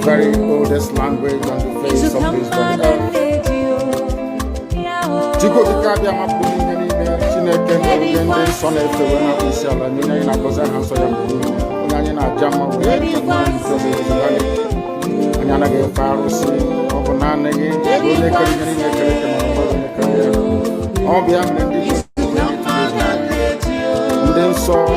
very oldest language on the face of this earth. Chico Kikabia Mapuni, Chineke, and son of the Isala, Nina Goza, Nana Jama, and Yana Farosi, Obanana, all the amenities, and then saw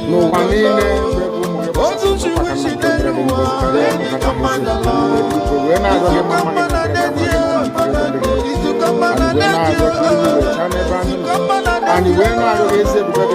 no one and when I raise it, but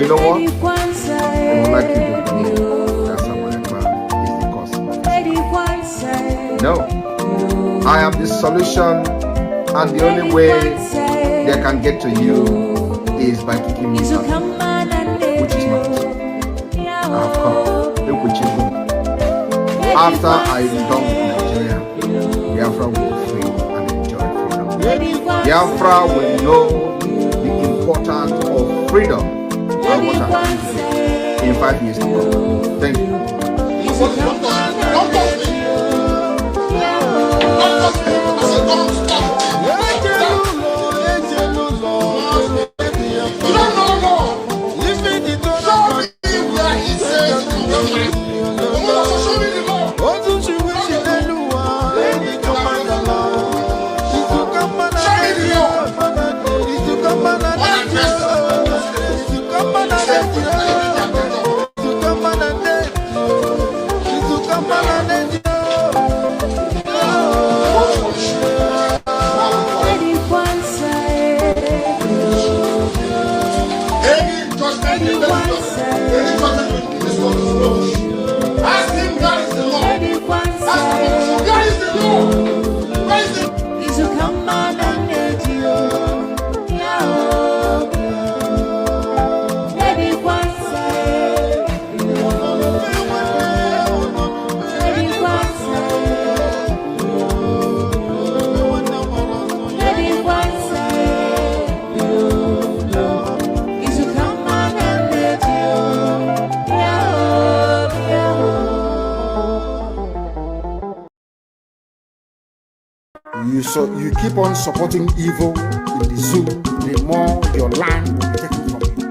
you know what? I would like you to believe that someone is the cause of it. No. I am the solution, and the only way they can get to you is by kicking me out, which is not. I have come. Look which is good. After I am done with Nigeria, Biafra will be free and enjoy freedom. Biafra will know the importance of freedom and what I'm going to do in 5 years to come. Thank you. So you keep on supporting evil in the zoo, the more your land will be taken from you.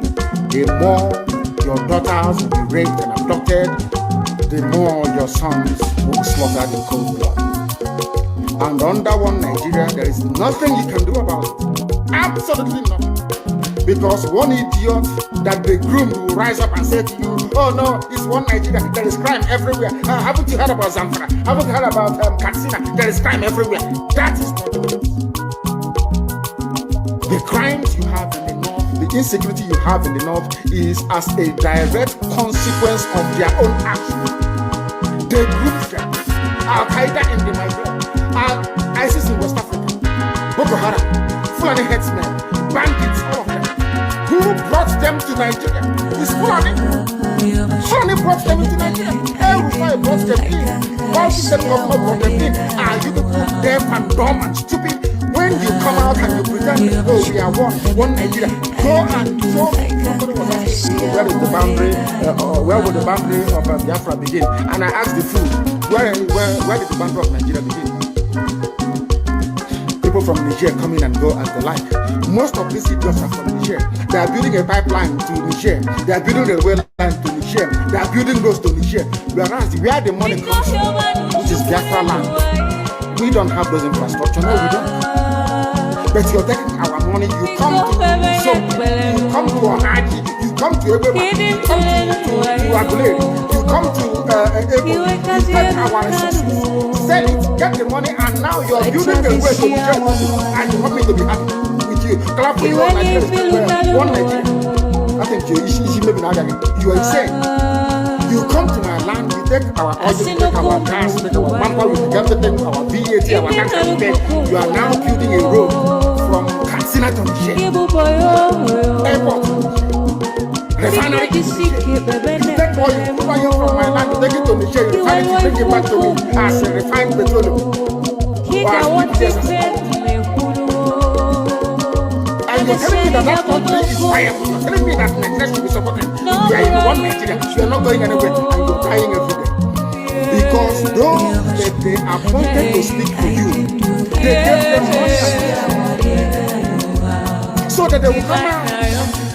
The more your daughters will be raped and abducted, the more your sons will be slaughtered in cold blood. And under one Nigeria, there is nothing you can do about it. Absolutely nothing. Because one idiot that they groomed will rise up and say to you, oh no, it's one Nigeria, there is crime everywhere. Haven't you heard about Zamfara? Haven't you heard about Katsina? There is crime everywhere. That is not the case. The crimes you have in the north, the insecurity you have in the north is as a direct consequence of their own action. They grouped them. Al-Qaeda in the Maghreb, ISIS in West Africa, Boko Haram, Fulani headsmen, bandits, all of them. Who brought them to Nigeria? It's Fulani. Fulani brought them into Nigeria. El-Rufai brought them in. Why did the government brought them in? Are you the deaf and dumb and stupid? When you come out and you pretend, oh, we are one Nigeria, go and show. Somebody was asking, where is the boundary, where would the boundary of Biafra begin? And I asked the fool, where did the boundary of Nigeria begin? The people from Niger come in and go as they like. Most of these idiots are from Niger. They are building a pipeline to Niger. They are building a railway line to Niger. They are building roads to Niger. Whereas where the money comes from, which is Biafra land, we don't have those infrastructure. No, we don't. But you're taking our money. You come to Soap, you come to Ohaji, you come to everybody, you come to Agulere, you come to Ebo, you take our resources, sell it, get the money, and now you're building a way to Niger, and you want me to be happy with you. Clap for your Nigeria. One Nigeria. I think you maybe not again. You are insane. You come to my land, you take our oil, you take our gas, you take our manpower, you take everything, our VAT, our tax, you are now building a road from Katsina to Niger. Airport. Refinery. You take oil, you put oil from my land, you take it to Niger, you refine it, you bring it back to me as a refined petroleum. And you're telling me that country is viable. You're telling me that Nigeria should be supported. You are in one Nigeria. You are not going anywhere and you're dying every day. Because those that they appointed to speak for you, they gave them money so that they will come out.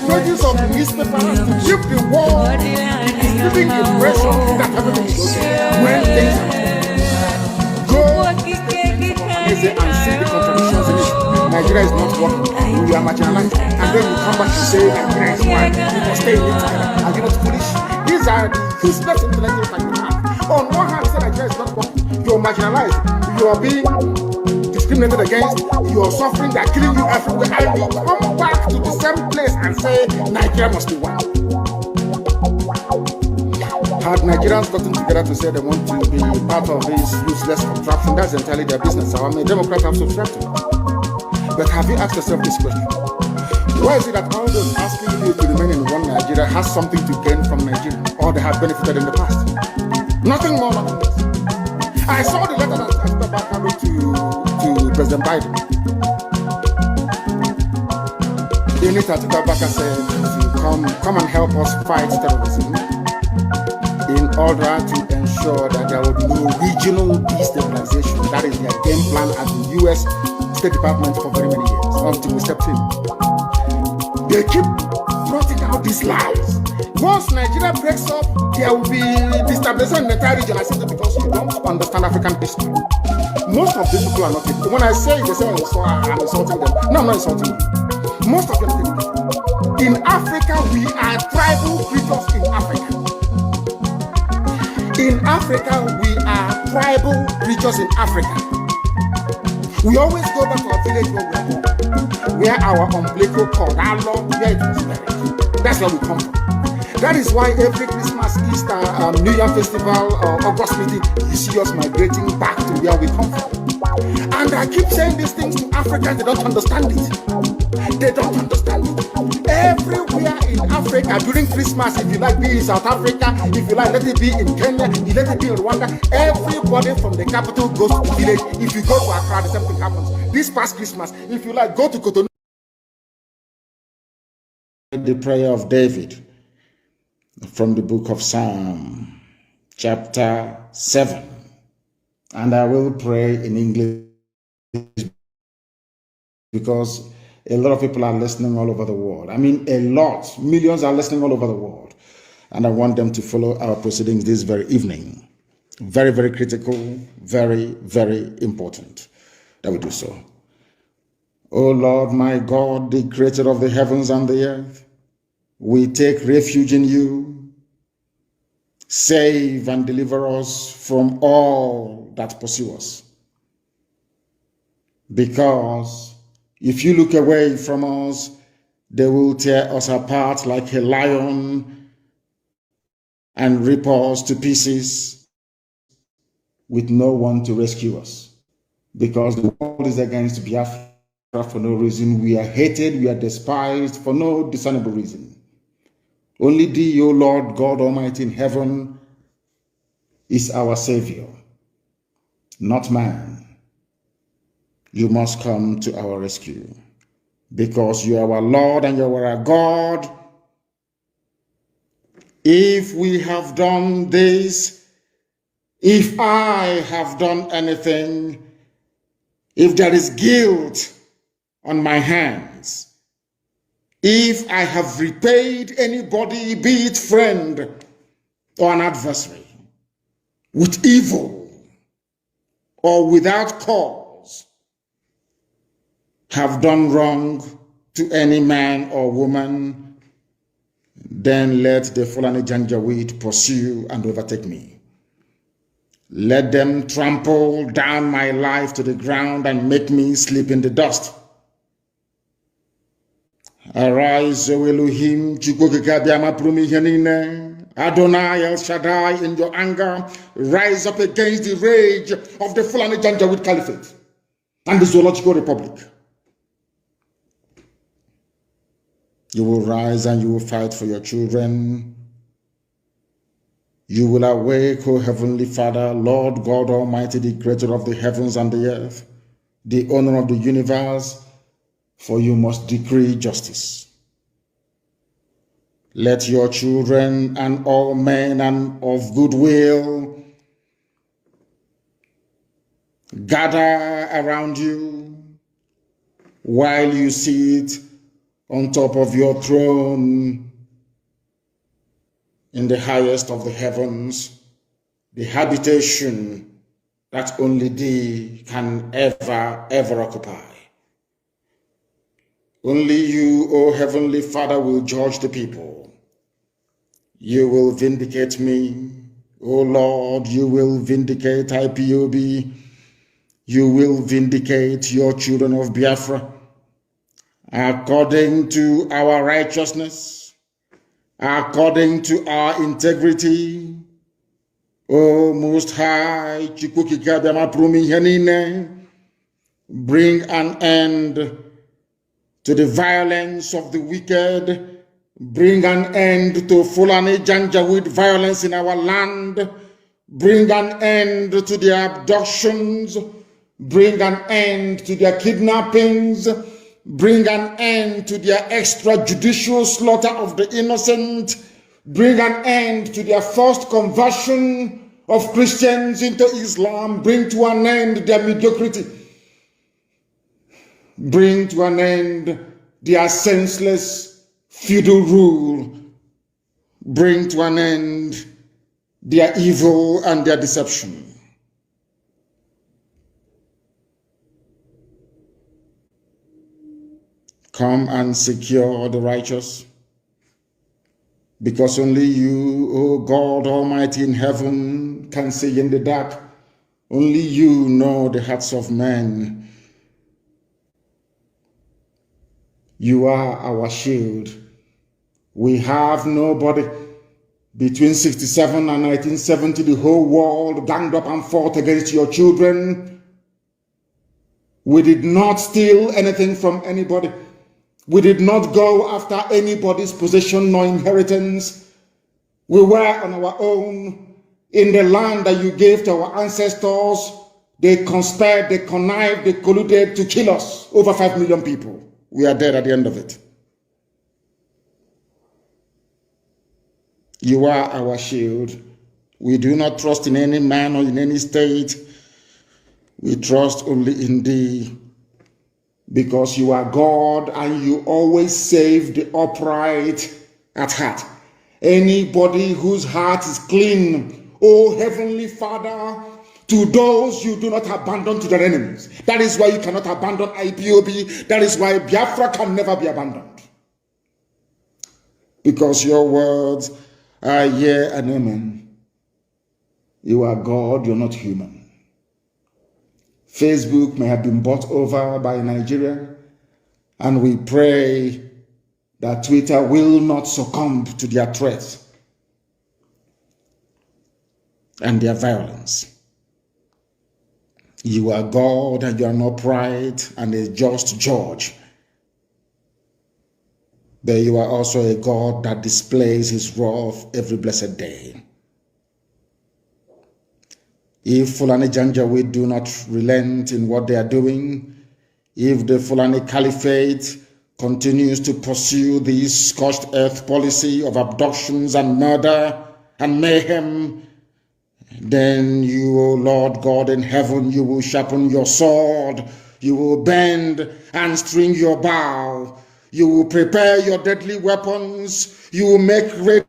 Pages of the newspaper to give the world giving the impression that everything is okay. When things are go and see the contradictions in it. Nigeria is not working. We are marginalized. And then you come back and say Nigeria is one. People stay in it together. Are you not foolish? These are the useless intellectuals that you have. On one hand, say Nigeria is not working. You are marginalized. You are being discriminated against. You are suffering. They are killing you everywhere. And you come back to the same place and say Nigeria must be one. Had Nigerians gotten together to say they want to be part of this useless contraption, that's entirely their business. I mean, Democrats have subscribed to it. But have you asked yourself this question? Why is it that all those asking you to remain in one Nigeria has something to gain from Nigeria, or they have benefited in the past? Nothing more, nothing less. I saw the letter that Atiku Abubakar wrote to President Biden. In it, Atiku Abubakar said to come and help us fight terrorism in order to ensure that there will be no regional destabilization. That is their game plan at the U.S. State Department for very many years until we stepped in. They keep trotting out these lies. Once Nigeria breaks up, there will be destabilization in the entire region. I said that because you don't understand African history. Most of these people are not people. When I say they say I'm insulting them. No, I'm not insulting you. Most of them are people. In Africa, we are tribal creatures in Africa. In Africa, we are tribal creatures in Africa. We always go back to our village where we are born, where our umbilical cord, our long, where it was buried. That's where we come from. That is why every Christmas, Easter, New Year festival, or August meeting, you see us migrating back to where we come from. And I keep saying these things to Africans, they don't understand it. They don't understand it. Everywhere in Africa during Christmas, if you like, be in South Africa, if you like, let it be in Kenya, let it be in Rwanda, everybody from the capital goes to the village. If you go to Accra, the same thing happens. This past Christmas, if you like, go to Cotonou. The prayer of David from the book of Psalm, chapter 7. And I will pray in English because a lot of people are listening all over the world. I mean, a lot. Millions are listening all over the world. And I want them to follow our proceedings this very evening. Very, very critical, very, very important that we do so. O Lord, my God, the creator of the heavens and the earth, we take refuge in you. Save and deliver us from all that pursue us. Because if you look away from us, they will tear us apart like a lion and rip us to pieces with no one to rescue us. Because the world is against Biafra for no reason. We are hated, we are despised for no discernible reason. Only thee, O Lord God Almighty in heaven, is our Savior, not man. You must come to our rescue. Because you are our Lord and you are our God. If we have done this, if I have done anything, if there is guilt on my hands, if I have repaid anybody, be it friend or an adversary, with evil or without cause, have done wrong to any man or woman, then let the Fulani Janjaweed pursue and overtake me. Let them trample down my life to the ground and make me sleep in the dust. Arise, O Elohim, Adonai El Shaddai, in your anger, rise up against the rage of the Fulani Janjaweed Caliphate and the Zoological Republic. You will rise and you will fight for your children. You will awake, O Heavenly Father, Lord God Almighty, the creator of the heavens and the earth, the owner of the universe, for you must decree justice. Let your children and all men and of goodwill gather around you while you sit on top of your throne in the highest of the heavens, the habitation that only thee can ever occupy. Only you, O Heavenly Father, will judge the people. You will vindicate me, O Lord. You will vindicate IPOB. You will vindicate your children of Biafra according to our righteousness, according to our integrity. O Most High, bring an end to the violence of the wicked. Bring an end to Fulani Janjaweed violence in our land. Bring an end to their abductions. Bring an end to their kidnappings. Bring an end to their extrajudicial slaughter of the innocent. Bring an end to their forced conversion of Christians into Islam. Bring to an end their mediocrity. Bring to an end their senseless feudal rule. Bring to an end their evil and their deception. Come and secure the righteous, because only you, O God Almighty in heaven, can see in the dark. Only you know the hearts of men. You are our shield. We have nobody. Between 67 and 1970, the whole world ganged up and fought against your children. We did not steal anything from anybody. We did not go after anybody's possession nor inheritance. We were on our own in the land that you gave to our ancestors. They conspired, they connived, they colluded to kill us. Over 5 million people. We are dead at the end of it. You are our shield. We do not trust in any man or in any state. We trust only in thee, because you are God and you always save the upright at heart. Anybody whose heart is clean, O Heavenly Father, to those you do not abandon to their enemies. That is why you cannot abandon IPOB. That is why Biafra can never be abandoned. Because your words are yea and amen. You are God, you're not human. Facebook may have been bought over by Nigeria, and we pray that Twitter will not succumb to their threats and their violence. You are God, and you are an upright and a just judge. But you are also a God that displays his wrath every blessed day. If Fulani Janjaweed do not relent in what they are doing, if the Fulani Caliphate continues to pursue this scorched earth policy of abductions and murder and mayhem, then you, O Lord God in heaven, you will sharpen your sword You will bend and string your bow. You will prepare your deadly weapons. You will make ready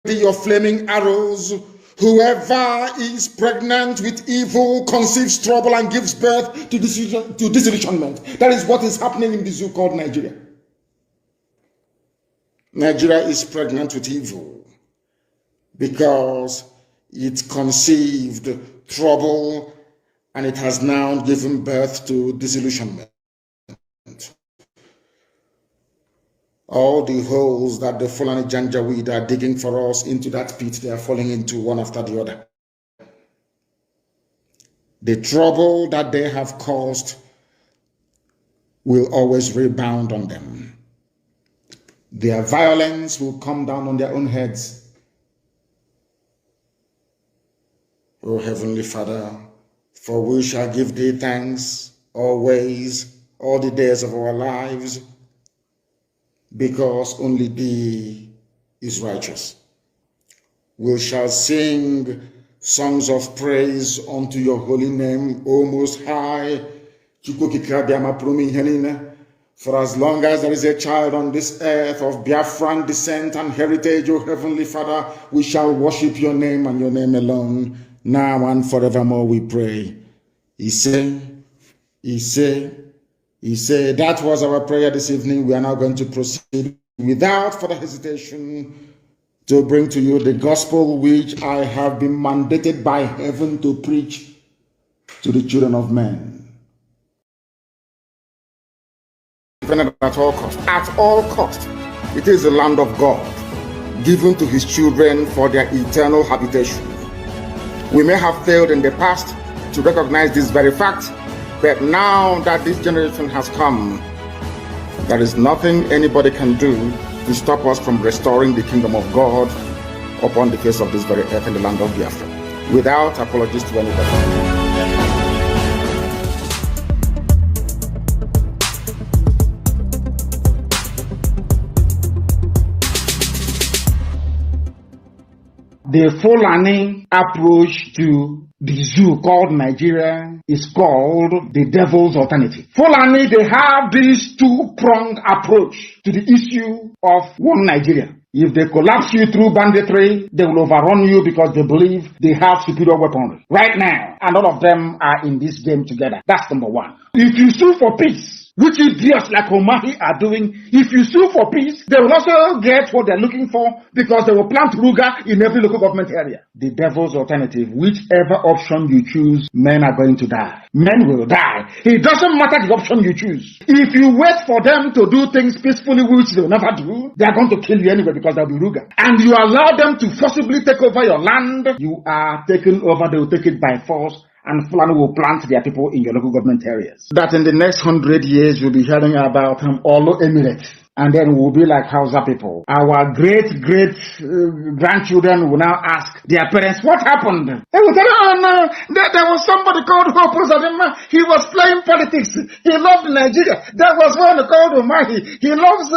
your flaming arrows. Whoever is pregnant with evil conceives trouble and gives birth to disillusionment. That is what is happening in the zoo called Nigeria. Nigeria is pregnant with evil because it conceived trouble and it has now given birth to disillusionment. All the holes that the Fulani Janjaweed are digging for us into that pit, they are falling into one after the other. The trouble that they have caused will always rebound on them. Their violence will come down on their own heads. O Heavenly Father, for we shall give thee thanks always, all the days of our lives, because only thee is righteous. We shall sing songs of praise unto your holy name, O Most High. For as long as there is a child on this earth of Biafran descent and heritage, O Heavenly Father, we shall worship your name and your name alone, now and forevermore, we pray. He said, that was our prayer this evening. We are now going to proceed without further hesitation to bring to you the gospel which I have been mandated by heaven to preach to the children of men. At all cost, it is the land of God, given to his children for their eternal habitation. We may have failed in the past to recognize this very fact, but now that this generation has come, there is nothing anybody can do to stop us from restoring the kingdom of God upon the face of this very earth in the land of Biafra, without apologies to anybody. The Fulani approach to the zoo called Nigeria is called the devil's alternative. Fulani, they have this two-pronged approach to the issue of one Nigeria. If they collapse you through banditry, they will overrun you because they believe they have superior weaponry. Right now, and all of them are in this game together. That's number one. If you sue for peace, which idiots like Omahi are doing, if you sue for peace, they will also get what they're looking for because they will plant Ruga in every local government area. The devil's alternative, whichever option you choose, men are going to die. Men will die. It doesn't matter the option you choose. If you wait for them to do things peacefully, which they will never do, they are going to kill you anyway because they'll be Ruga. And you allow them to forcibly take over your land, you are taken over, they will take it by force. And Fulani will plant their people in your local government areas. That in the next 100 years, you'll be hearing about Olo Emirates. And then we'll be like Hausa people. Our great-grandchildren will now ask their parents, what happened? They will tell them, oh no, there was somebody called Hope Uzodimma. He was playing politics. He loved Nigeria. There was one called Omahi. He loves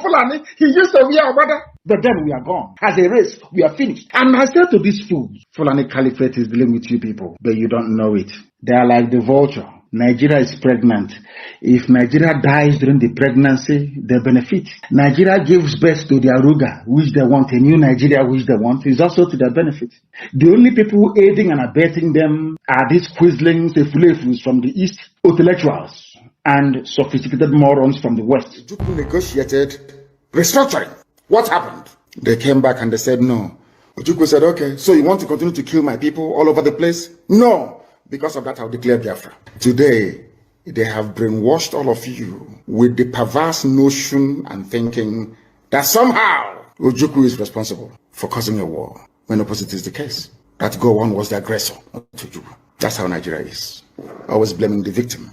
Fulani. He used to be our brother. But then we are gone. As a race, we are finished. And I said to these fools, Fulani Caliphate is dealing with you people, but you don't know it. They are like the vulture. Nigeria is pregnant. If Nigeria dies during the pregnancy, they benefit. Nigeria gives birth to their Ruga, which they want, a new Nigeria, which they want, is also to their benefit. The only people aiding and abetting them are these quislings, the fulefus from the East, intellectuals, and sophisticated morons from the West. People negotiated restructuring. What happened? They came back and they said no. Ojukwu said, okay, so you want to continue to kill my people all over the place? No. Because of that, I'll declare Biafra. Today, they have brainwashed all of you with the perverse notion and thinking that somehow Ojukwu is responsible for causing a war, when opposite is the case. That Gowon was the aggressor, not Ojukwu. That's how Nigeria is. Always blaming the victim.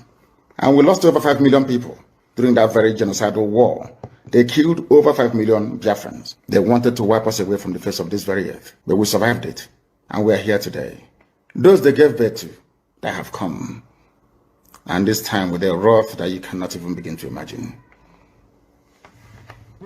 And we lost over 5 million people during that very genocidal war. They killed over 5 million Biafrans. They wanted to wipe us away from the face of this very earth. But we survived it. And we are here today. Those they gave birth to, they have come. And this time with a wrath that you cannot even begin to imagine.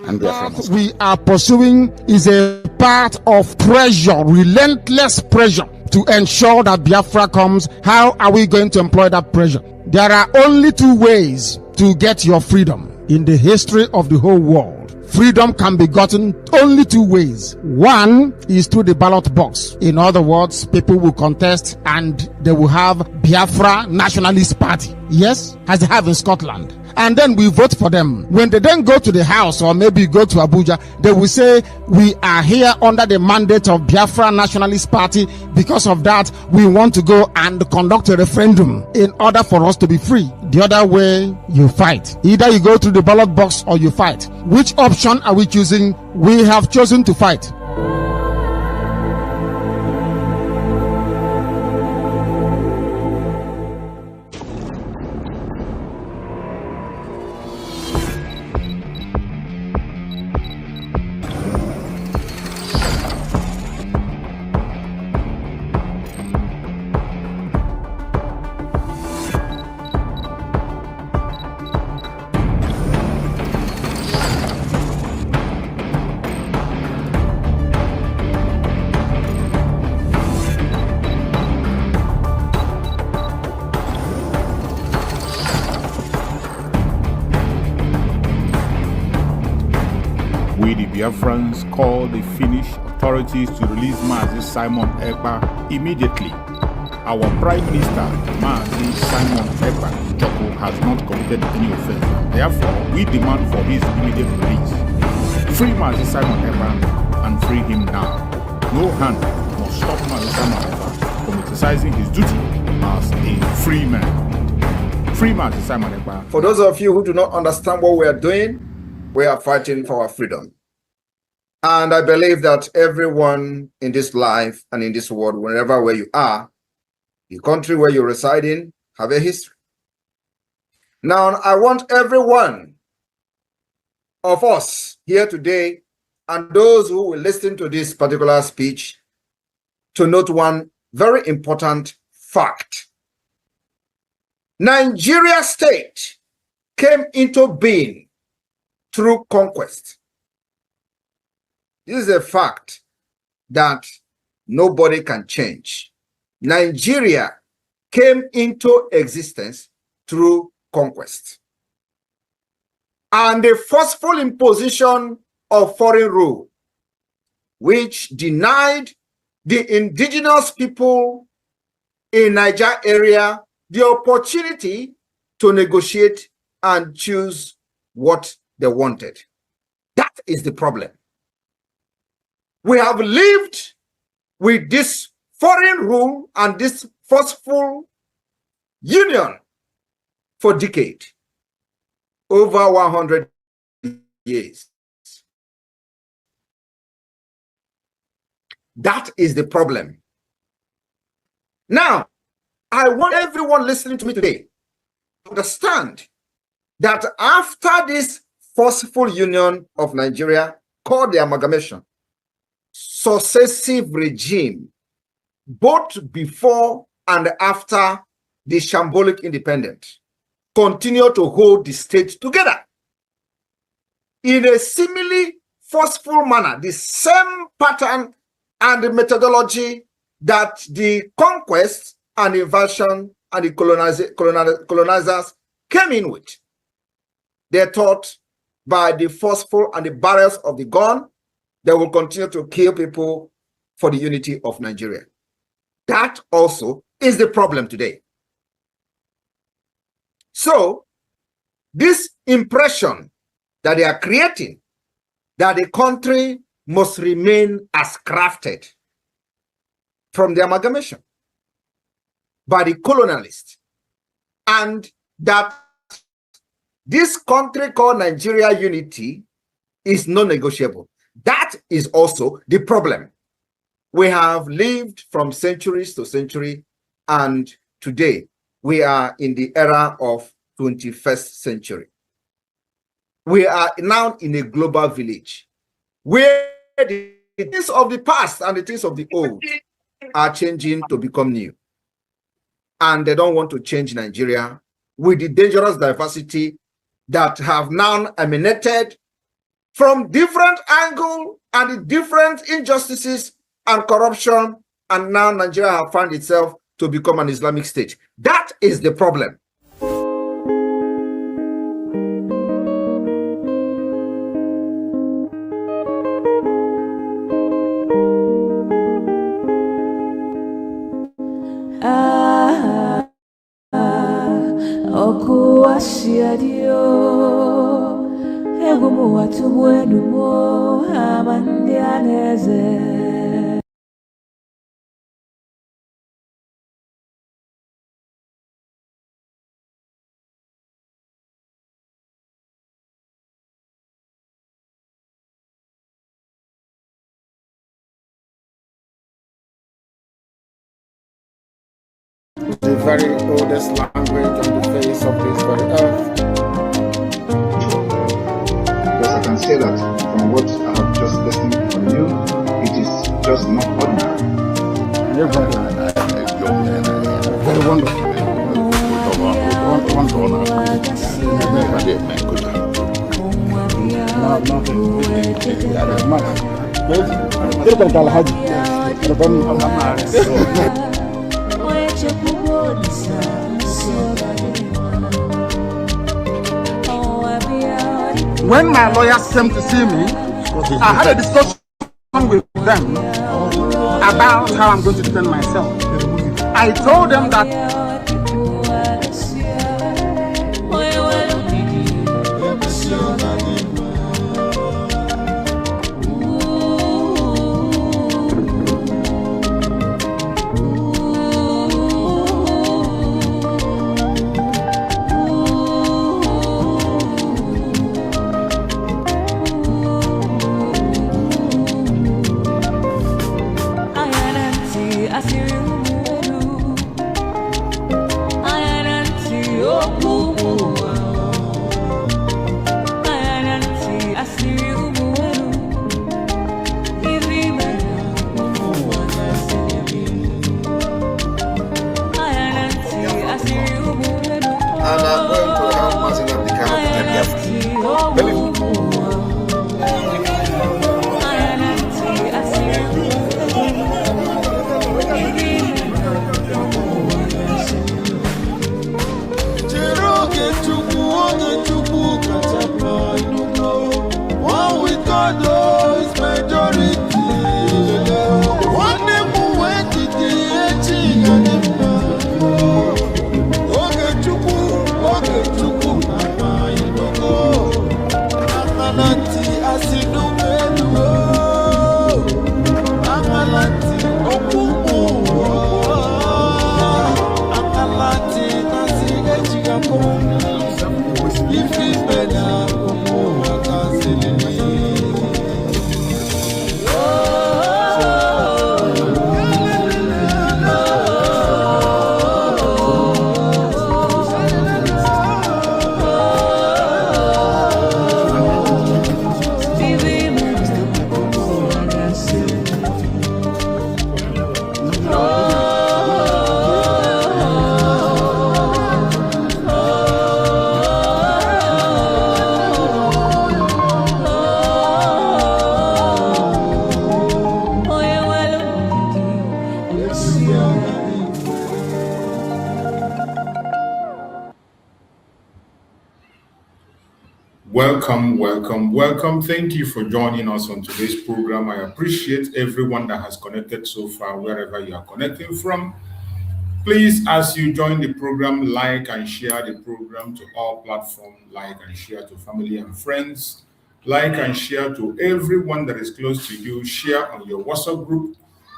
And what we are pursuing is a part of pressure, relentless pressure, to ensure that Biafra comes. How are we going to employ that pressure? There are only two ways to get your freedom in the history of the whole world. Freedom can be gotten only two ways. One is through the ballot box. In other words, people will contest and they will have Biafra Nationalist Party. Yes, as they have in Scotland. And then we vote for them. When they then go to the house or maybe go to Abuja, they will say, we are here under the mandate of Biafra Nationalist Party. Because of that, we want to go and conduct a referendum in order for us to be free. The other way, you fight. Either you go through the ballot box or you fight. Which option are we choosing? We have chosen to fight. We, the Biafrans, call the Finnish authorities to release Mazi Simon Ekpa immediately. Our Prime Minister, Mazi Simon Ekpa Joko, has not committed any offense, and therefore we demand for his immediate release. Free Mazi Simon Ekpa and free him now. No hand must stop Mazi Simon Ekpa from exercising his duty as a free man. Free Mazi Simon Ekpa. For those of you who do not understand what we are doing, we are fighting for our freedom. And I believe that everyone in this life and in this world, wherever where you are, the country where you reside in, have a history. Now, I want every one of us here today and those who will listen to this particular speech to note one very important fact. Nigeria state came into being through conquest. This is a fact that nobody can change. Nigeria came into existence through conquest. And the forceful imposition of foreign rule, which denied the indigenous people in Niger area the opportunity to negotiate and choose what they wanted. That is the problem. We have lived with this foreign rule and this forceful union for decades, over 100 years. That is the problem. Now, I want everyone listening to me today to understand that after this forceful union of Nigeria, called the amalgamation, successive regime, both before and after the shambolic independence, continue to hold the state together in a similarly forceful manner, the same pattern and the methodology that the conquest and invasion and the colonizers came in with. They thought by the forceful and the barrels of the gun, they will continue to kill people for the unity of Nigeria. That also is the problem today. So, this impression that they are creating, that the country must remain as crafted from the amalgamation by the colonialists, and that this country called Nigeria unity is non-negotiable. That is also the problem. We have lived from centuries to century, and today we are in the era of 21st century. We are now in a global village where the things of the past and the things of the old are changing to become new. And they don't want to change Nigeria with the dangerous diversity that have now emanated from different angles and the different injustices and corruption, and now Nigeria has found itself to become an Islamic state. That is the problem. Oku ashiadio Egumu watu mwenu mo Amandianeze. The very oldest language on the face of this very earth. Because I can say that from what I have just listened from you, it is just not ordinary. Very wonderful. When my lawyers came to see me, I had a discussion with them about how I'm going to defend myself. I told them that Welcome. Thank you for joining us on today's program. I appreciate everyone that has connected so far, wherever you are connecting from. Please, as you join the program, like and share the program to all platforms, like and share to family and friends, like and share to everyone that is close to you, share on your WhatsApp group,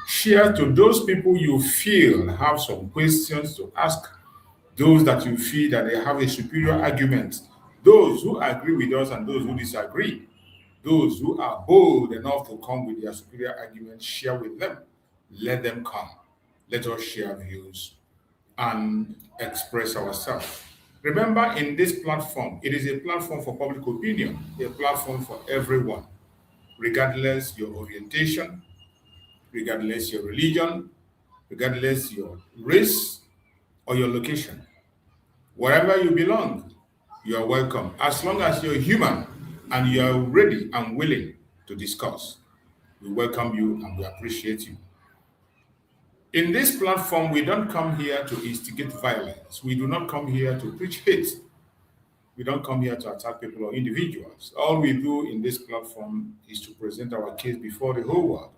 share to those people you feel have some questions to ask, those that you feel that they have a superior argument, those who agree with us and those who disagree, those who are bold enough to come with their superior argument, share with them. Let them come. Let us share views and express ourselves. Remember, in this platform, it is a platform for public opinion, a platform for everyone, regardless your orientation, regardless your religion, regardless your race or your location. Wherever you belong, you are welcome, as long as you're human and you are ready and willing to discuss. We welcome you and we appreciate you. In this platform, we don't come here to instigate violence. We do not come here to preach hate. We don't come here to attack people or individuals. All we do in this platform is to present our case before the whole world,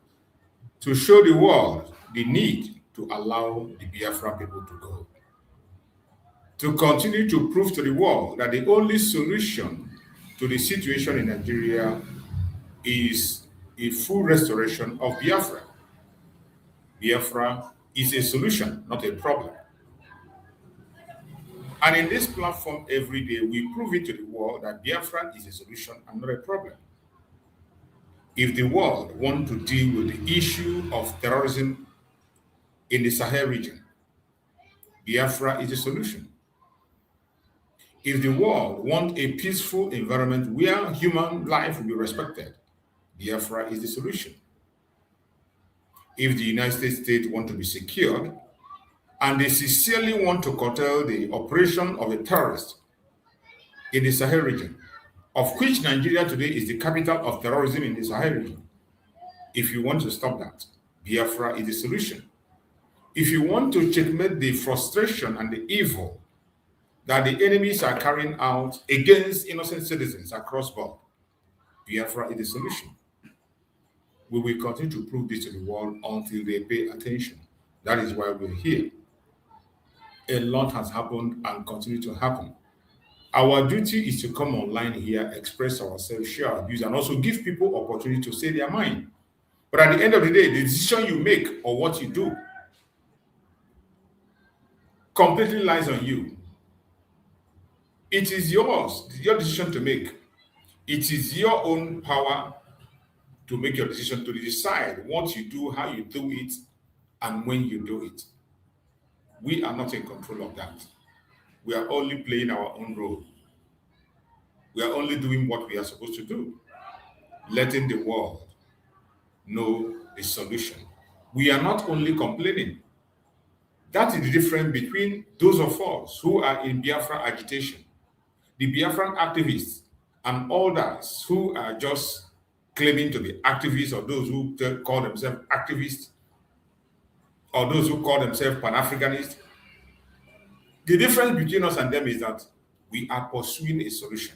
to show the world the need to allow the Biafra people to go. to continue to prove to the world that the only solution to the situation in Nigeria is a full restoration of Biafra. Biafra is a solution, not a problem. And in this platform every day, we prove it to the world that Biafra is a solution and not a problem. If the world wants to deal with the issue of terrorism in the Sahel region, Biafra is a solution. If the world wants a peaceful environment where human life will be respected, Biafra is the solution. If the United States want to be secured, and they sincerely want to curtail the operation of a terrorist in the Sahel region, of which Nigeria today is the capital of terrorism in the Sahel region. If you want to stop that, Biafra is the solution. If you want to checkmate the frustration and the evil that the enemies are carrying out against innocent citizens across board, Biafra is the solution. We will continue to prove this to the world until they pay attention. That is why we're here. A lot has happened and continue to happen. Our duty is to come online here, express ourselves, share our views, and also give people opportunity to say their mind. But at the end of the day, the decision you make or what you do completely lies on you. It is yours, your decision to make. It is your own power to make your decision, to decide what you do, how you do it, and when you do it. We are not in control of that. We are only playing our own role. We are only doing what we are supposed to do, letting the world know the solution. We are not only complaining. That is the difference between those of us who are in Biafra agitation, the Biafran activists, and others who are just claiming to be activists, or those who call themselves activists, or those who call themselves Pan-Africanists. The difference between us and them is that we are pursuing a solution.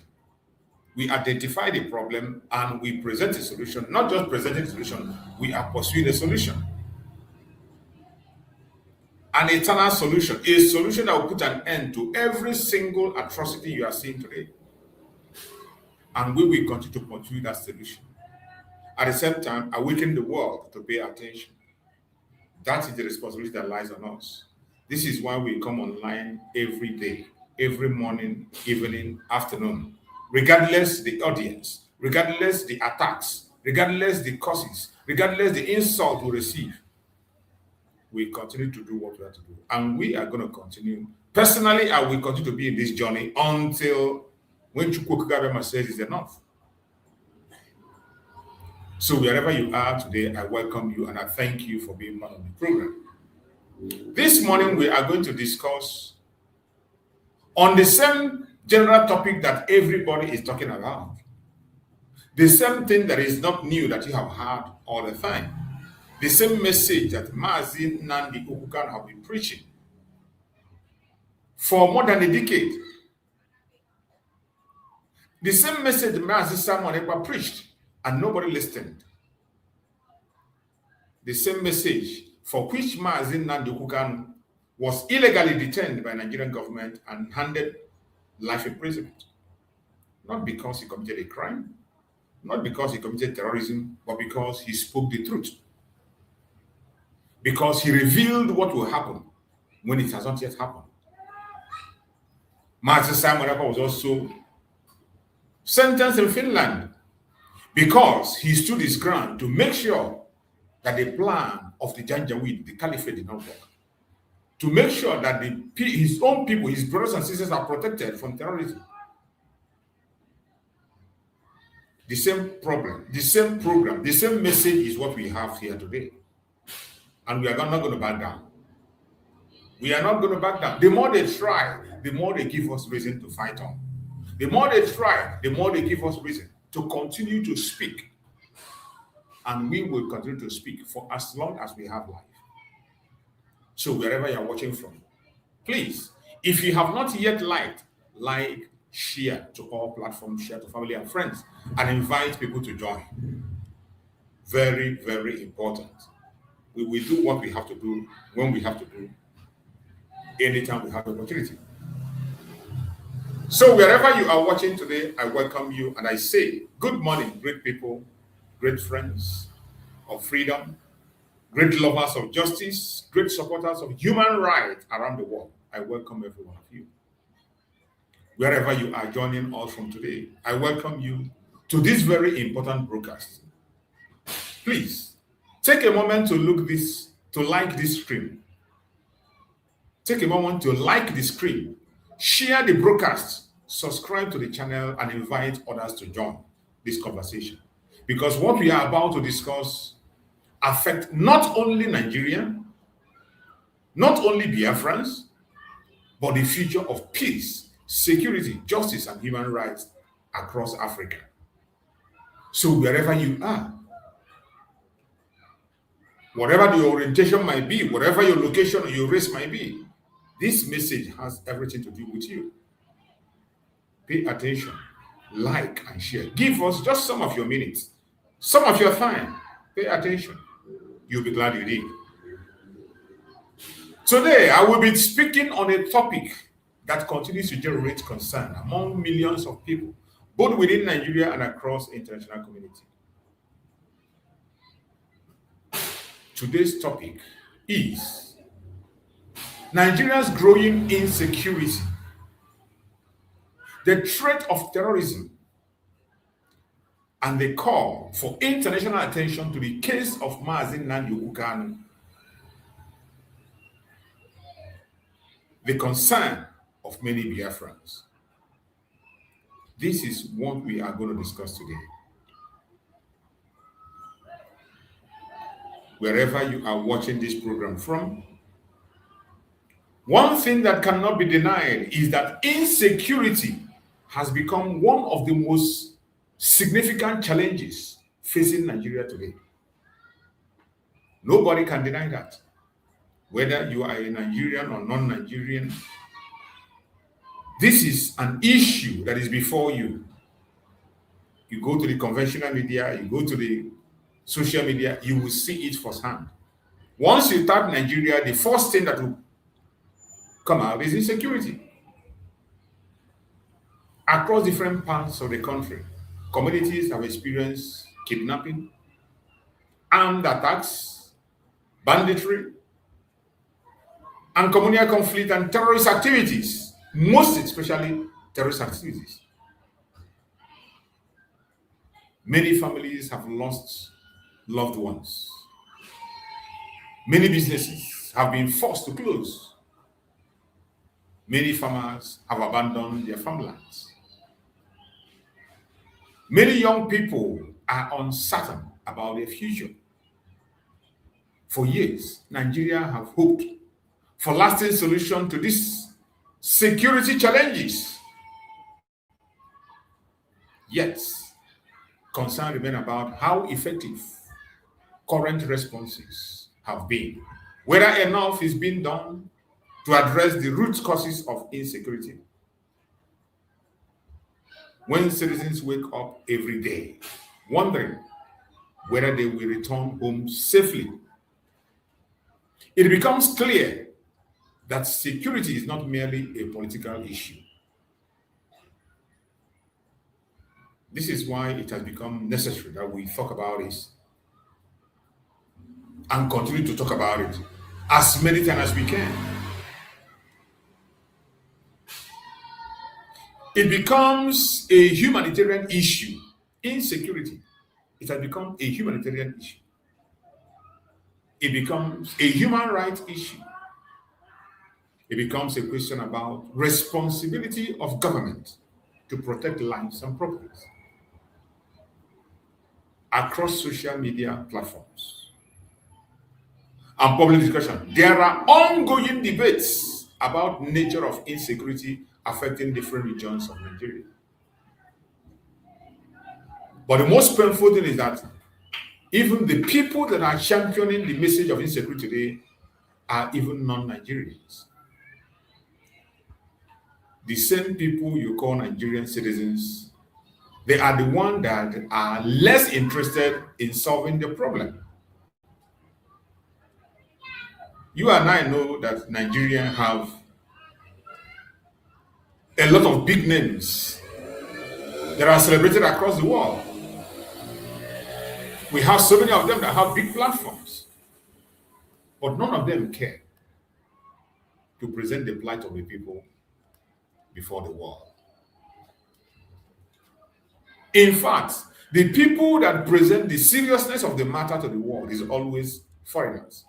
We identify the problem and we present a solution. Not just presenting a solution, we are pursuing a solution. An eternal solution, a solution that will put an end to every single atrocity you are seeing today. And we will continue to pursue that solution. At the same time, awaken the world to pay attention. That is the responsibility that lies on us. This is why we come online every day, every morning, evening, afternoon, regardless the audience, regardless the attacks, regardless the causes, regardless the insult we receive. We continue to do what we have to do. And we are going to continue. Personally, I will continue to be in this journey until when Chukwu Kagame says it's enough. So wherever you are today, I welcome you and I thank you for being part of the program. This morning, we are going to discuss on the same general topic that everybody is talking about. The same thing that is not new that you have heard all the time. The same message that Mazi Nnamdi Kanu have been preaching for more than a decade. The same message Mazi Simon Ekpa preached and nobody listened. The same message for which Mazi Nnamdi Kanu was illegally detained by the Nigerian government and handed life imprisonment. Not because he committed a crime, not because he committed terrorism, but because he spoke the truth. Because he revealed what will happen when it has not yet happened. Mazi Simon Ekpa was also sentenced in Finland because he stood his ground to make sure that the plan of the Janjaweed, the caliphate, did not work. To make sure that his own people, his brothers and sisters, are protected from terrorism. The same problem, the same program, the same message is what we have here today. And we are not going to back down. We are not going to back down. The more they try, the more they give us reason to fight on. The more they try, the more they give us reason to continue to speak. And we will continue to speak for as long as we have life. So wherever you're watching from, please, if you have not yet liked, like, share to all platforms, share to family and friends, and invite people to join. Very, very important. We will do what we have to do when we have to do, anytime we have the opportunity. So wherever you are watching today, I welcome you and I say, good morning, great people, great friends of freedom, great lovers of justice, great supporters of human rights around the world. I welcome every one of you. Wherever you are joining us from today, I welcome you to this very important broadcast. Please take a moment to like this stream. Take a moment to like the stream, share the broadcast, subscribe to the channel, and invite others to join this conversation. Because what we are about to discuss affect not only Nigeria, not only Biafrans, but the future of peace, security, justice, and human rights across Africa. So wherever you are, whatever the orientation might be, whatever your location or your race might be, this message has everything to do with you. Pay attention, like and share. Give us just some of your minutes, some of your time. Pay attention. You'll be glad you did. Today, I will be speaking on a topic that continues to generate concern among millions of people, both within Nigeria and across the international community. Today's topic is Nigeria's growing insecurity, the threat of terrorism, and the call for international attention to the case of Mazi Nnamdi Kanu. The concern of many Biafrans. This is what we are going to discuss today. Wherever you are watching this program from, one thing that cannot be denied is that insecurity has become one of the most significant challenges facing Nigeria today. Nobody can deny that. Whether you are a Nigerian or non-Nigerian, this is an issue that is before you. You go to the conventional media, you go to the social media, you will see it firsthand. Once you type Nigeria, the first thing that will come out is insecurity. Across different parts of the country, communities have experienced kidnapping, armed attacks, banditry, and communal conflict and terrorist activities, most especially terrorist activities. Many families have lost loved ones. Many businesses have been forced to close. Many farmers have abandoned their farmlands. Many young people are uncertain about their future. For years, Nigeria have hoped for lasting solution to these security challenges. Yet, concern remain about how effective current responses have been, whether enough is being done to address the root causes of insecurity. When citizens wake up every day wondering whether they will return home safely, it becomes clear that security is not merely a political issue. This is why it has become necessary that we talk about this and continue to talk about it as many times as we can. It becomes a humanitarian issue. Insecurity, it has become a humanitarian issue. It becomes a human rights issue. It becomes a question about responsibility of government to protect lives and properties. Across social media platforms and public discussion, there are ongoing debates about the nature of insecurity affecting different regions of Nigeria. But the most painful thing is that even the people that are championing the message of insecurity today are even non-Nigerians. The same people you call Nigerian citizens, they are the ones that are less interested in solving the problem. You and I know that Nigerians have a lot of big names that are celebrated across the world. We have so many of them that have big platforms, but none of them care to present the plight of the people before the world. In fact, the people that present the seriousness of the matter to the world is always foreigners.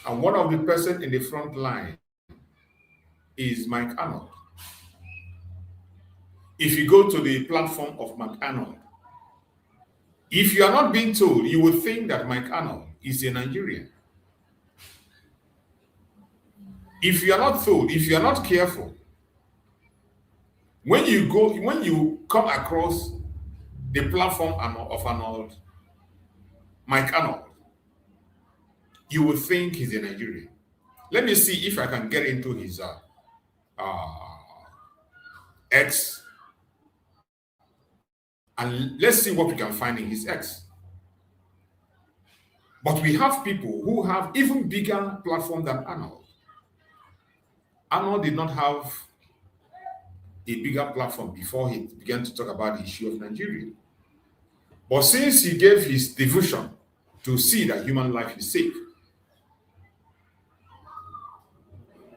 And one of the persons in the front line is Mike Arnold. If you go to the platform of Mike Arnold, if you are not being told, you would think that Mike Arnold is a Nigerian. If you are not told, if you are not careful, when you come across the platform of Arnold, Mike Arnold, you will think he's a Nigerian. Let me see if I can get into his X, and let's see what we can find in his X. But we have people who have even bigger platform than Arnold. Arnold did not have a bigger platform before he began to talk about the issue of Nigeria. But since he gave his devotion to see that human life is safe,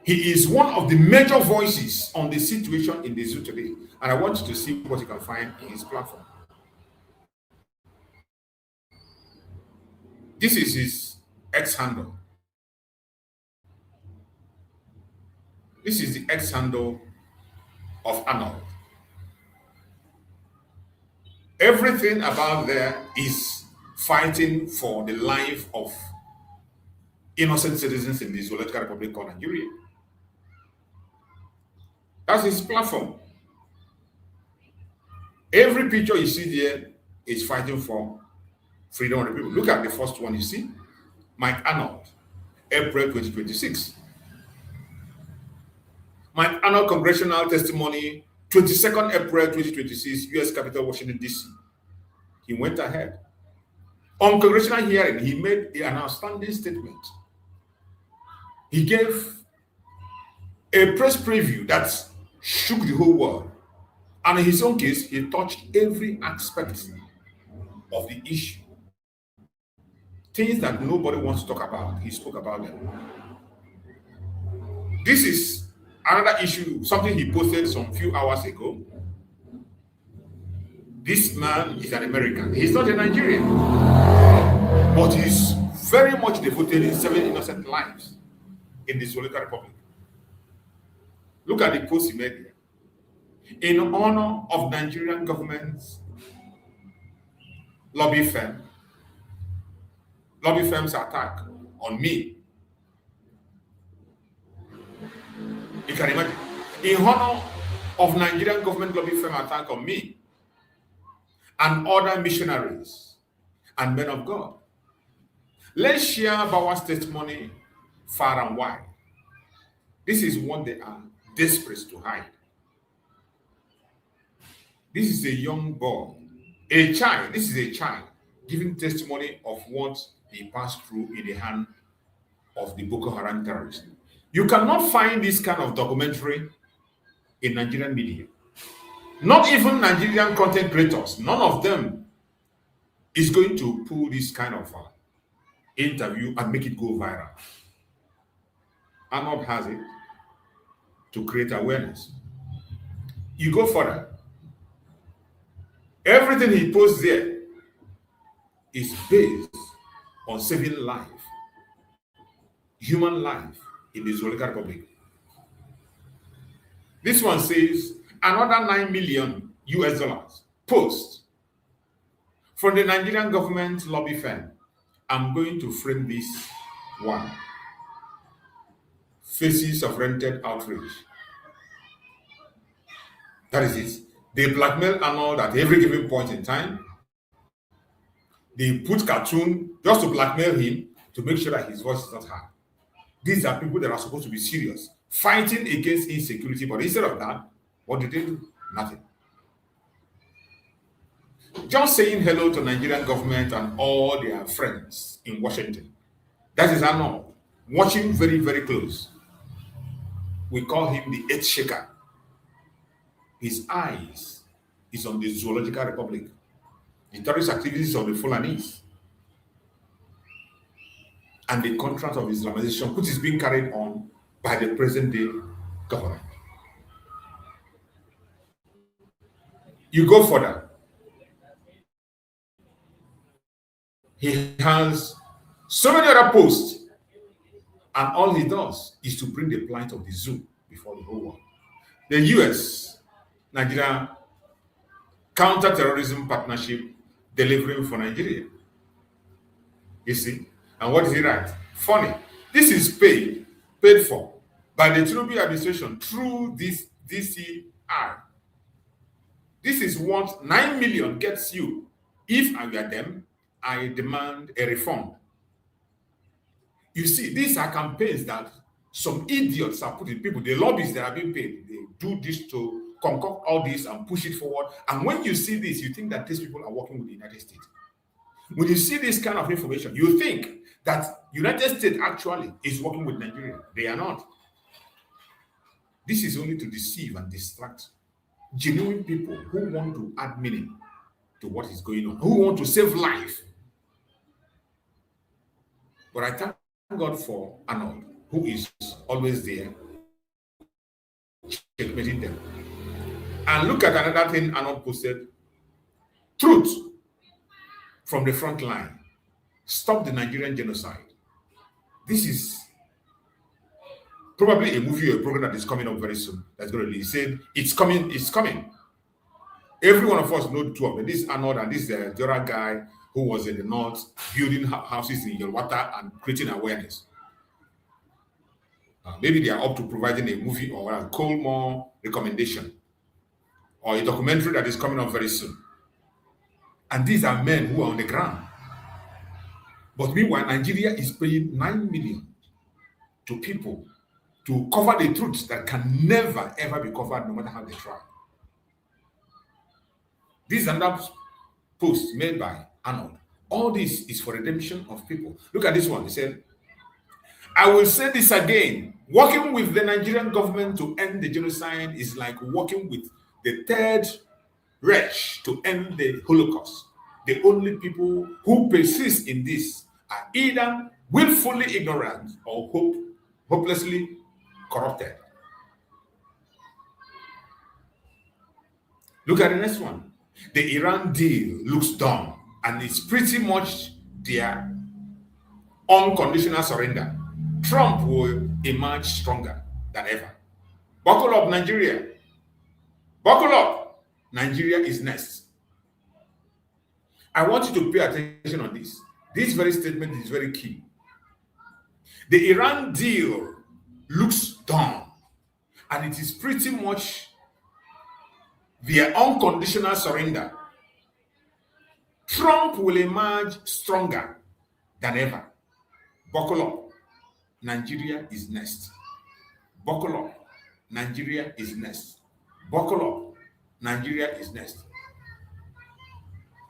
he is one of the major voices on the situation in the zoo today. And I want you to see what you can find in his platform. This is his X handle. This is the X handle of Arnold. Everything about there is fighting for the life of innocent citizens in the Zoological Republic called Nigeria. That's his platform. Every picture you see there is fighting for freedom of the people. Look at the first one you see. Mike Arnold, April 2026. Mike Arnold congressional testimony, 22nd April 2026, U.S. Capitol, Washington, D.C. He went ahead. On congressional hearing, he made an outstanding statement. He gave a press preview that shook the whole world. And in his own case, he touched every aspect of the issue. Things that nobody wants to talk about, he spoke about them. This is another issue, something he posted some few hours ago. This man is an American. He's not a Nigerian. But he's very much devoted in saving innocent lives in the Zoological Republic. Look at the post he made here. In honor of Nigerian government's lobby firm's attack on me. You can imagine. In honor of Nigerian government lobby firm attack on me and other missionaries and men of God, let's share Bawa's testimony far and wide. This is what they are desperate to hide. This is a young boy, a child. This is a child giving testimony of what he passed through in the hand of the Boko Haram terrorists. You cannot find this kind of documentary in Nigerian media. Not even Nigerian content creators. None of them is going to pull this kind of interview and make it go viral. Arnold has it to create awareness. You go further. Everything he posts there is based on saving life, human life in the Zoological Republic. This one says another 9 million US dollars post from the Nigerian government lobby firm. I'm going to frame this one. Faces of rented outrage. That is it. They blackmail Arnold at every given point in time. They put cartoon just to blackmail him to make sure that his voice is not heard. These are people that are supposed to be serious, fighting against insecurity. But instead of that, what did they do? Nothing. Just saying hello to Nigerian government and all their friends in Washington. That is Arnold, watching very, very close. We call him the earth shaker. His eyes is on the Zoological Republic. The terrorist activities of the Fulanis and the contract of Islamization, which is being carried on by the present day government. You go further. He has so many other posts, and all he does is to bring the plight of the zoo before the whole world. The US, Nigeria Counter-Terrorism Partnership delivering for Nigeria. You see? And what is he write? Funny. This is paid for by the Tinubu administration through this DCI. This is what 9 million gets you. If I were them, I demand a refund. You see, these are campaigns that some idiots are putting people, the lobbies that are being paid, they do this to concoct all this and push it forward. And when you see this, you think that these people are working with the United States. When you see this kind of information, you think that United States actually is working with Nigeria. They are not. This is only to deceive and distract genuine people who want to add meaning to what is going on, who want to save life. But I thank God for Arnold, who is always there, checkmating them. And look at another thing Arnold posted. Truth from the front line. Stop the Nigerian genocide. This is probably a movie or a program that is coming up very soon. That's going to release. He said, it's coming, it's coming. Every one of us know the two of them. This is Arnold and this is the other guy who was in the north building houses in Yelwata and creating awareness. Maybe they are up to providing a movie or a Coleman recommendation or a documentary that is coming up very soon. And these are men who are on the ground. But meanwhile, Nigeria is paying 9 million to people to cover the truths that can never, ever be covered, no matter how they try. This is another post made by Arnold. All this is for redemption of people. Look at this one. He said, I will say this again. Working with the Nigerian government to end the genocide is like working with the Third Reich to end the Holocaust. The only people who persist in this are either willfully ignorant or hopelessly corrupted. Look at the next one. The Iran deal looks dumb and it's pretty much their unconditional surrender. Trump will emerge stronger than ever. Buckle up, Nigeria. Buckle up. Nigeria is next. I want you to pay attention on this. This very statement is very key. The Iran deal looks dumb, and it is pretty much their unconditional surrender. Trump will emerge stronger than ever. Buckle up. Nigeria is next. Buckle up. Nigeria is next. Buckle up. Nigeria is next.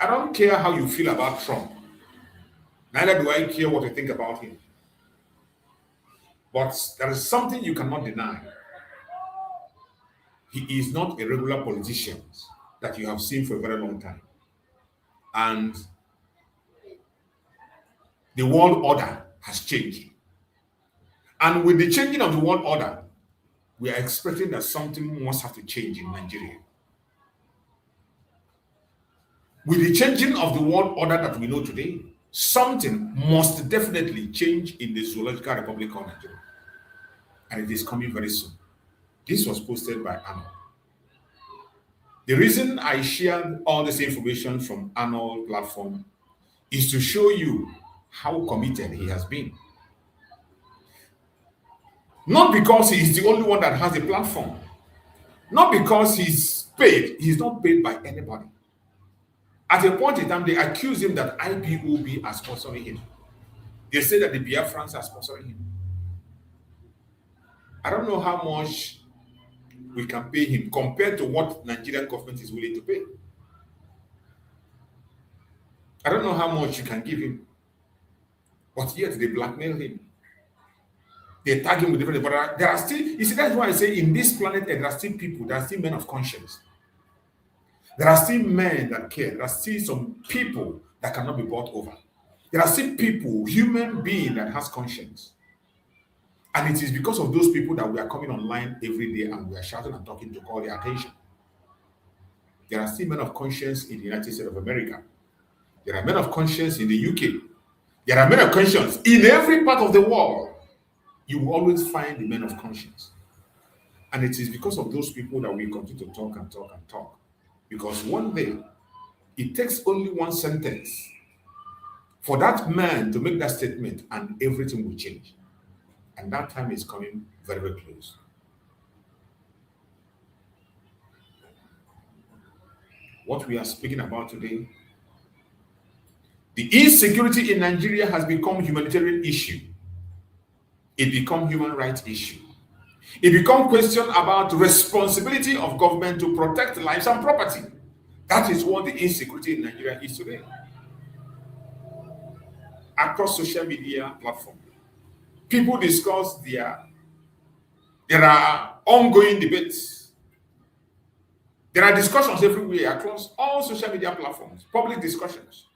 I don't care how you feel about Trump. Neither do I care what you think about him. But there is something you cannot deny. He is not a regular politician that you have seen for a very long time. And the world order has changed. And with the changing of the world order, we are expecting that something must have to change in Nigeria. With the changing of the world order that we know today, something must definitely change in the Zoological Republic of Nigeria. And it is coming very soon. This was posted by Arnold. The reason I shared all this information from Arnold platform is to show you how committed he has been. Not because he is the only one that has a platform. Not because he's paid. He's not paid by anybody. At a point in time, they accuse him that IPOB are sponsoring him. They say that the Biafrans are sponsoring him. I don't know how much we can pay him compared to what Nigerian government is willing to pay. I don't know how much you can give him. But yet they blackmail him. They tag him with different, but there are still, you see, that's why I say in this planet, there are still people, there are still men of conscience. There are still men that care. There are still some people that cannot be bought over. There are still people, human being that has conscience. And it is because of those people that we are coming online every day and we are shouting and talking to call their attention. There are still men of conscience in the United States of America. There are men of conscience in the UK. There are men of conscience in every part of the world. You will always find the men of conscience. And it is because of those people that we continue to talk and talk and talk. Because one day, it takes only one sentence for that man to make that statement and everything will change. And that time is coming very, very close. What we are speaking about today, the insecurity in Nigeria has become humanitarian issue. It becomes human rights issue. It becomes question about responsibility of government to protect lives and property. That is what the insecurity in Nigeria is today. Across social media platforms, people discuss there are ongoing debates. There are discussions everywhere across all social media platforms, public discussions.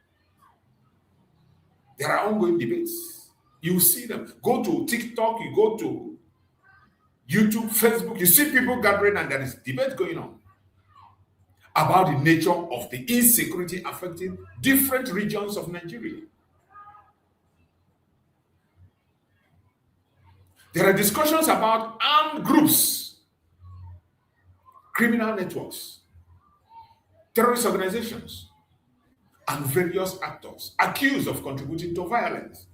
There are ongoing debates. You see them. Go to TikTok, you go to YouTube, Facebook, you see people gathering and there is debate going on about the nature of the insecurity affecting different regions of Nigeria. There are discussions about armed groups, criminal networks, terrorist organizations, and various actors accused of contributing to violence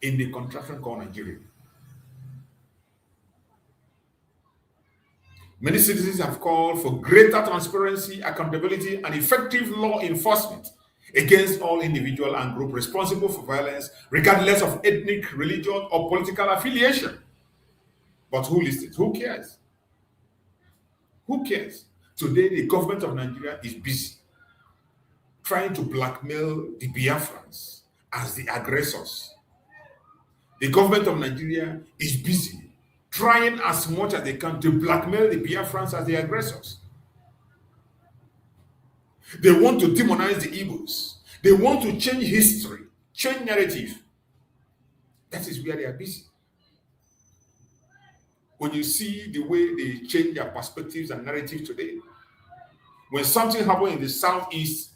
in the contraction called Nigeria. Many citizens have called for greater transparency, accountability, and effective law enforcement against all individual and group responsible for violence, regardless of ethnic, religion, or political affiliation. But who listens? Who cares? Who cares? Today, the government of Nigeria is busy trying to blackmail the Biafrans as the aggressors. The government of Nigeria is busy trying as much as they can to blackmail the Biafrans as the aggressors. They want to demonize the Igbos. They want to change history, change narrative. That is where they are busy. When you see the way they change their perspectives and narrative today, when something happens in the southeast,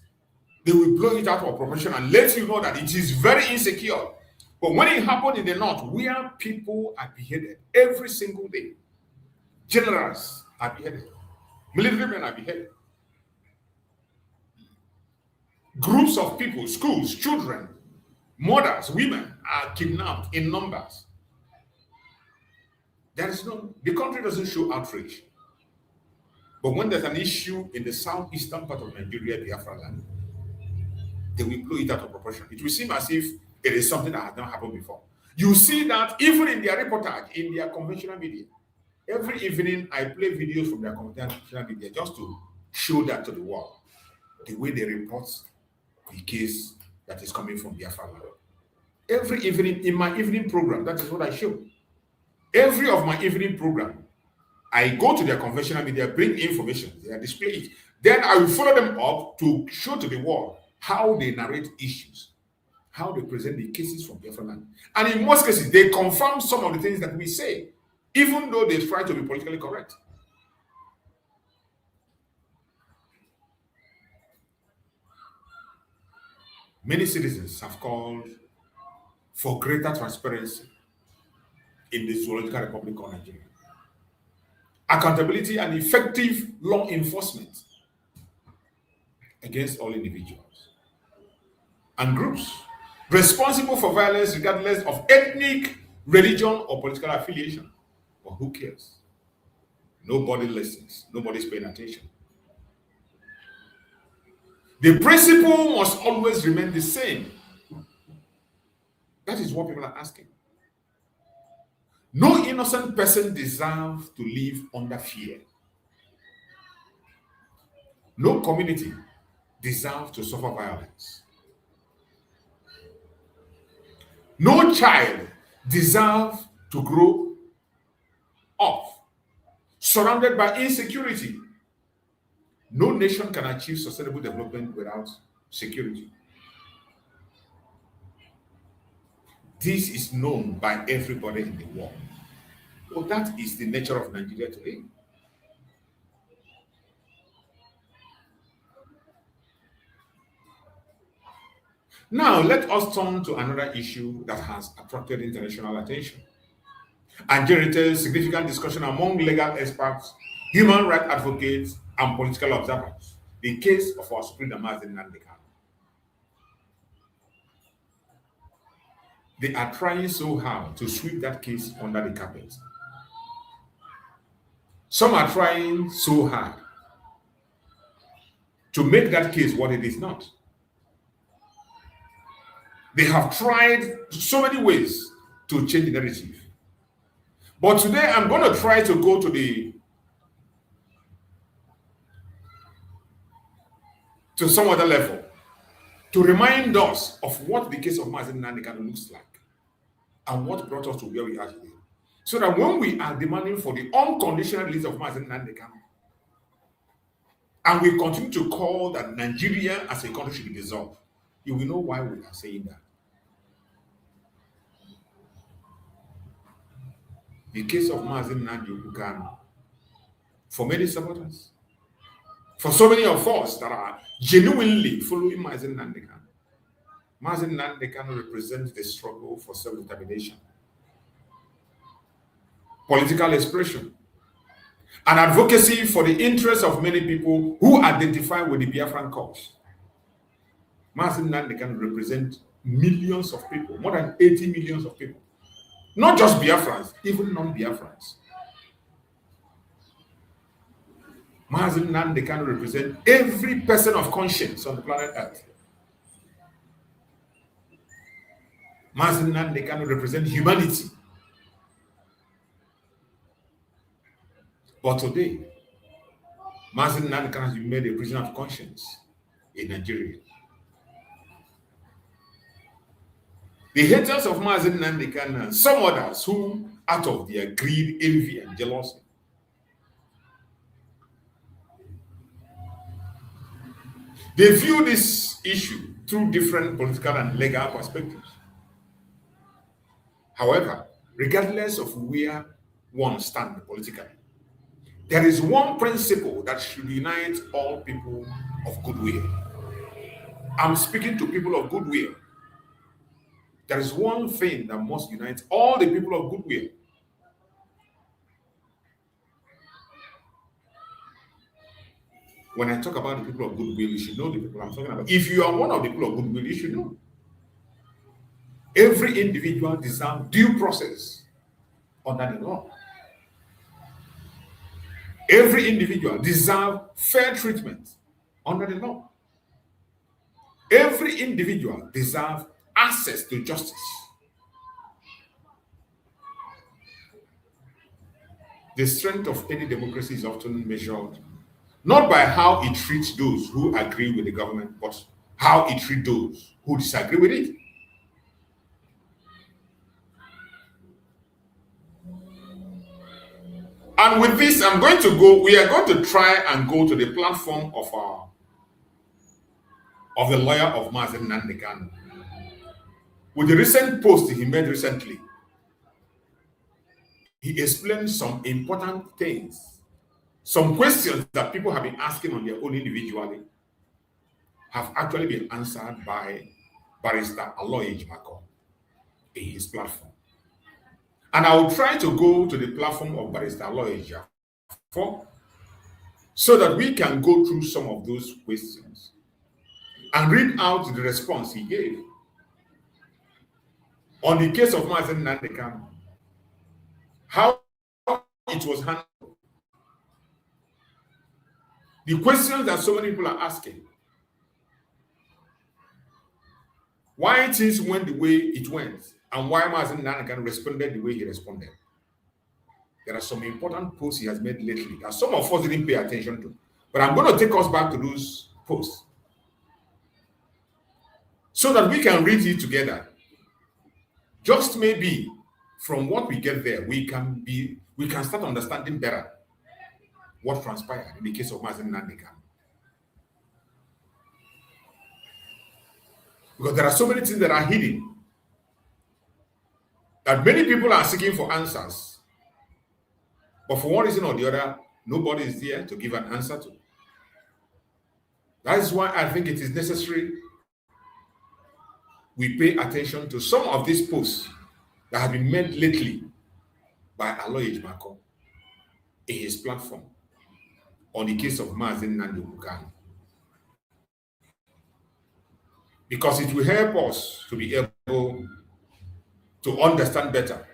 they will blow it out of proportion and let you know that it is very insecure. But when it happened in the north, where people are beheaded every single day, generals are beheaded, military men are beheaded, groups of people, schools, children, mothers, women are kidnapped in numbers. The country doesn't show outrage. But when there's an issue in the southeastern part of Nigeria, Biafra land, they will blow it out of proportion. It will seem as if it is something that has not happened before. You see that even in their reportage, in their conventional media. Every evening, I play videos from their conventional media just to show that to the world. The way they report the case that is coming from Biafra land. Every evening, in my evening program, that is what I show. Every of my evening program, I go to their conventional media, bring information, they display it. Then I will follow them up to show to the world how they narrate issues, how they present the cases from Biafra land. And in most cases, they confirm some of the things that we say, even though they try to be politically correct. Many citizens have called for greater transparency in the Zoological Republic of Nigeria. Accountability and effective law enforcement against all individuals and groups responsible for violence regardless of ethnic, religion, or political affiliation. But who cares? Nobody listens. Nobody's paying attention. The principle must always remain the same. That is what people are asking. No innocent person deserves to live under fear. No community deserves to suffer violence. No child deserves to grow up, surrounded by insecurity. No nation can achieve sustainable development without security. This is known by everybody in the world. Well, that is the nature of Nigeria today. Now, let us turn to another issue that has attracted international attention and generated significant discussion among legal experts, human rights advocates, and political observers: the case of our Supreme Mazi Nnamdi Kanu. They are trying so hard to sweep that case under the carpet. Some are trying so hard to make that case what it is not. They have tried so many ways to change the narrative. But today I'm going to try to go to some other level to remind us of what the case of Mazi Nnamdi Kanu looks like and what brought us to where we are today. So that when we are demanding for the unconditional release of Mazi Nnamdi Kanu, and we continue to call that Nigeria as a country should be dissolved, you will know why we are saying that. The case of Mazi Nnamdi Kanu, for many supporters, for so many of us that are genuinely following Mazi Nnamdi Kanu, Mazi Nnamdi Kanu represents the struggle for self-determination, political expression, and advocacy for the interests of many people who identify with the Biafran cause. Mazi Nnamdi Kanu represents millions of people, more than 80 millions of people. Not just Biafrans, even non-Biafrans. Mazi Nnamdi Kanu represents every person of conscience on the planet Earth. Mazi Nnamdi Kanu represents humanity. But today, Mazi Nnamdi Kanu has been made a prisoner of conscience in Nigeria. The haters of Mazi Nnamdi Kanu and some others who, out of their greed, envy, and jealousy, they view this issue through different political and legal perspectives. However, regardless of where one stands politically, there is one principle that should unite all people of goodwill. I'm speaking to people of goodwill. There is one thing that must unite all the people of goodwill. When I talk about the people of goodwill, you should know the people I'm talking about. If you are one of the people of goodwill, you should know. Every individual deserves due process under the law. Every individual deserves fair treatment under the law. Every individual deserves access to justice. The strength of any democracy is often measured not by how it treats those who agree with the government, but how it treats those who disagree with it. And with this, we are going to try and go to the platform of the lawyer of Mazi Nnamdi Kanu. With the recent post he made recently, he explained some important things, some questions that people have been asking on their own individually have actually been answered by Barrister Aloy Ejimako in his platform. And I will try to go to the platform of Barrister Aloy Ejimako so that we can go through some of those questions and read out the response he gave on the case of Mazi Nnamdi Kanu, how it was handled, the questions that so many people are asking, why things went the way it went, and why Mazi Nnamdi Kanu responded the way he responded. There are some important posts he has made lately that some of us didn't pay attention to, but I'm going to take us back to those posts so that we can read it together. Just maybe from what we get there, we can start understanding better what transpired in the case of Mazi Nnamdi Kanu. Because there are so many things that are hidden that many people are seeking for answers. But for one reason or the other, nobody is there to give an answer to. That is why I think it is necessary we pay attention to some of these posts that have been made lately by Aloy Ejimako in his platform on the case of Mazi Nnamdi Kanu. Because it will help us to be able to understand better.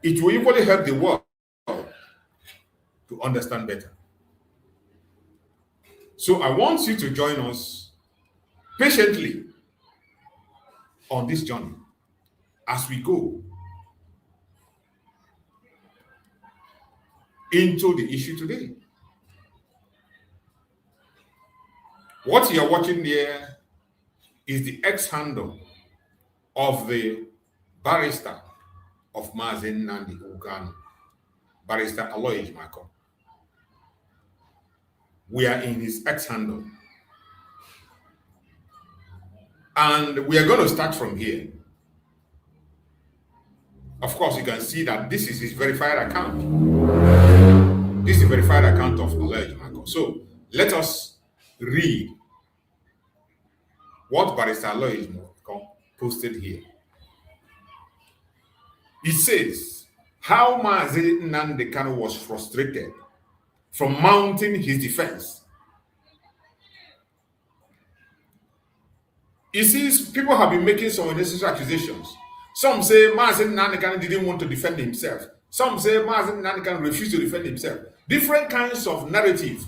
It will equally help the world to understand better. So I want you to join us patiently on this journey as we go into the issue today. What you're watching there is the ex-handle of the barrister of Mazi Nnamdi Kanu, Barrister Aloy Ejimako. We are in his ex-handle. And we are going to start from here. Of course, you can see that this is his verified account. This is the verified account of Aloy Ejimako. So let us read what Barrister Aloy Ejimako posted here. It says, how Mazi Nnamdi Kanu was frustrated from mounting his defense. You see, people have been making some unnecessary accusations. Some say Mazi Nnamdi Kanu didn't want to defend himself. Some say Mazi Nnamdi Kanu refused to defend himself. Different kinds of narrative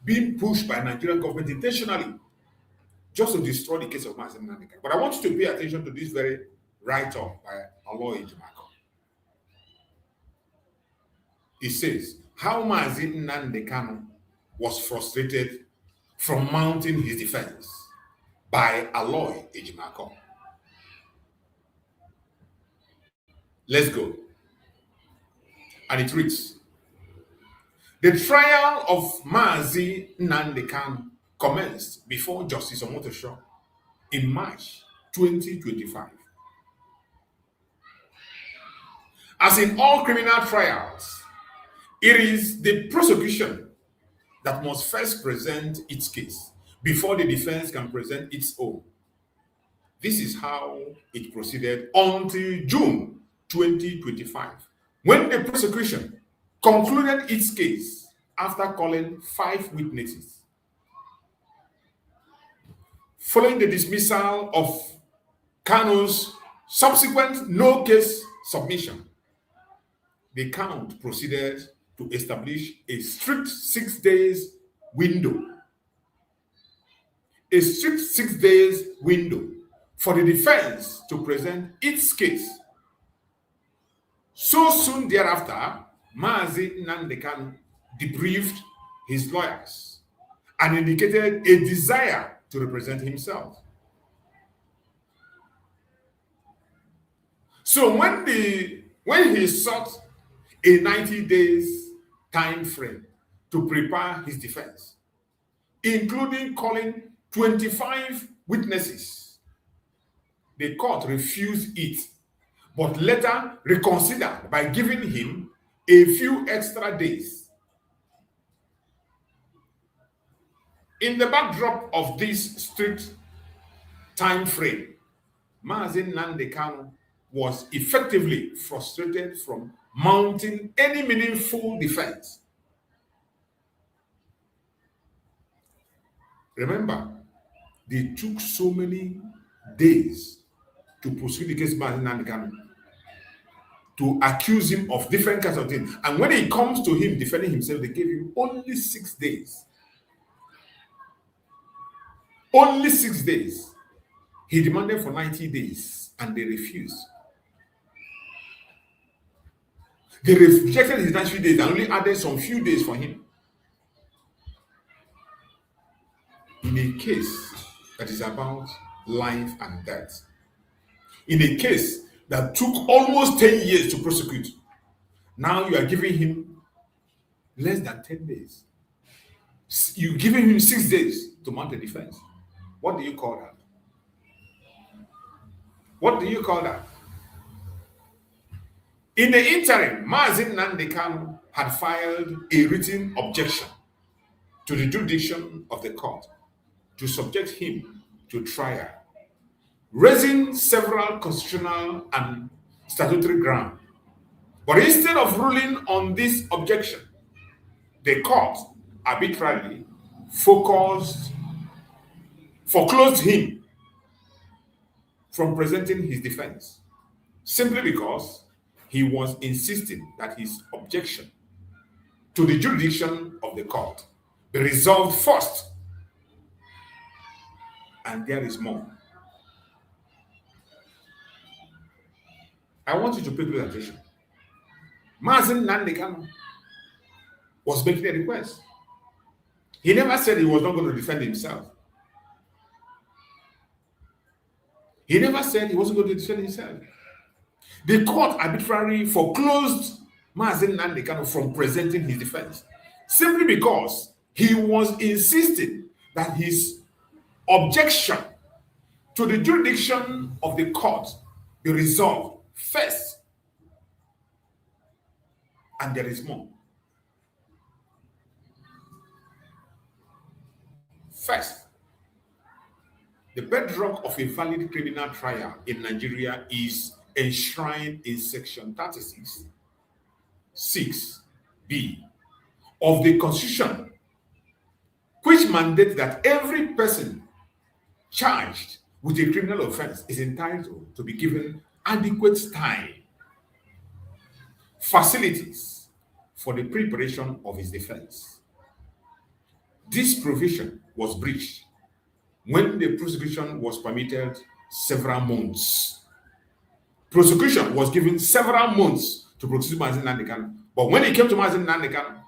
being pushed by Nigerian government intentionally just to destroy the case of Mazi Nnamdi Kanu. But I want you to pay attention to this very write-up by Aloy Ejimako. It says, how Mazi Nnamdi Kanu was frustrated from mounting his defense by Aloy Ejimako. Let's go. And it reads, the trial of Mazi Nnamdi Kanu commenced before Justice Omotosho in March 2025. As in all criminal trials, it is the prosecution that must first present its case before the defense can present its own. This is how it proceeded until June 2025, when the prosecution concluded its case after calling 5 witnesses. Following the dismissal of Kanu's subsequent no-case submission, the count proceeded to establish a strict 6 days window. A strict 6 days window for the defense to present its case. So soon thereafter, Mazi Nnamdi Kanu debriefed his lawyers and indicated a desire to represent himself. So when he sought a 90 days time frame to prepare his defense, including calling 25 witnesses, the court refused it, but later reconsidered by giving him a few extra days. In the backdrop of this strict time frame, Mazi Nnamdi Kanu was effectively frustrated from mounting any meaningful defense. Remember, they took so many days to prosecute the case of Mazi Nnamdi Kanu, to accuse him of different kinds of things. And when it comes to him defending himself, they gave him only 6 days. Only 6 days. He demanded for 90 days, and they refused. They rejected his 90 days and only added some few days for him. In a case that is about life and death. In a case that took almost 10 years to prosecute. Now you are giving him less than 10 days. You're giving him 6 days to mount a defense. What do you call that? What do you call that? In the interim, Mazi Nnamdi Kanu had filed a written objection to the jurisdiction of the court to subject him to trial, raising several constitutional and statutory grounds. But instead of ruling on this objection, the court arbitrarily foreclosed him from presenting his defense, simply because he was insisting that his objection to the jurisdiction of the court be resolved first. And there is more. I want you to pay close attention. Mazi Nnamdi Kanu was making a request. He never said he was not going to defend himself. He never said he wasn't going to defend himself. The court arbitrarily foreclosed Mazi Nnamdi Kanu from presenting his defense, simply because he was insisting that his objection to the jurisdiction of the court be resolved first. And there is more. First, the bedrock of a valid criminal trial in Nigeria is enshrined in Section 36, 6b of the Constitution, which mandates that every person charged with a criminal offense is entitled to be given adequate time, facilities for the preparation of his defense. This provision was breached when the prosecution was permitted several months. Prosecution was given several months to prosecute Mazi Nnamdi Kanu. But when it came to Mazi Nnamdi Kanu,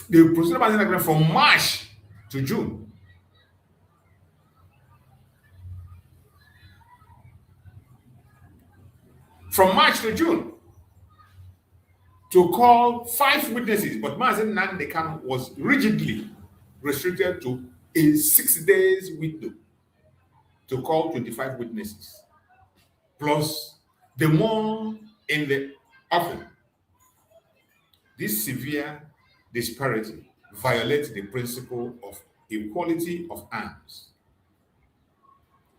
they prosecuted Mazi Nnamdi Kanu from March to June. From March to June, to call 5 witnesses, but Mazi Nnamdi Kanu was rigidly restricted to a 6 days window to call 25 witnesses, plus the more in the offing. This severe disparity violates the principle of equality of arms,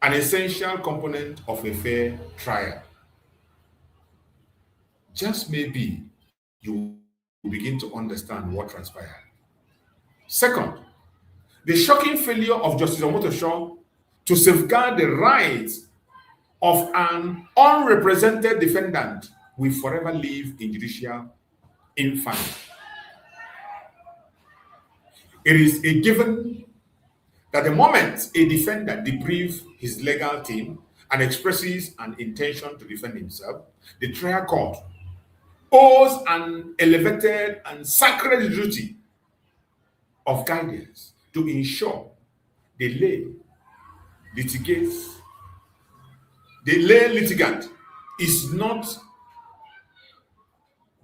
an essential component of a fair trial. Just maybe you will begin to understand what transpired. Second, the shocking failure of Justice Omotosho to safeguard the rights of an unrepresented defendant will forever live in judicial infamy. It is a given that the moment a defendant deprieves his legal team and expresses an intention to defend himself, the trial court owes an elevated and sacred duty of guidance to ensure the lay litigant is not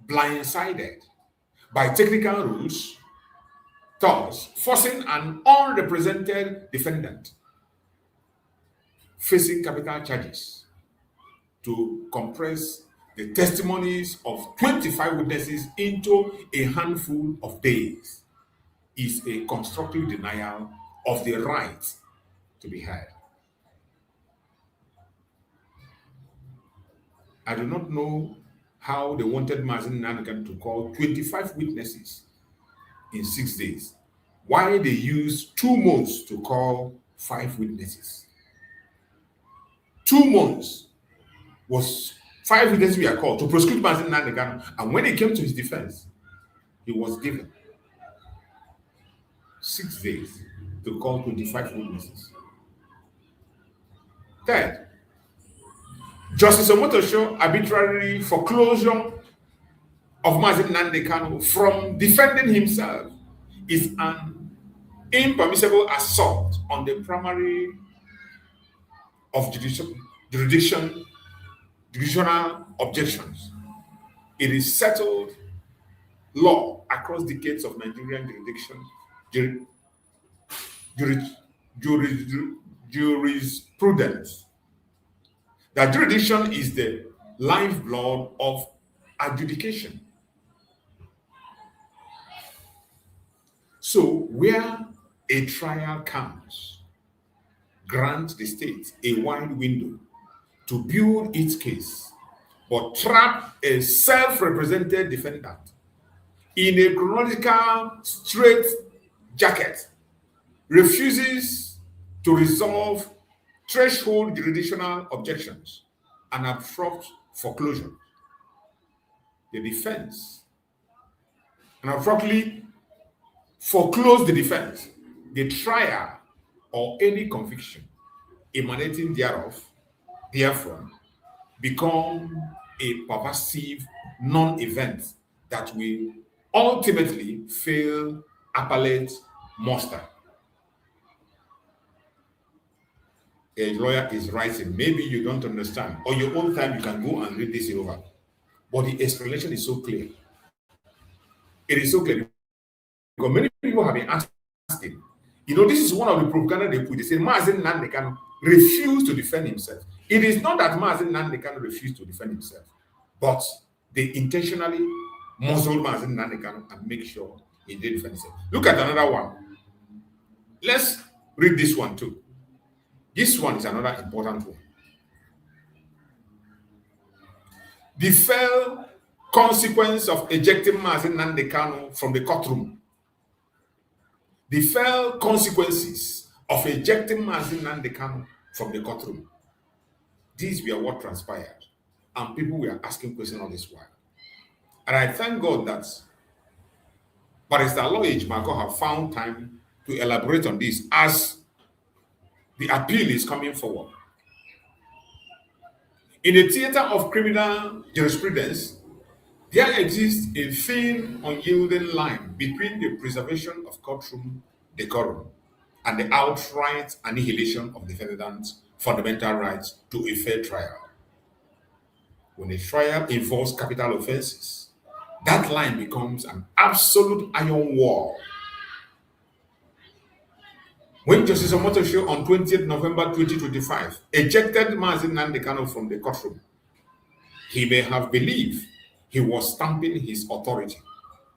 blindsided by technical rules, thus forcing an unrepresented defendant facing capital charges to compress the testimonies of 25 witnesses into a handful of days is a constructive denial of the right to be heard. I do not know how they wanted Mazi Nnamdi Kanu to call 25 witnesses in 6 days, why they used 2 months to call 5 witnesses. 2 months was 5 witnesses were called to prosecute Mazi Nnamdi Kanu, and when it came to his defense, he was given 6 days to call 25 witnesses. Third, Justice Omotosho arbitrarily foreclosure of Mazi Nnamdi Kanu from defending himself is an impermissible assault on the primary of jurisdiction judicial objections. It is settled law across decades of Nigerian jurisprudence that jurisdiction is the lifeblood of adjudication. So, where a trial comes, grant the state a wide window to build its case, but trap a self-represented defendant in a chronological straitjacket, refuses to resolve threshold jurisdictional objections and abrupt foreclosure. The defense, and abruptly foreclose the defense, the trial, or any conviction emanating thereof, therefore, become a pervasive non-event that will ultimately fail appellate muster. A lawyer is writing, maybe you don't understand, or your own time you can go and read this over. But the explanation is so clear. It is so clear because many people have been asking. You know, this is one of the propaganda they put. They say Mazi Nnamdi Kanu refused to defend himself. It is not that Mazi Nnamdi Kanu refused to defend himself, but they intentionally muzzle Mazi Nnamdi Kanu and make sure he did defend himself. Look at another one. Let's read this one too. This one is another important one. The fell consequence of ejecting Mazi Nnamdi Kanu from the courtroom. The fell consequences of ejecting Mazi Nnamdi Kanu from the courtroom. These were what transpired, and people were asking questions on this while. And I thank God that Barrister Aloy Marco have found time to elaborate on this as the appeal is coming forward. In the theater of criminal jurisprudence, there exists a thin, unyielding line between the preservation of courtroom decorum and the outright annihilation of defendants' fundamental rights to a fair trial. When a trial involves capital offenses, that line becomes an absolute iron wall. When Justice Omotosho on 20th November 2025 ejected Mazi Nnamdi Kanu from the courtroom, he may have believed he was stamping his authority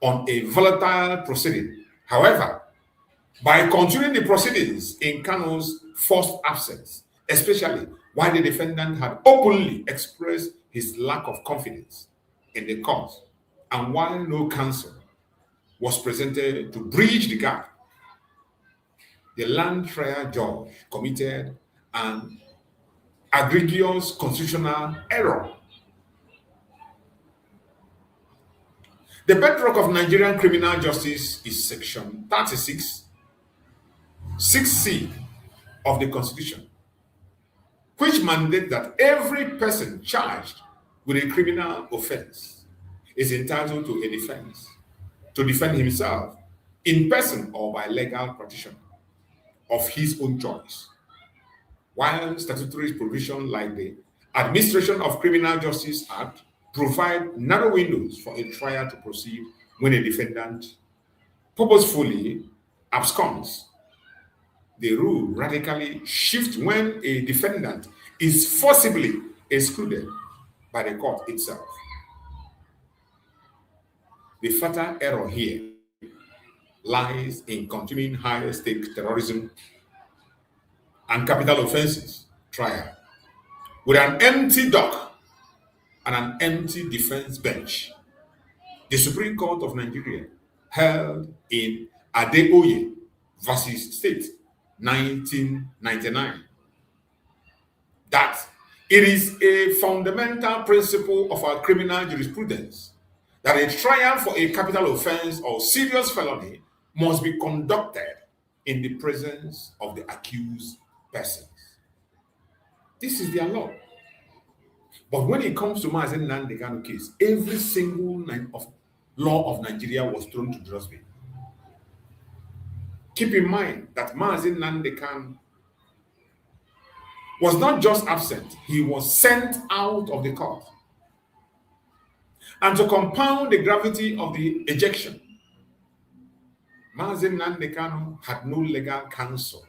on a volatile proceeding. However, by continuing the proceedings in Kanu's forced absence, especially while the defendant had openly expressed his lack of confidence in the court, and while no counsel was presented to bridge the gap, the land trial judge committed an egregious constitutional error. The bedrock of Nigerian criminal justice is Section 36, 6C of the Constitution, which mandates that every person charged with a criminal offense is entitled to a defense, to defend himself in person or by legal practitioner of his own choice. While statutory provisions like the Administration of Criminal Justice Act provide narrow windows for a trial to proceed when a defendant purposefully absconds, the rule radically shifts when a defendant is forcibly excluded by the court itself. The fatal error here lies in continuing high-stake terrorism and capital offenses trial with an empty dock and an empty defense bench. The Supreme Court of Nigeria held in Adeoye versus State 1999 that it is a fundamental principle of our criminal jurisprudence that a trial for a capital offense or serious felony must be conducted in the presence of the accused persons. This is their law. But when it comes to Mazi Nnamdi Kanu case, every single law of Nigeria was thrown to the dustbin. Keep in mind that Mazi Nnamdi Kanu was not just absent, he was sent out of the court. And to compound the gravity of the ejection, Mazi Nnamdi Kanu had no legal counsel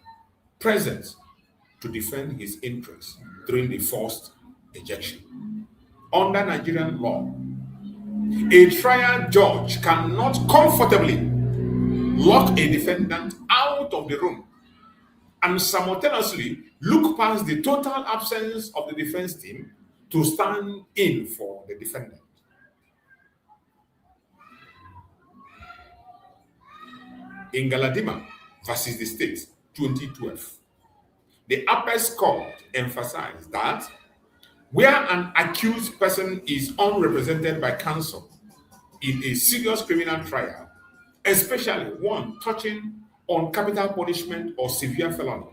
present to defend his interests during the forced ejection. Under Nigerian law, a trial judge cannot comfortably lock a defendant out of the room and simultaneously look past the total absence of the defense team to stand in for the defendant. In Galadima versus the State, 2012, the Apex Court emphasized that where an accused person is unrepresented by counsel in a serious criminal trial, especially one touching on capital punishment or severe felony,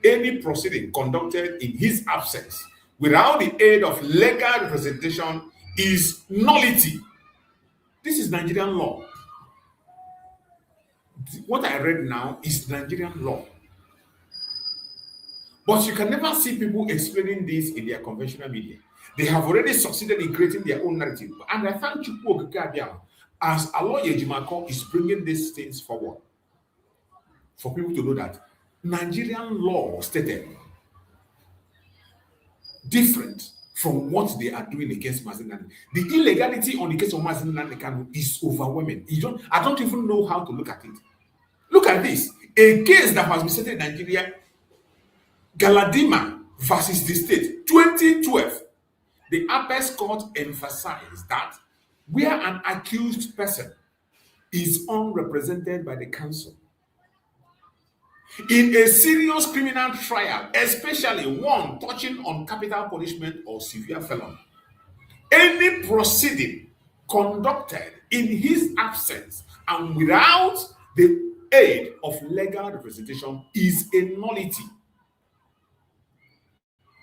any proceeding conducted in his absence without the aid of legal representation is nullity. This is Nigerian law. What I read now is Nigerian law. But you can never see people explaining this in their conventional media. They have already succeeded in creating their own narrative. And I thank you, as Aloye Jimako is bringing these things forward for people to know that Nigerian law stated different from what they are doing against Mazi Nnamdi. The illegality on the case of Mazi Nnamdi Kanu is overwhelming. I don't even know how to look at it. Look at this. A case that has been settled in Nigeria, Galadima versus the State, 2012. The Apex Court emphasized that where an accused person is unrepresented by the counsel in a serious criminal trial, especially one touching on capital punishment or severe felony, any proceeding conducted in his absence and without the aid of legal representation is a nullity.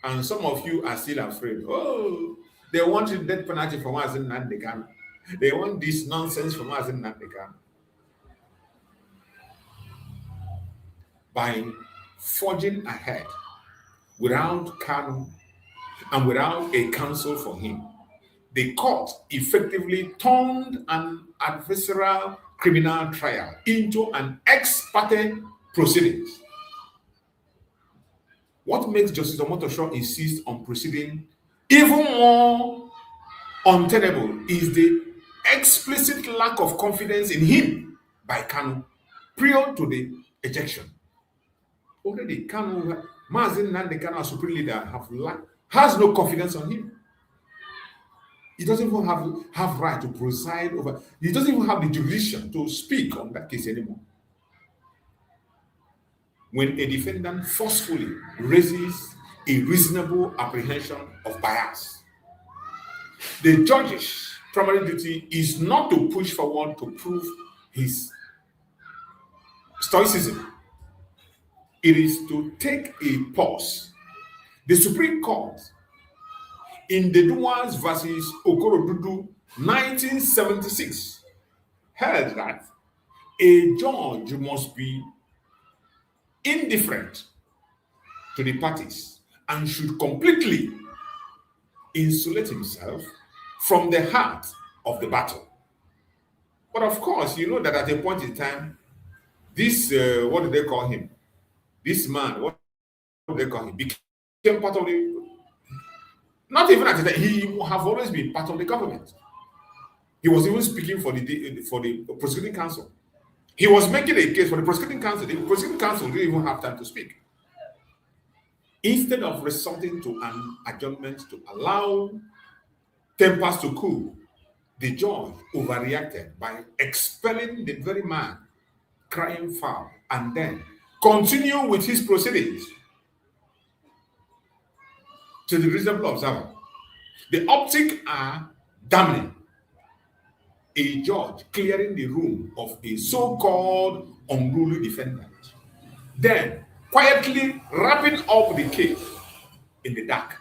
And some of you are still afraid. Oh, they want the death penalty for Mazi Nnamdi Kanu. They want this nonsense for Mazi Nnamdi Kanu. By forging ahead without Kanu and without a counsel for him, the court effectively turned an adversarial criminal trial into an ex parte proceedings. What makes Justice Omotosho insist on proceeding even more untenable is the explicit lack of confidence in him by Kanu prior to the ejection. Already, Kanu, Mazi Nnamdi Kanu, as supreme leader, has no confidence on him. He doesn't even have right to preside over. He doesn't even have the jurisdiction to speak on that case anymore. When a defendant forcefully raises a reasonable apprehension of bias, the judge's primary duty is not to push forward to prove his stoicism. It is to take a pause. The Supreme Court in the Dumas versus Okorodudu 1976 held that a judge must be indifferent to the parties and should completely insulate himself from the heart of the battle. But of course, you know that at a point in time, this, what do they call him? This man, what do they call him? Became part of the, not even at the time, he have always been part of the government. He was even speaking for the prosecuting counsel. He was making a case for the prosecuting counsel. The prosecuting counsel didn't even have time to speak. Instead of resorting to an adjournment to allow tempers to cool, the judge overreacted by expelling the very man crying foul and then continue with his proceedings. To the reasonable observer, the optics are damning. A judge clearing the room of a so-called unruly defendant, then quietly wrapping up the case in the dark.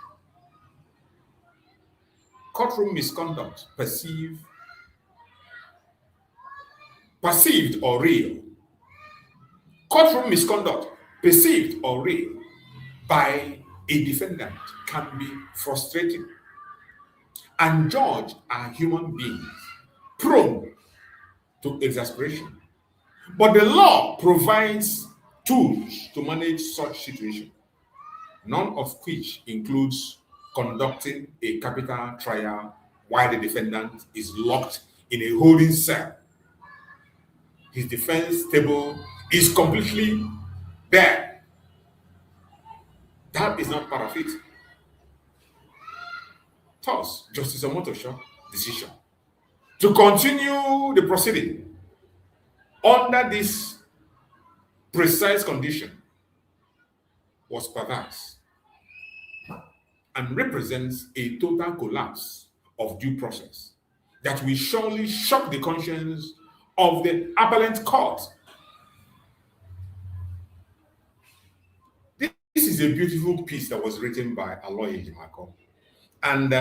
Courtroom misconduct perceived or real. Courtroom misconduct perceived or real by a defendant can be frustrated, and judges are human beings prone to exasperation. But the law provides tools to manage such situations, none of which includes conducting a capital trial while the defendant is locked in a holding cell. His defense table is completely bare. That is not part of it. Thus, Justice Omotosho's decision to continue the proceeding under this precise condition was perverse and represents a total collapse of due process that will surely shock the conscience of the appellate court. This is a beautiful piece that was written by Aloy Ejimako. And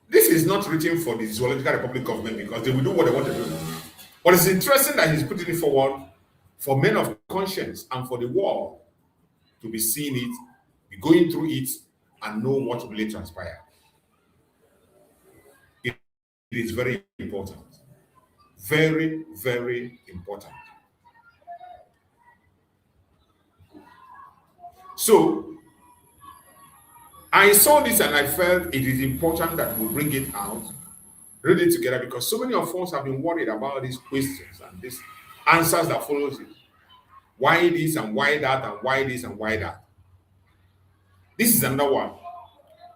this is not written for the Zoological Republic government because they will do what they want to do. But it's interesting that he's putting it forward for men of conscience and for the world to be seeing it, be going through it, and know what really transpired. It is very important. Very, very important. So, I saw this and I felt it is important that we bring it out, read it together, because so many of us have been worried about these questions and these answers that follows it. Why this and why that and why this and why that? This is another one.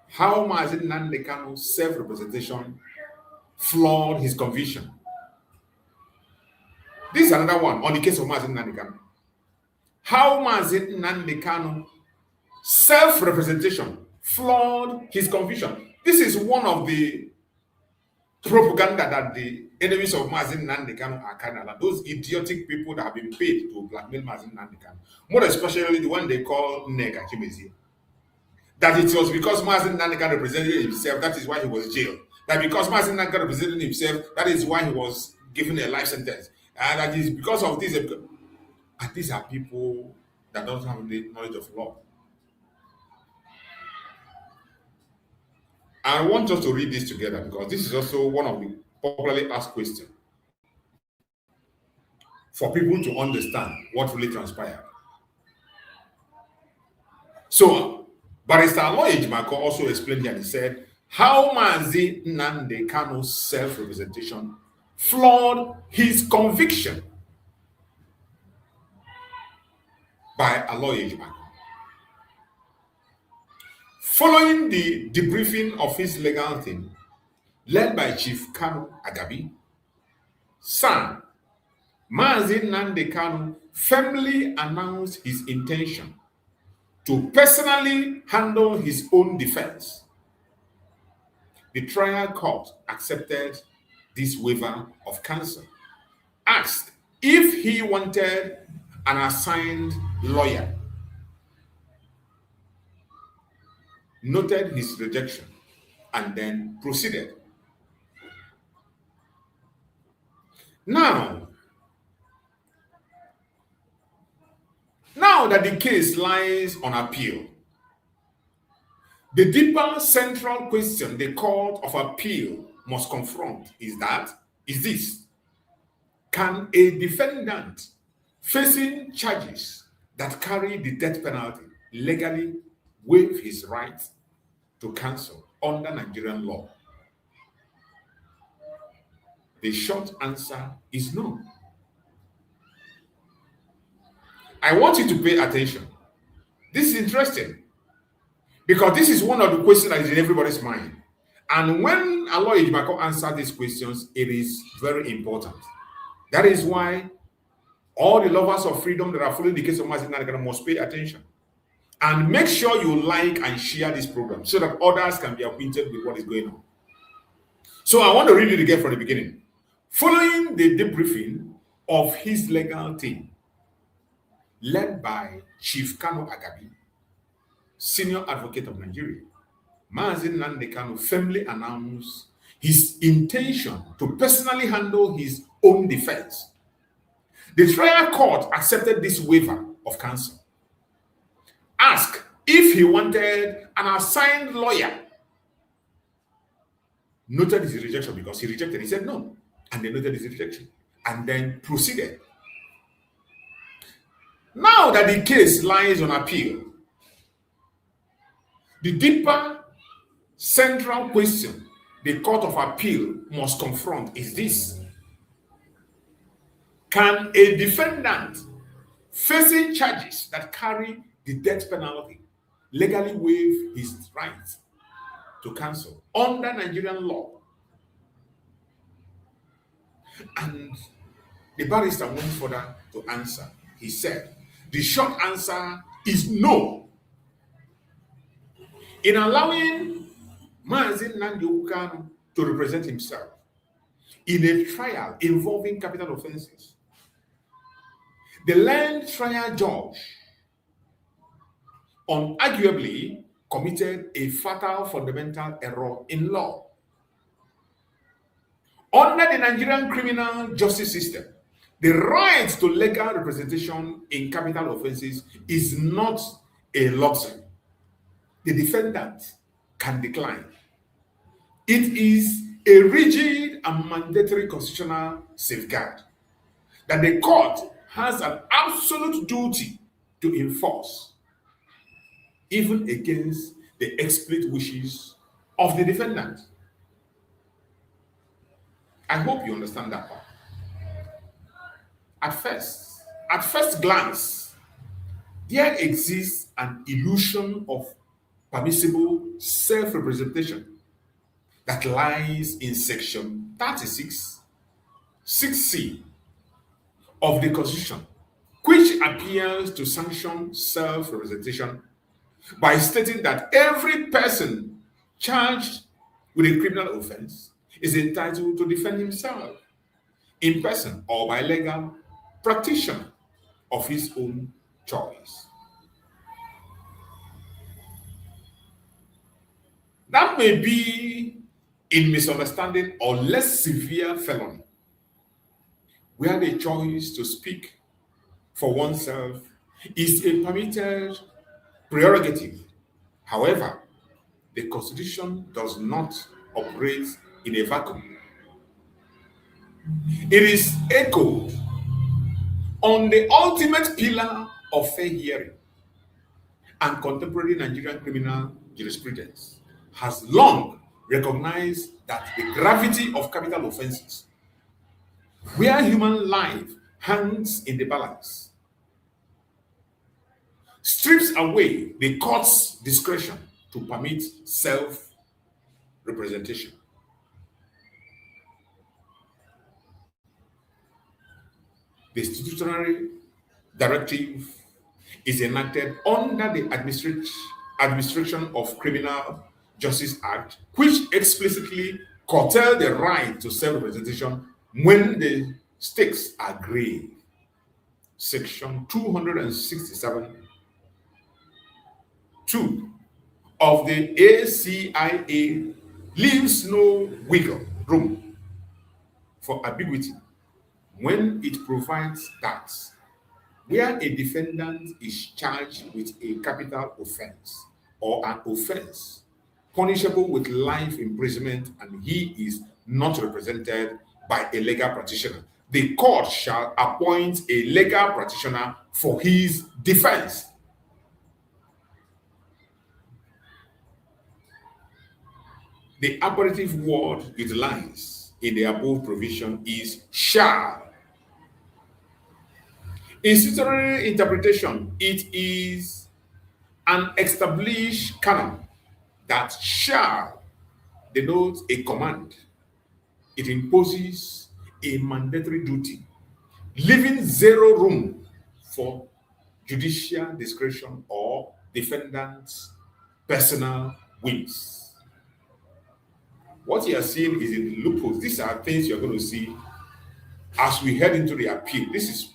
How Mazi Nnamdi Kanu's self-representation flawed his conviction. This is another one on the case of Mazi Nnamdi Kanu. How Mazi Nnamdi Kanu's self-representation flawed his conviction. This is one of the propaganda that the enemies of Mazi Nnamdi Kanu are carrying out. Those idiotic people that have been paid to blackmail Mazi Nnamdi Kanu, more especially the one they call Nega Chimezi. That it was because Mazi Nnamdi Kanu represented himself, that is why he was jailed. That because Mazi Nnamdi Kanu represented himself, that is why he was given a life sentence. And that is because of this. And these are people that don't have the knowledge of law. I want us to read this together because this is also one of the popularly asked questions for people to understand what really transpired. So, Barrister Aloy Ejimako also explained here and he said, how Mazi Nnamdi Kanu's self-representation flawed his conviction by Aloy Ejimako. Following the debriefing of his legal team, led by Chief Kanu Agabi, San Mazi Nnamdi Kanu firmly announced his intention to personally handle his own defense. The trial court accepted this waiver of counsel, asked if he wanted an assigned lawyer, noted his rejection, and then proceeded. Now that the case lies on appeal, the deeper central question the Court of Appeal must confront is this: can a defendant facing charges that carry the death penalty legally waive his right to counsel under Nigerian law? The short answer is no. I want you to pay attention. This is interesting because this is one of the questions that is in everybody's mind. And when Aloy Ejimako answered these questions, it is very important. That is why all the lovers of freedom that are following the case of Mazi Nnamdi Kanu must pay attention. And make sure you like and share this program so that others can be acquainted with what is going on. So I want to read it again from the beginning. Following the debriefing of his legal team, led by Chief Kanu Agabi, Senior Advocate of Nigeria, Mazi Nnamdi Kanu firmly announced his intention to personally handle his own defense. The trial court accepted this waiver of counsel, asked if if he wanted an assigned lawyer, noted his rejection because he rejected. He said no, and they noted his rejection and then proceeded. Now that the case lies on appeal, the deeper central question the Court of Appeal must confront is this: can a defendant facing charges that carry the death penalty legally waive his right to counsel under Nigerian law? And the barrister went further to answer. He said, the short answer is no. In allowing Mazi Nnamdi Kanu to represent himself in a trial involving capital offenses, the learned trial judge unarguably committed a fatal fundamental error in law. Under the Nigerian criminal justice system, the right to legal representation in capital offenses is not a luxury. The defendant can decline. It is a rigid and mandatory constitutional safeguard that the court has an absolute duty to enforce, even against the explicit wishes of the defendant. I hope you understand that part. At first glance, there exists an illusion of permissible self-representation that lies in section 36, 6C of the Constitution, which appears to sanction self-representation by stating that every person charged with a criminal offense is entitled to defend himself in person or by legal practitioner of his own choice. That may be in misunderstanding or less severe felony, where the choice to speak for oneself is a permitted prerogative. However, the Constitution does not operate in a vacuum. It is echoed on the ultimate pillar of fair hearing, and contemporary Nigerian criminal jurisprudence has long recognized that the gravity of capital offenses, where human life hangs in the balance, strips away the court's discretion to permit self-representation. The statutory directive is enacted under the Administration of Criminal Justice Act, which explicitly curtail the right to self-representation when the stakes are grave. Section 267(2) of the ACIA leaves no wiggle room for ambiguity when it provides that where a defendant is charged with a capital offense or an offense punishable with life imprisonment and he is not represented by a legal practitioner, the court shall appoint a legal practitioner for his defense. The operative word utilized in the above provision is shall. In statutory interpretation, it is an established canon that shall denotes a command. It imposes a mandatory duty, leaving zero room for judicial discretion or defendant's personal whims. What you are seeing is in the loopholes. These are things you're going to see as we head into the appeal. This is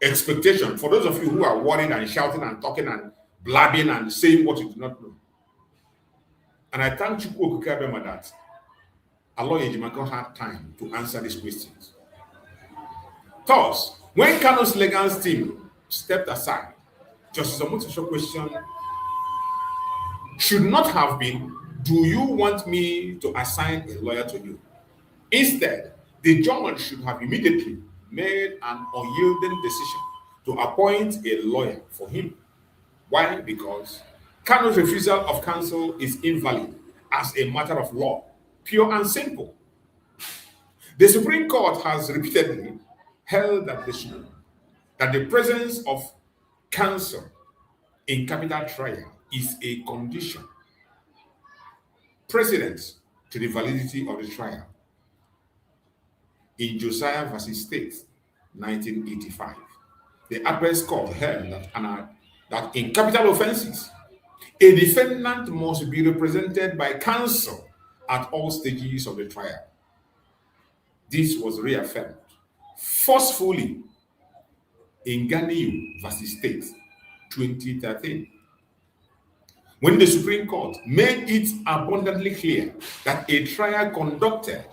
expectation for those of you who are worried and shouting and talking and blabbing and saying what you do not know. And I thank Chukwu Okukabema that Allah Ejimako had time to answer these questions. Thus, when Kanu's legal team stepped aside, Justice Omotosho's question should not have been, do you want me to assign a lawyer to you? Instead, the judge should have immediately made an unyielding decision to appoint a lawyer for him. Why? Because Kanu's refusal of counsel is invalid as a matter of law, pure and simple. The Supreme Court has repeatedly held that the presence of counsel in capital trial is a condition precedent to the validity of the trial. In Josiah versus State, 1985, the Apex Court held that in capital offenses, a defendant must be represented by counsel at all stages of the trial. This was reaffirmed forcefully in Ganiu versus State, 2013, when the Supreme Court made it abundantly clear that a trial conducted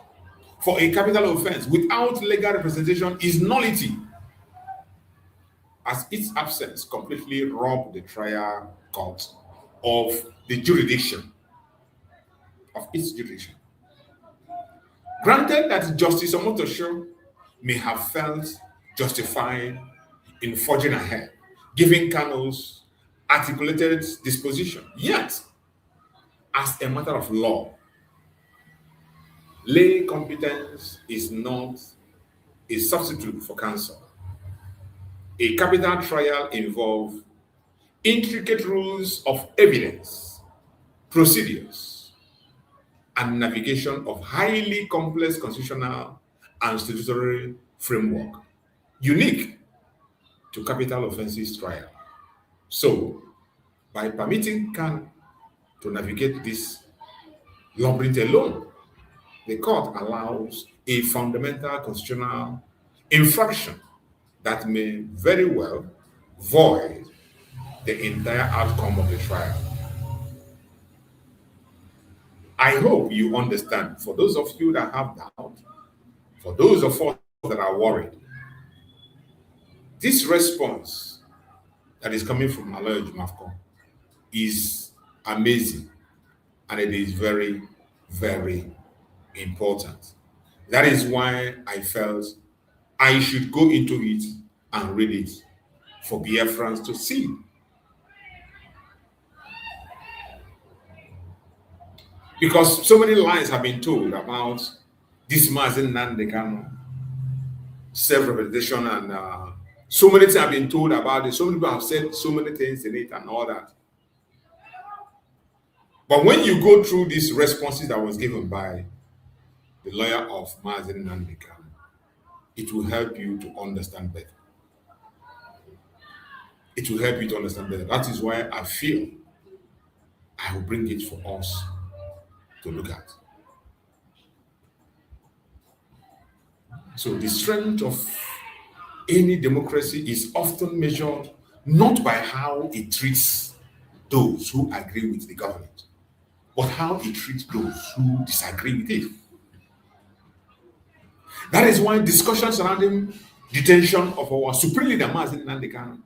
for a capital offense without legal representation is nullity, as its absence completely robbed the trial court of the jurisdiction, of its jurisdiction. Granted that Justice Omotosho may have felt justified in forging ahead, giving Kanu's articulated disposition, yet, as a matter of law, lay competence is not a substitute for counsel. A capital trial involves intricate rules of evidence, procedures, and navigation of highly complex constitutional and statutory framework, unique to capital offenses trial. So, by permitting Kanu to navigate this labyrinth alone, the court allows a fundamental constitutional infraction that may very well void the entire outcome of the trial. I hope you understand. For those of you that have doubt, for those of us that are worried, this response that is coming from Aloy Jumafko is amazing, and it is very, very important. That is why I felt I should go into it and read it for Biafrans to see. Because so many lies have been told about this Mazi Nnamdi Kanu, self-representation, and so many things have been told about it. So many people have said so many things in it and all that. But when you go through these responses that was given by the lawyer of Mazi Nnamdi Kanu, it will help you to understand better. It will help you to understand better. That is why I feel I will bring it for us to look at. So the strength of any democracy is often measured not by how it treats those who agree with the government, but how it treats those who disagree with it. That is why discussions surrounding detention of our supreme leader, Mazi Nnamdi Kanu,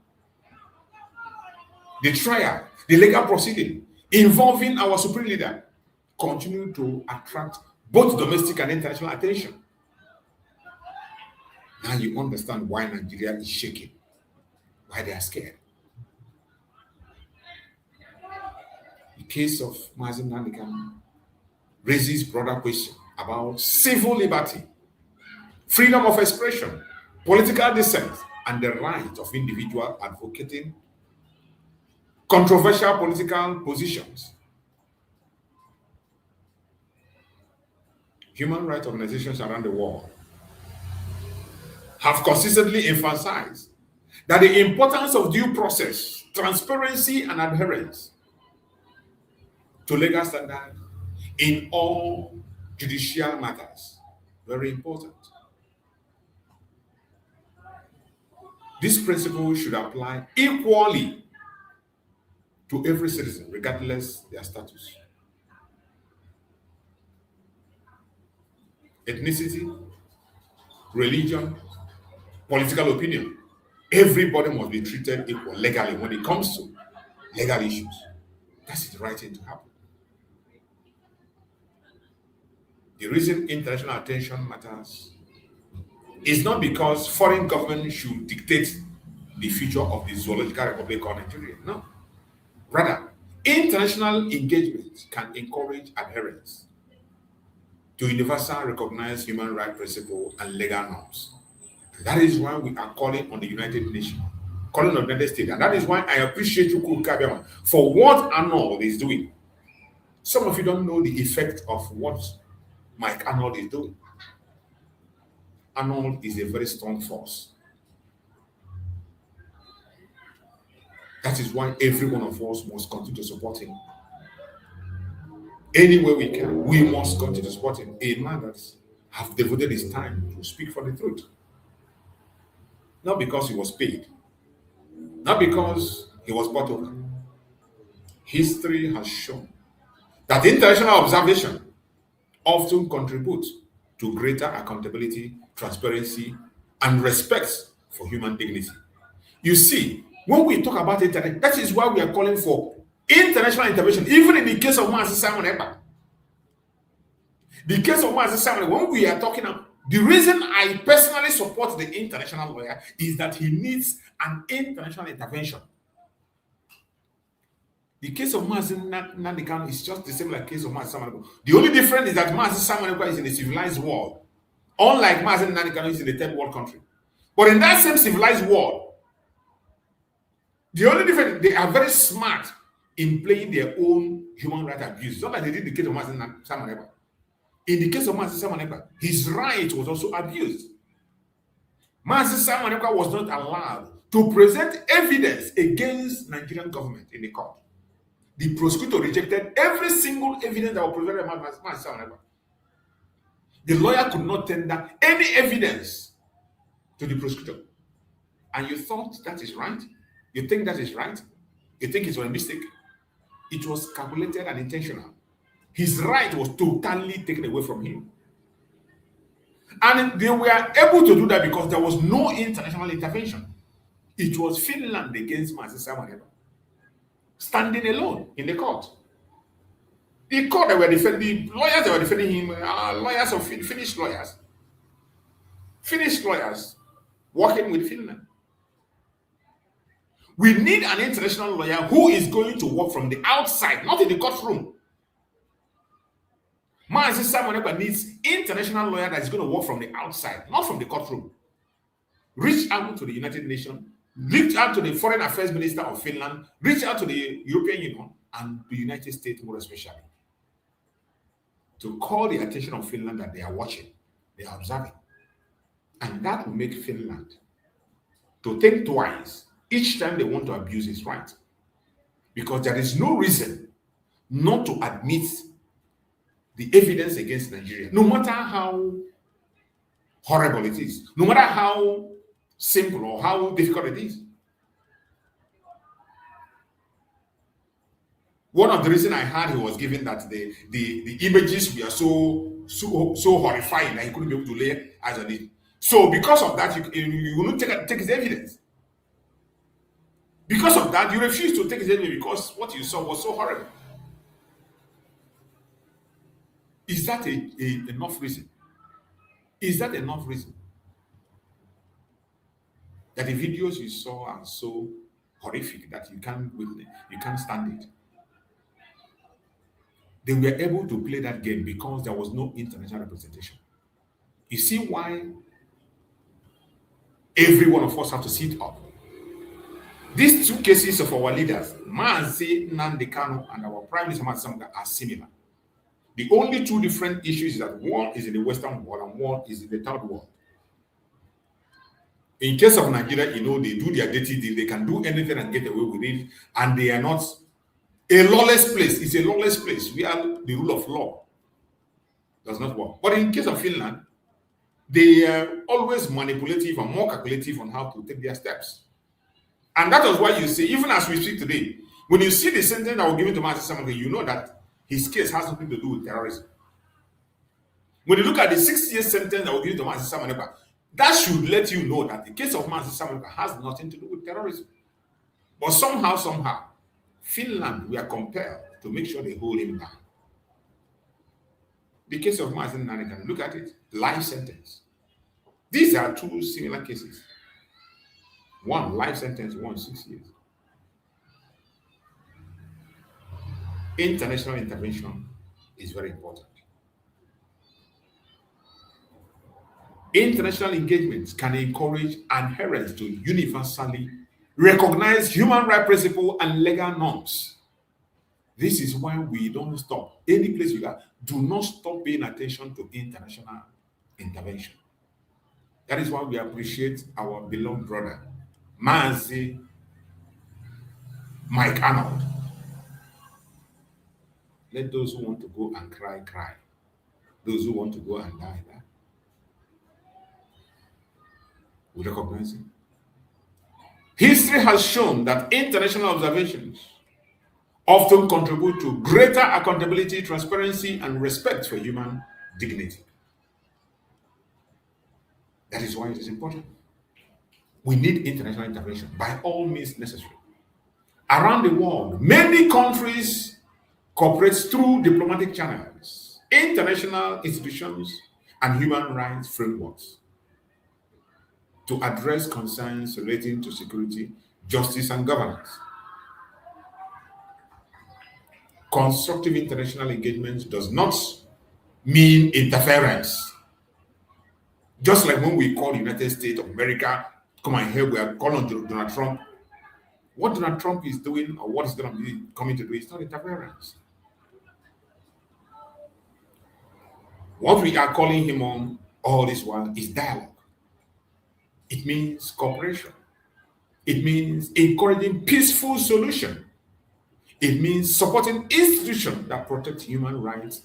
the trial, the legal proceeding involving our supreme leader, continue to attract both domestic and international attention. Now you understand why Nigeria is shaking, why they are scared. The case of Mazi Nnamdi Kanu raises broader questions about civil liberty, freedom of expression, political dissent, and the right of individuals advocating controversial political positions. Human rights organizations around the world have consistently emphasized that the importance of due process, transparency, and adherence to legal standards in all judicial matters, very important. This principle should apply equally to every citizen, regardless their status, ethnicity, religion, political opinion. Everybody must be treated equal legally when it comes to legal issues. That's the right thing to happen. The reason international attention matters is not because foreign governments should dictate the future of the Zoological Republic of Nigeria. No. Rather, international engagement can encourage adherence to universal recognized human rights principles and legal norms. And that is why we are calling on the United Nations, calling on the United States. And that is why I appreciate you, Kabiama, for what Arnold is doing. Some of you don't know the effect of what Mike Arnold is doing. Arnold is a very strong force. That is why every one of us must continue to support him. Any way we can, we must continue to support him. A man that has devoted his time to speak for the truth. Not because he was paid. Not because he was bought over. History has shown that international observation often contributes to greater accountability, transparency, and respect for human dignity. You see, when we talk about internet, that is why we are calling for international intervention, even in the case of Mazi Simon Ekpa. The case of Mazi Simon, when we are talking about, the reason I personally support the international lawyer is that he needs an international intervention. The case of Mazi Nnamdi Kanu is just the same like the case of Mazi Simon Ekpa. The only difference is that Mazi Simon Ekpa is in a civilized world, unlike Mazi Nnamdi Kanu is in a third world country. But in that same civilized world, the only difference, they are very smart in playing their own human rights abuse. Not like they did in the case of Mazi Simon Ekpa. In the case of Mazi Simon Ekpa, his right was also abused. Mazi Simon Ekpa was not allowed to present evidence against Nigerian government in the court. The prosecutor rejected every single evidence that was presented by Mazi Simon Ekpa. The lawyer could not tender any evidence to the prosecutor. And you thought that is right? You think that is right? You think it's a mistake? It was calculated and intentional. His right was totally taken away from him. And they were able to do that because there was no international intervention. It was Finland against Mazi Simon Ekpa, standing alone in the court. The court that were defending, the lawyers that were defending him are lawyers of Finnish lawyers. Finnish lawyers working with Finland. We need an international lawyer who is going to work from the outside, not in the courtroom. Mazi Simon Ekpa needs international lawyer that is going to work from the outside, not from the courtroom. Reach out to the United Nations, reach out to the Foreign Affairs Minister of Finland, reach out to the European Union and the United States more especially, to call the attention of Finland that they are watching, they are observing. And that will make Finland to think twice each time they want to abuse his right. Because there is no reason not to admit the evidence against Nigeria, no matter how horrible it is, no matter how simple or how difficult it is. One of the reasons I heard he was given that the images were so horrifying that he couldn't be able to lay eyes on it. So because of that, you will not take his evidence. Because of that, you refuse to take his evidence because what you saw was so horrible. Is that enough reason? Is that enough reason? That the videos you saw are so horrific that you can't stand it. They were able to play that game because there was no international representation. You see why every one of us have to sit up. These two cases of our leaders, Mazi Nnamdi Kanu and our Prime Minister Mazi Nnamdi Kanu, are similar. The only two different issues is that one is in the Western world and one is in the Third world. In case of Nigeria, they do their dirty deal. They can do anything and get away with it. And they are not a lawless place. It's a lawless place. We are the rule of law. Does not work. But in case of Finland, they are always manipulative and more calculative on how to take their steps. And that was why you see, even as we speak today, when you see the sentence that was given to Mazi Simon, you know that his case has nothing to do with terrorism. When you look at the 6-year sentence that was given to Mazi Simon, that should let you know that the case of Mazi Simon has nothing to do with terrorism. But somehow, Finland, we are compelled to make sure they hold him down. The case of Mazi Nnamdi Kanu, look at it, life sentence. These are two similar cases. One life sentence, 1 6 years. International intervention is very important. International engagements can encourage adherence to universally recognized human rights principles and legal norms. This is why we don't stop. Any place you are, do not stop paying attention to international intervention. That is why we appreciate our beloved brother, Mazi Mike Arnold. Let those who want to go and cry, cry. Those who want to go and die, die. We recognize it. History has shown that international observations often contribute to greater accountability, transparency, and respect for human dignity. That is why it is important. We need international intervention by all means necessary. Around the world, many countries cooperate through diplomatic channels, international institutions, and human rights frameworks to address concerns relating to security, justice, and governance. Constructive international engagement does not mean interference. Just like when we call the United States of America, come and here we are calling Donald Trump. What Donald Trump is doing or what is going to be coming to do is not interference. What we are calling him on all this while is dialogue. It means cooperation. It means encouraging peaceful solution. It means supporting institutions that protect human rights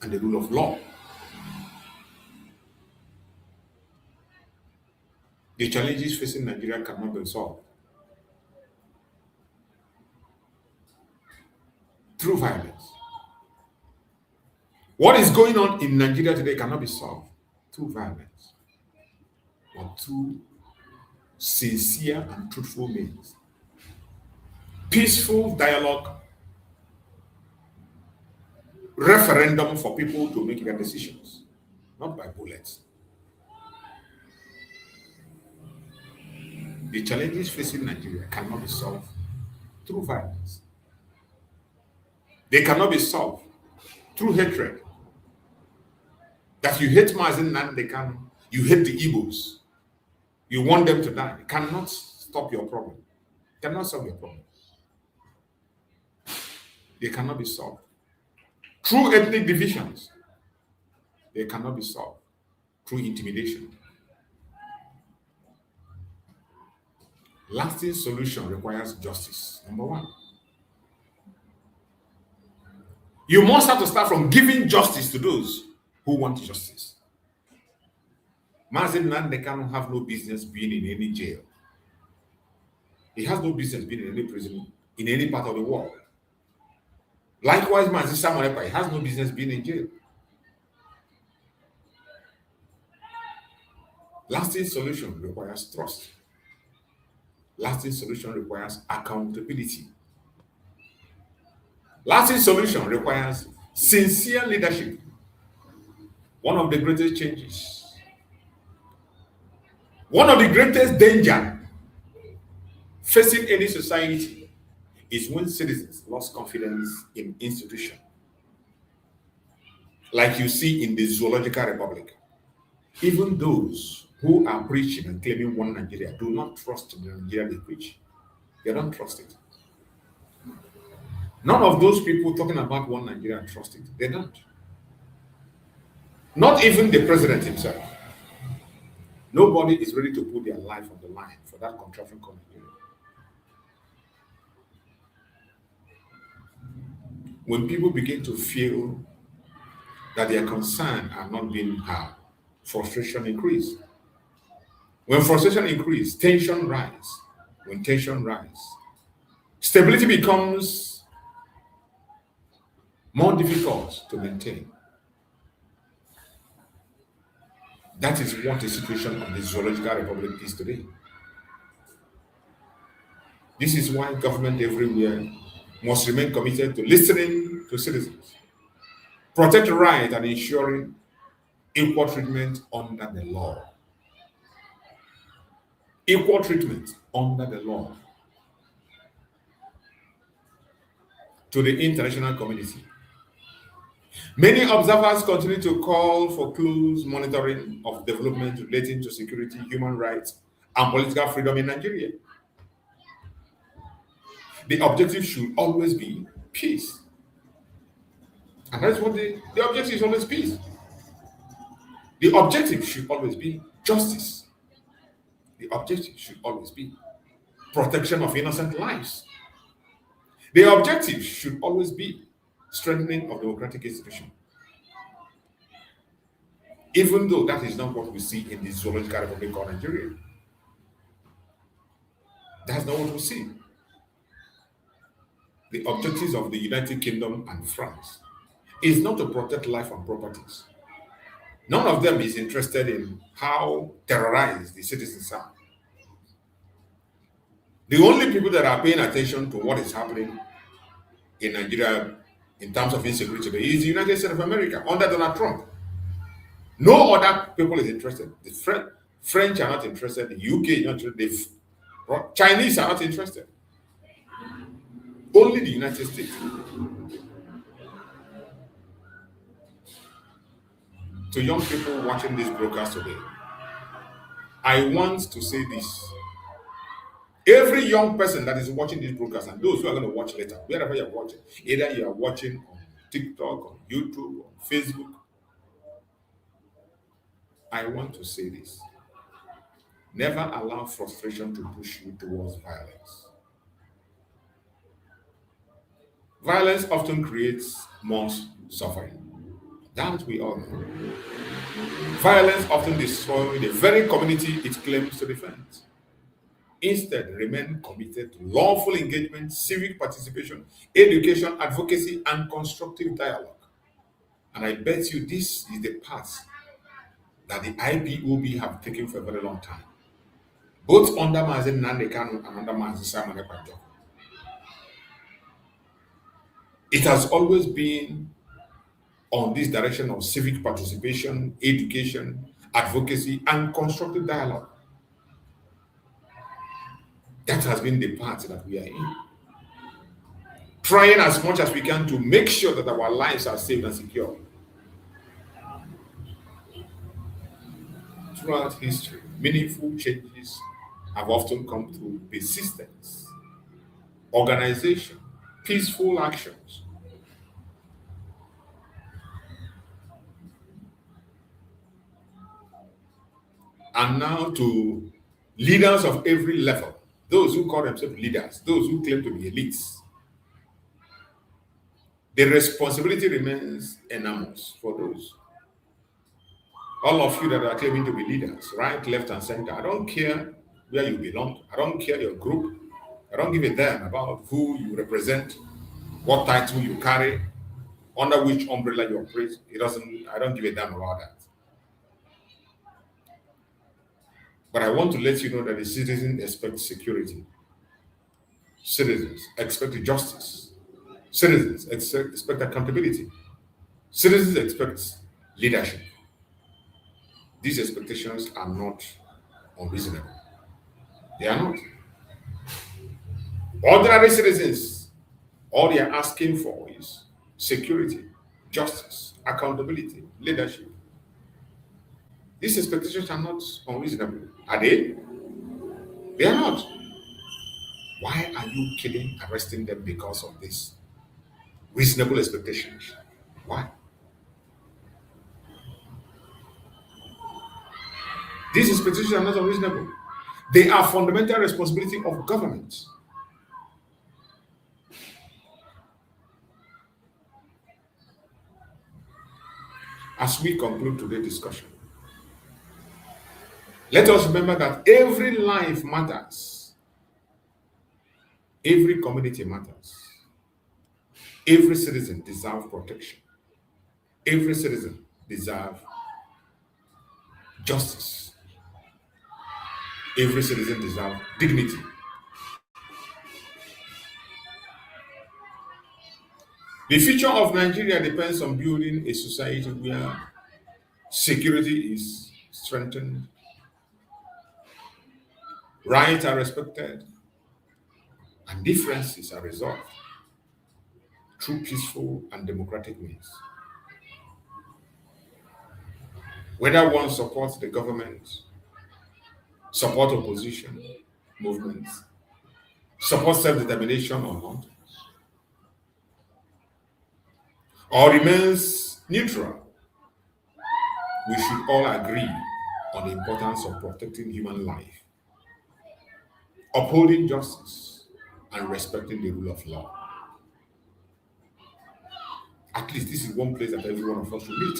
and the rule of law. The challenges facing Nigeria cannot be solved through violence. What is going on in Nigeria today cannot be solved through violence, but through sincere and truthful means. Peaceful dialogue, referendum for people to make their decisions, not by bullets. The challenges facing Nigeria cannot be solved through violence. They cannot be solved through hatred. That you hate Mazi Nnamdi Kanu, you hate the Igbos, you want them to die. It cannot stop your problem. It cannot solve your problem. They cannot be solved. Through ethnic divisions, they cannot be solved. Through intimidation. Lasting solution requires justice. Number one. You must have to start from giving justice to those who want justice. Mazi Nnamdi Kanu have no business being in any jail. He has no business being in any prison in any part of the world. Likewise, Mazi Simon Ekpa has no business being in jail. Lasting solution requires trust. Lasting solution requires accountability. Lasting solution requires sincere leadership. One of the greatest changes, one of the greatest danger facing any society is when citizens lost confidence in institutions. Like you see in the Zoological Republic. Even those who are preaching and claiming one Nigeria do not trust the Nigeria they preach. They don't trust it. None of those people talking about one Nigeria trust it. They don't. Not even the president himself. Nobody is ready to put their life on the line for that contraption called Nigeria. When people begin to feel that their concerns are not being heard, frustration increases. When frustration increases, tension rises. When tension rises, stability becomes more difficult to maintain. That is what the situation of the Zoological Republic is today. This is why government everywhere must remain committed to listening to citizens, protect rights, and ensuring equal treatment under the law. Equal treatment under the law. To the international community, many observers continue to call for close monitoring of development relating to security, human rights, and political freedom in Nigeria. The objective should always be peace. And that's what the objective is always peace. The objective should always be justice. The objective should always be protection of innocent lives. The objective should always be strengthening of democratic institutions. Even though that is not what we see in the zoological republic of Nigeria. That's not what we see. The objectives of the United Kingdom and France is not to protect life and properties. None of them is interested in how terrorized the citizens are. The only people that are paying attention to what is happening in Nigeria in terms of insecurity today is the United States of America under Donald Trump. No other people is interested. The French are not interested. The UK is not interested. The Chinese are not interested. Only the United States. To young people watching this broadcast today, I want to say this. Every young person that is watching this broadcast, and those who are going to watch later, wherever you're watching, either you are watching on TikTok, on YouTube, on Facebook, I want to say this. Never allow frustration to push you towards violence. Violence often creates more suffering. That we all know. Violence often destroys the very community it claims to defend. Instead, remain committed to lawful engagement, civic participation, education, advocacy, and constructive dialogue. And I bet you this is the path that the IPOB have taken for a very long time, both under Mazi Nnamdi Kanu and under Mazi Simon Ekpa. It has always been on this direction of civic participation, education, advocacy, and constructive dialogue. That has been the path that we are in. Trying as much as we can to make sure that our lives are safe and secure. Throughout history, meaningful changes have often come through persistence, organization, peaceful actions. And now to leaders of every level, those who call themselves leaders, those who claim to be elites. The responsibility remains enormous for those. All of you that are claiming to be leaders, right, left, and center, I don't care where you belong. I don't care your group. I don't give a damn about who you represent, what title you carry, under which umbrella you operate. I don't give a damn about that. But I want to let you know that the citizens expect security. Citizens expect justice. Citizens expect accountability. Citizens expect leadership. These expectations are not unreasonable. They are not. Ordinary citizens, all they are asking for is security, justice, accountability, leadership. These expectations are not unreasonable. Are they? They are not. Why are you killing, arresting them because of this reasonable expectations? Why? These expectations are not unreasonable. They are fundamental responsibility of government. As we conclude today's discussion, let us remember that every life matters. Every community matters. Every citizen deserves protection. Every citizen deserves justice. Every citizen deserves dignity. The future of Nigeria depends on building a society where security is strengthened, rights are respected, and differences are resolved through peaceful and democratic means. Whether one supports the government, support opposition movements, support self-determination or not, or remains neutral, we should all agree on the importance of protecting human life, upholding justice, and respecting the rule of law. At least this is one place that every one of us should meet.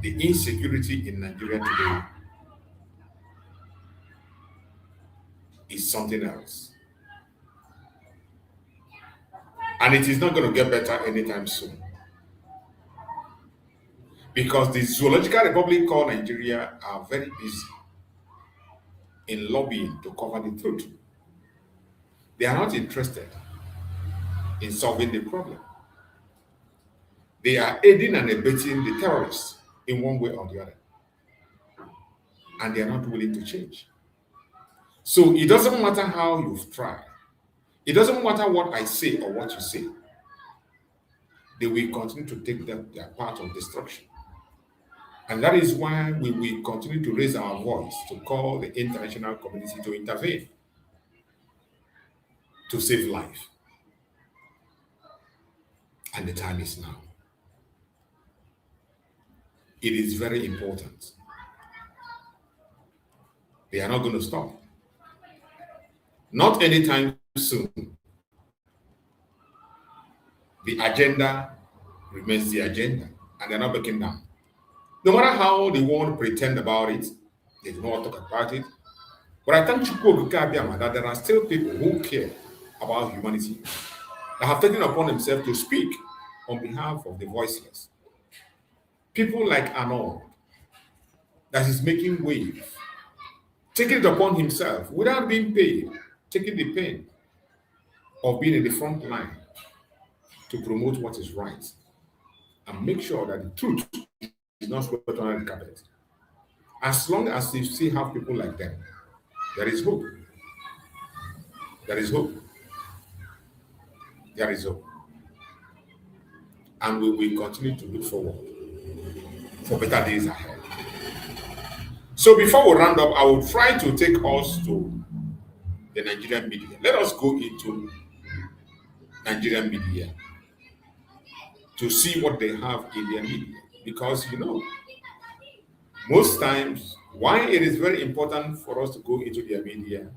The insecurity in Nigeria today is something else. And it is not going to get better anytime soon. Because the Zoological Republic called Nigeria are very busy in lobbying to cover the truth. They are not interested in solving the problem. They are aiding and abetting the terrorists in one way or the other. And they are not willing to change. So it doesn't matter how you've tried. It doesn't matter what I say or what you say. They will continue to take their part of destruction. And that is why we will continue to raise our voice to call the international community to intervene, to save life. And the time is now. It is very important. They are not going to stop. Not anytime soon. The agenda remains the agenda, and they're not backing down. No matter how they want to pretend about it, they do not talk about it. But I thank Chukwu that there are still people who care about humanity that have taken upon themselves to speak on behalf of the voiceless. People like Arnold, that is making waves, taking it upon himself without being paid, taking the pain of being in the front line to promote what is right and make sure that the truth is not swept under the carpet. As long as you still have people like them, there is hope. There is hope. There is hope. And we will continue to look forward for better days ahead. So before we round up, I will try to take us to the Nigerian media. Let us go into Nigerian media to see what they have in their media. Because, most times, why it is very important for us to go into their media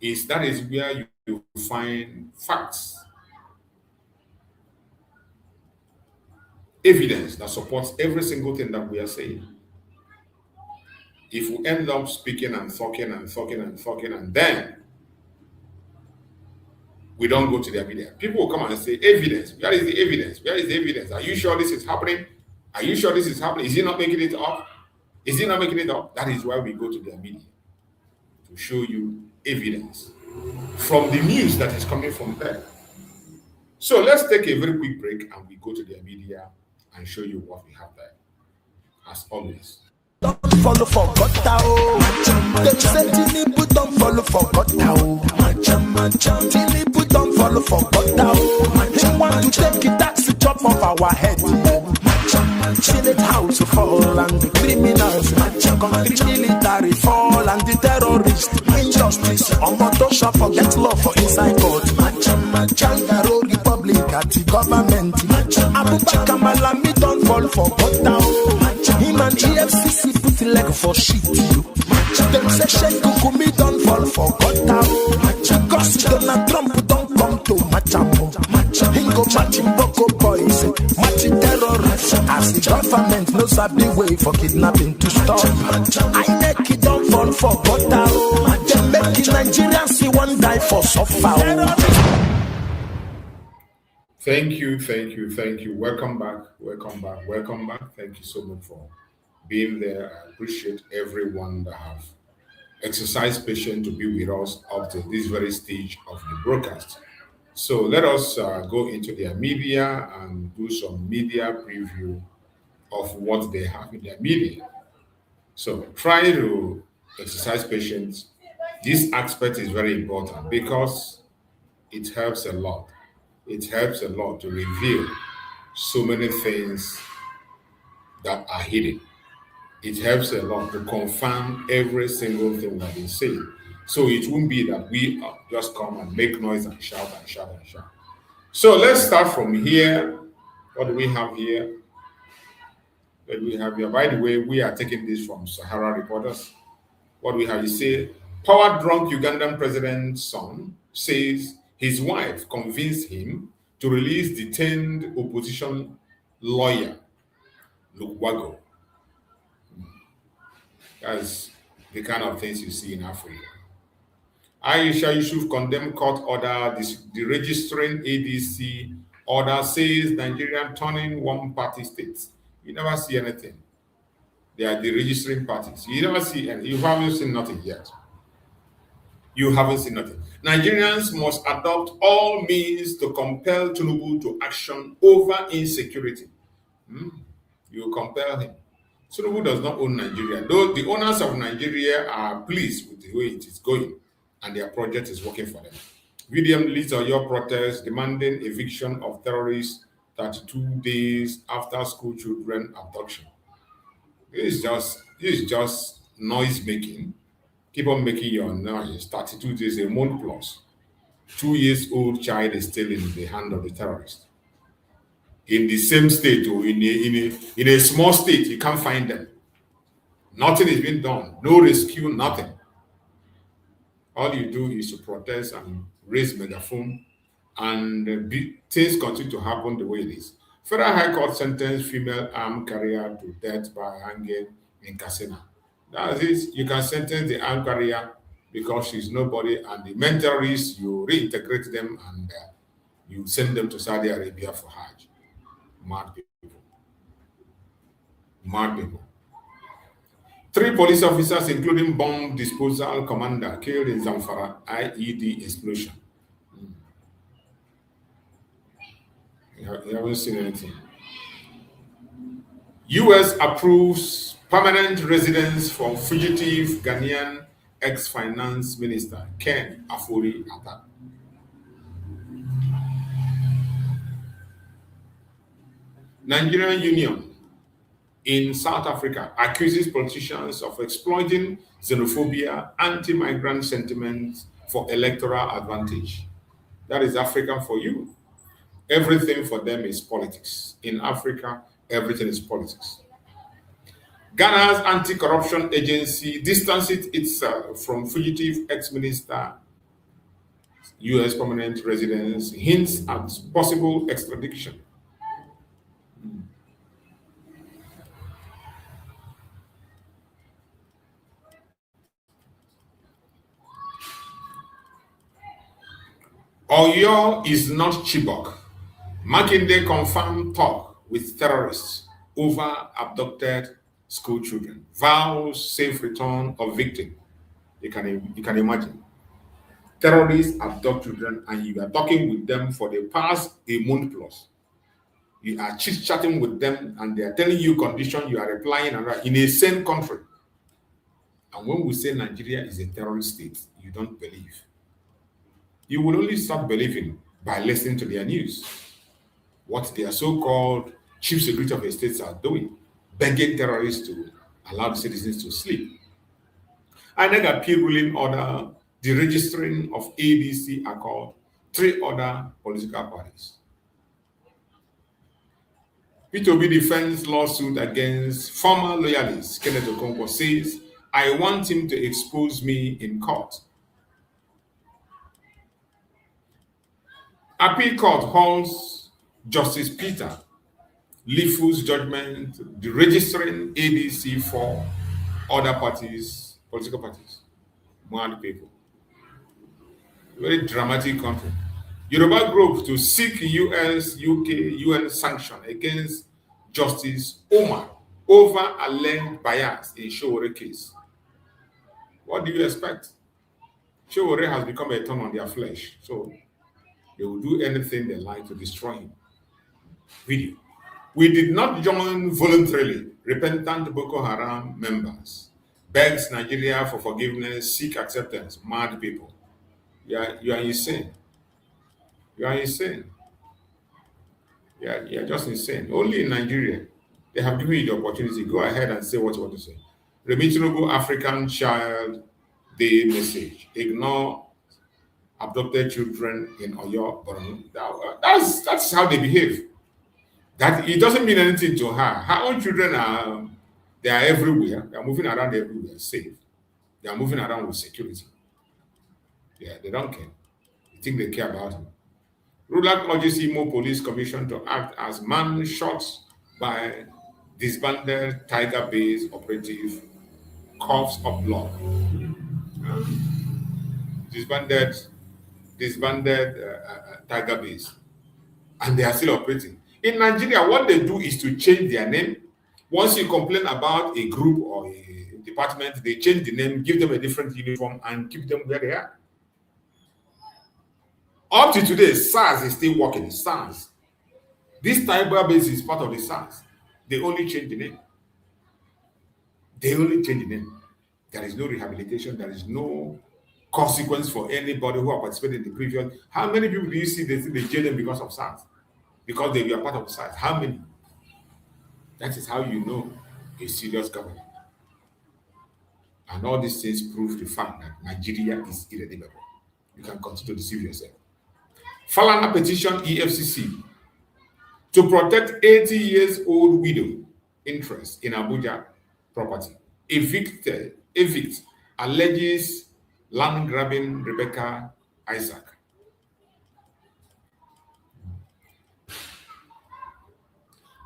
is that is where you find facts, evidence that supports every single thing that we are saying. If we end up speaking and talking and then we don't go to their media, people will come and say, evidence, where is the evidence? Where is the evidence? Are you sure this is happening? Are you sure this is happening? Is he not making it up? Is he not making it up? That is why we go to their media, to show you evidence from the news that is coming from there. So let's take a very quick break and we go to their media and show you what we have there, as always. Don't follow for God now. Them say Tinubu don't follow for God now. Tinubu don't follow for God now. They want to take it, that's the top of our head. Senate House fall and the criminals, country military fall and the terrorists, injustice, Omotosha forget law for inside court. Changaro Republic at the government. Abubakar Malami don't fall for God now. Him and EFCC put the leg for shit. Them say Sheikh Kukumi don't fall for God now. Because Donald Trump don't come to Machamo. Hingo matching Boko boys, matching terrorists. As the government knows the way for kidnapping to stop. I make it don't fall for God now. They make Nigerians see one die for suffer. Thank you. Welcome back. Thank you so much for being there. I appreciate everyone that have exercise patience to be with us up to this very stage of the broadcast. So let us go into their media and do some media preview of what they have in their media. So try to exercise patience. This aspect is very important because it helps a lot. It helps a lot to reveal so many things that are hidden. It helps a lot to confirm every single thing that is said. So it won't be that we just come and make noise and shout and shout and shout. So let's start from here. What do we have here? What do we have here? By the way, we are taking this from Sahara Reporters. What we have is say, power drunk Ugandan president's son says his wife convinced him to release detained opposition lawyer Lukwago. That's the kind of things you see in Africa. Aisha Yusuf condemned court order. The registering ADC order says Nigeria turning one-party states. You never see anything. They are the registering parties. You never see any. You haven't seen nothing yet. You haven't seen nothing. Nigerians must adopt all means to compel Tinubu to action over insecurity. You compel him. Tinubu does not own Nigeria. Though the owners of Nigeria are pleased with the way it is going and their project is working for them. VDM leads your protest demanding eviction of terrorists 32 days after school children abduction. This is just noise making. Keep on making your noise. 32 days, a month plus. 2 years old child is still in the hand of the terrorist. In the same state or in a small state, you can't find them. Nothing is being done. No rescue, nothing. All you do is to protest and raise megaphone, and things continue to happen the way it is. Federal High Court sentenced female armed carrier to death by hanging in Katsina. That is, you can sentence the armed carrier because she's nobody, and the men terrorists, you reintegrate them and you send them to Saudi Arabia for Hajj. Mad people. Mad people. 3 police officers, including bomb disposal commander, killed in Zamfara IED explosion. You haven't seen anything. U.S. approves permanent residence for fugitive Ghanaian ex-finance minister Ken Afori-Atta. Nigerian Union in South Africa accuses politicians of exploiting xenophobia, anti-migrant sentiments for electoral advantage. That is African for you. Everything for them is politics. In Africa, everything is politics. Ghana's anti-corruption agency distances itself from fugitive ex-minister, U.S. permanent residence, hints at possible extradition. Oyo is not Chibok. Makinde confirmed talk with terrorists over abducted school children. Vows safe return of victim. You can imagine. Terrorists abduct children and you are talking with them for the past a month plus. You are chit-chatting with them and they are telling you condition, you are replying in a same country. And when we say Nigeria is a terrorist state, you don't believe. You will only start believing by listening to their news. What their so-called chief security of states are doing, begging terrorists to allow the citizens to sleep. INEC appeal ruling order the registering of ADC Accord, 3 other political parties. P2B defense lawsuit against former loyalist Kenneth Okonkwo says, I want him to expose me in court. Appeal court holds Justice Peter Lifu's judgment, the registering ADC for other parties, political parties, mad people. Very dramatic country. Yoruba group to seek US, UK, UN sanction against Justice Omar over alleged bias in Showore case. What do you expect? Showore has become a thorn on their flesh, so they will do anything they like to destroy him. Video. We did not join voluntarily. Repentant Boko Haram members begs Nigeria for forgiveness, seek acceptance. Mad people. You are insane. You are insane. You are just insane. Only in Nigeria, they have given you the opportunity. Go ahead and say what you want to say. Remittable African Child Day message. Ignore abducted children in Oyo, Borno. That's how they behave. That it doesn't mean anything to her. Her own children they are everywhere. They are moving around everywhere, safe. They are moving around with security. Yeah, they don't care. You think they care about him? Rural urges Imo Police Commission to act as man shot by disbanded Tiger Base operative coughs of blood. Disbanded Tiger Base, and they are still operating. In Nigeria, what they do is to change their name. Once you complain about a group or a department, they change the name, give them a different uniform, and keep them where they are. Up to today, SARS is still working. SARS. This Tiger Base is part of the SARS. They only change the name. They only change the name. There is no rehabilitation. There is no consequence for anybody who have participated in the previous. How many people do you see they jail them because of SARS? Because they were part of SARS. How many? That is how you know a serious government. And all these things prove the fact that Nigeria is irredeemable. You can continue to deceive yourself. Fulani petition EFCC to protect 80-year-old widow interest in Abuja property. Evict alleges land grabbing Rebecca Isaac.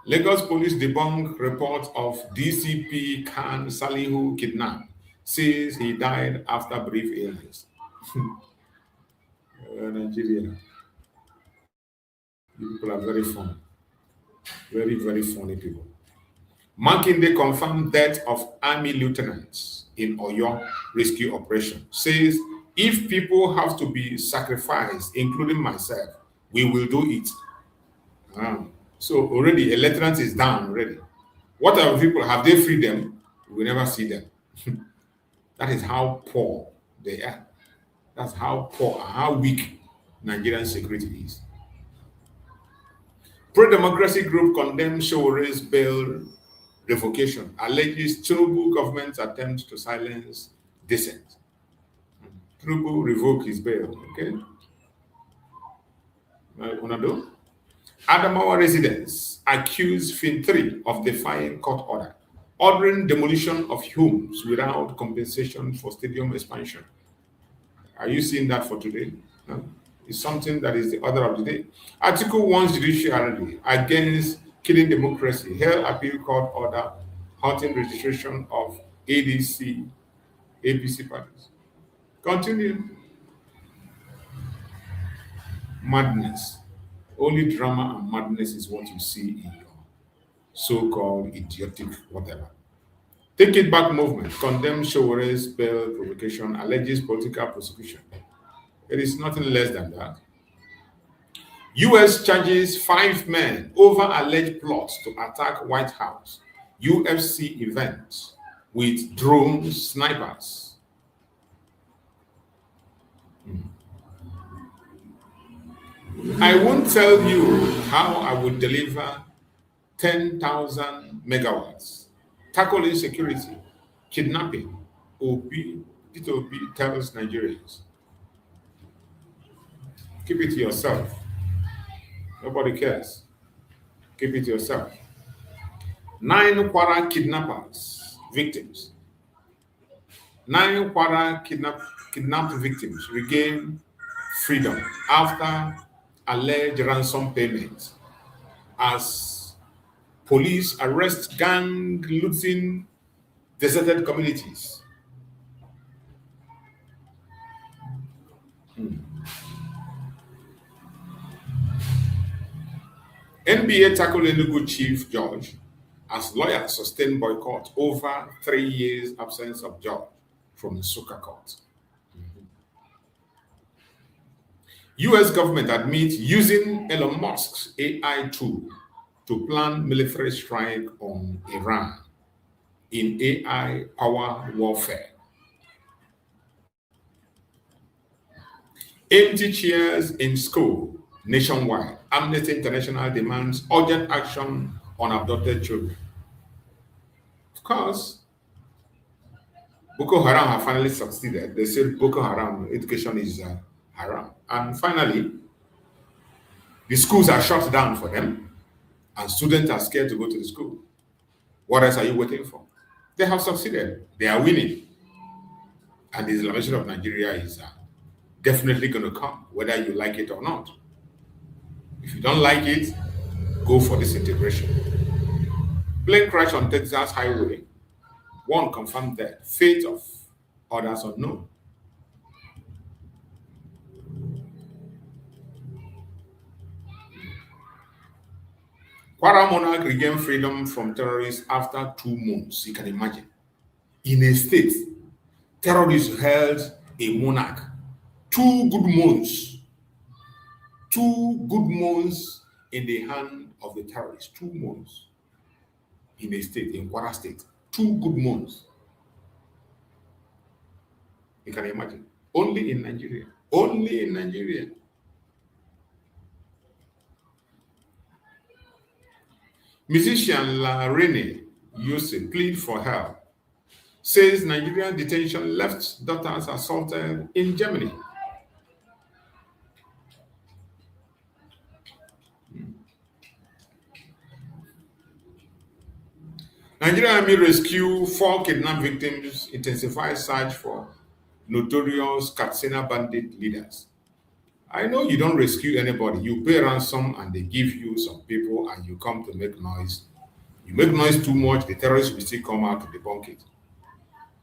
Lagos police debunk report of DCP Khan Salihu kidnapped. Says he died after brief illness. Nigeria. You people are very funny. Very, very funny people. Makinde confirmed death of army lieutenants in Oyo rescue operation. Says if people have to be sacrificed, including myself, we will do it. So already a lieutenant is down already. What are people? Have they freed them? We will never see them. That is how poor they are. That's how poor and how weak Nigerian security is. Pro-democracy group condemns Showore's bail revocation, alleges Tinubu government's attempt to silence dissent. Tinubu revoke his bail, okay? Unado? Adamawa residents accuse Fin3 of defying court order, ordering demolition of homes without compensation for stadium expansion. Are you seeing that for today? No? It's something that is the order of the day. Article 1 judiciary against killing democracy. Held appeal court order halting registration of ADC, APC parties. Continue. Madness. Only drama and madness is what you see in your so-called idiotic whatever. Take It Back movement condemns Showore's bail provocation, alleges political prosecution. It is nothing less than that. U.S. charges 5 men over alleged plots to attack White House UFC event with drone snipers. I won't tell you how I would deliver 10,000 megawatts. Tackle insecurity, kidnapping. P2P tells Nigerians. Keep it to yourself. Nobody cares. Keep it to yourself. 9 Kwara kidnappers, victims. 9 Kwara kidnapped victims regain freedom after alleged ransom payment as police arrest gang looting deserted communities. NBA tackle Enugu chief judge as lawyers sustain boycott over 3 years absence of judge. from Nsukka court. US government admits using Elon Musk's AI tool to plan military strike on Iran in AI power warfare. Empty chairs in school nationwide. Amnesty International demands urgent action on abducted children. Of course, Boko Haram have finally succeeded. They said Boko Haram education is haram. And finally, the schools are shut down for them, and students are scared to go to the school. What else are you waiting for? They have succeeded. They are winning. And the Islamization of Nigeria is definitely going to come, whether you like it or not. If you don't like it, go for disintegration. Plane crash on Texas highway. One confirmed death. Fate of others unknown. Kwara monarch regained freedom from terrorists after 2 months. You can imagine. In a state, terrorists held a monarch 2 good months. 2 good months in the hand of the terrorists. 2 months in a state, in Kwara state. 2 good months. You can imagine. Only in Nigeria. Only in Nigeria. Musician Larene Yusuf plead for help. Says Nigerian detention left daughters assaulted in Germany. Nigerian Army rescue 4 kidnapped victims, intensified search for notorious Katsina bandit leaders. I know you don't rescue anybody. You pay ransom and they give you some people and you come to make noise. You make noise too much, the terrorists will still come out to debunk it.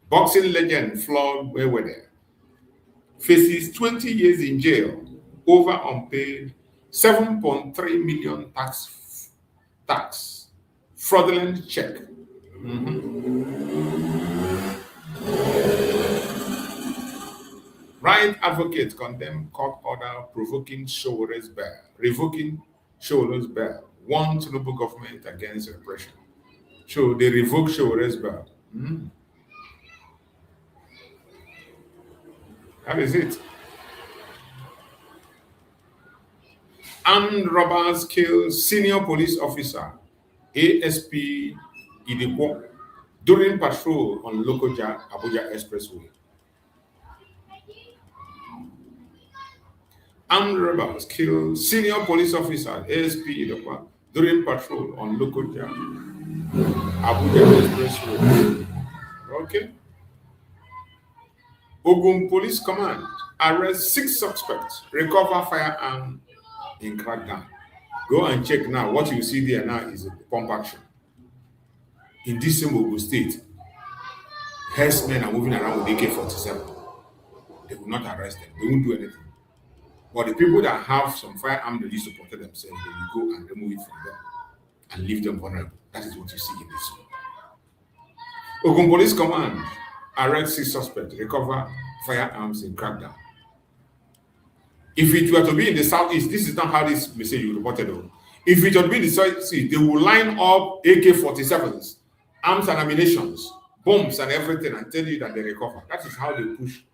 Boxing legend Floyd Mayweather faces 20 years in jail over unpaid 7.3 million tax fraudulent check. Right advocates condemn court order revoking Showere's bail. Warn Tinubu government against repression. So they revoke Showere's bail. That is it. Armed robbers kill senior police officer ASP Idikwo during patrol on Lokoja Abuja Expressway. Armed robbers kill senior police officer ASP Idikwo during patrol on Lokoja Abuja Expressway. Okay. Ogun Police Command arrest 6 suspects, recover firearm in crackdown. Go and check now. What you see there now is a pump action. In this same Ogun state, herdsmen are moving around with AK-47. They will not arrest them. They won't do anything. But the people that have some firearm they used to protect themselves, they will go and remove it from them and leave them vulnerable. That is what you see in this one. Ogun Police Command arrest 6 suspects, recover firearms in crackdown. If it were to be in the southeast, this is not how this message you reported on. If it were to be in the southeast, they will line up AK-47s, arms and ammunitions, bombs and everything, and tell you that they recover. That is how they push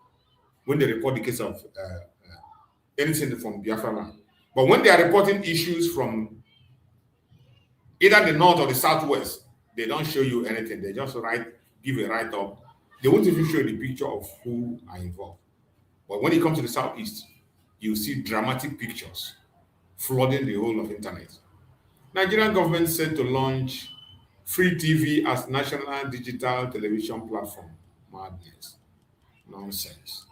when they report the case of anything from Biafra land. But when they are reporting issues from either the north or the southwest, they don't show you anything. They just give a write-up. They won't even show you the picture of who are involved. But when it comes to the southeast, you see dramatic pictures flooding the whole of internet. Nigerian government said to launch free TV as national digital television platform. Madness. Nonsense.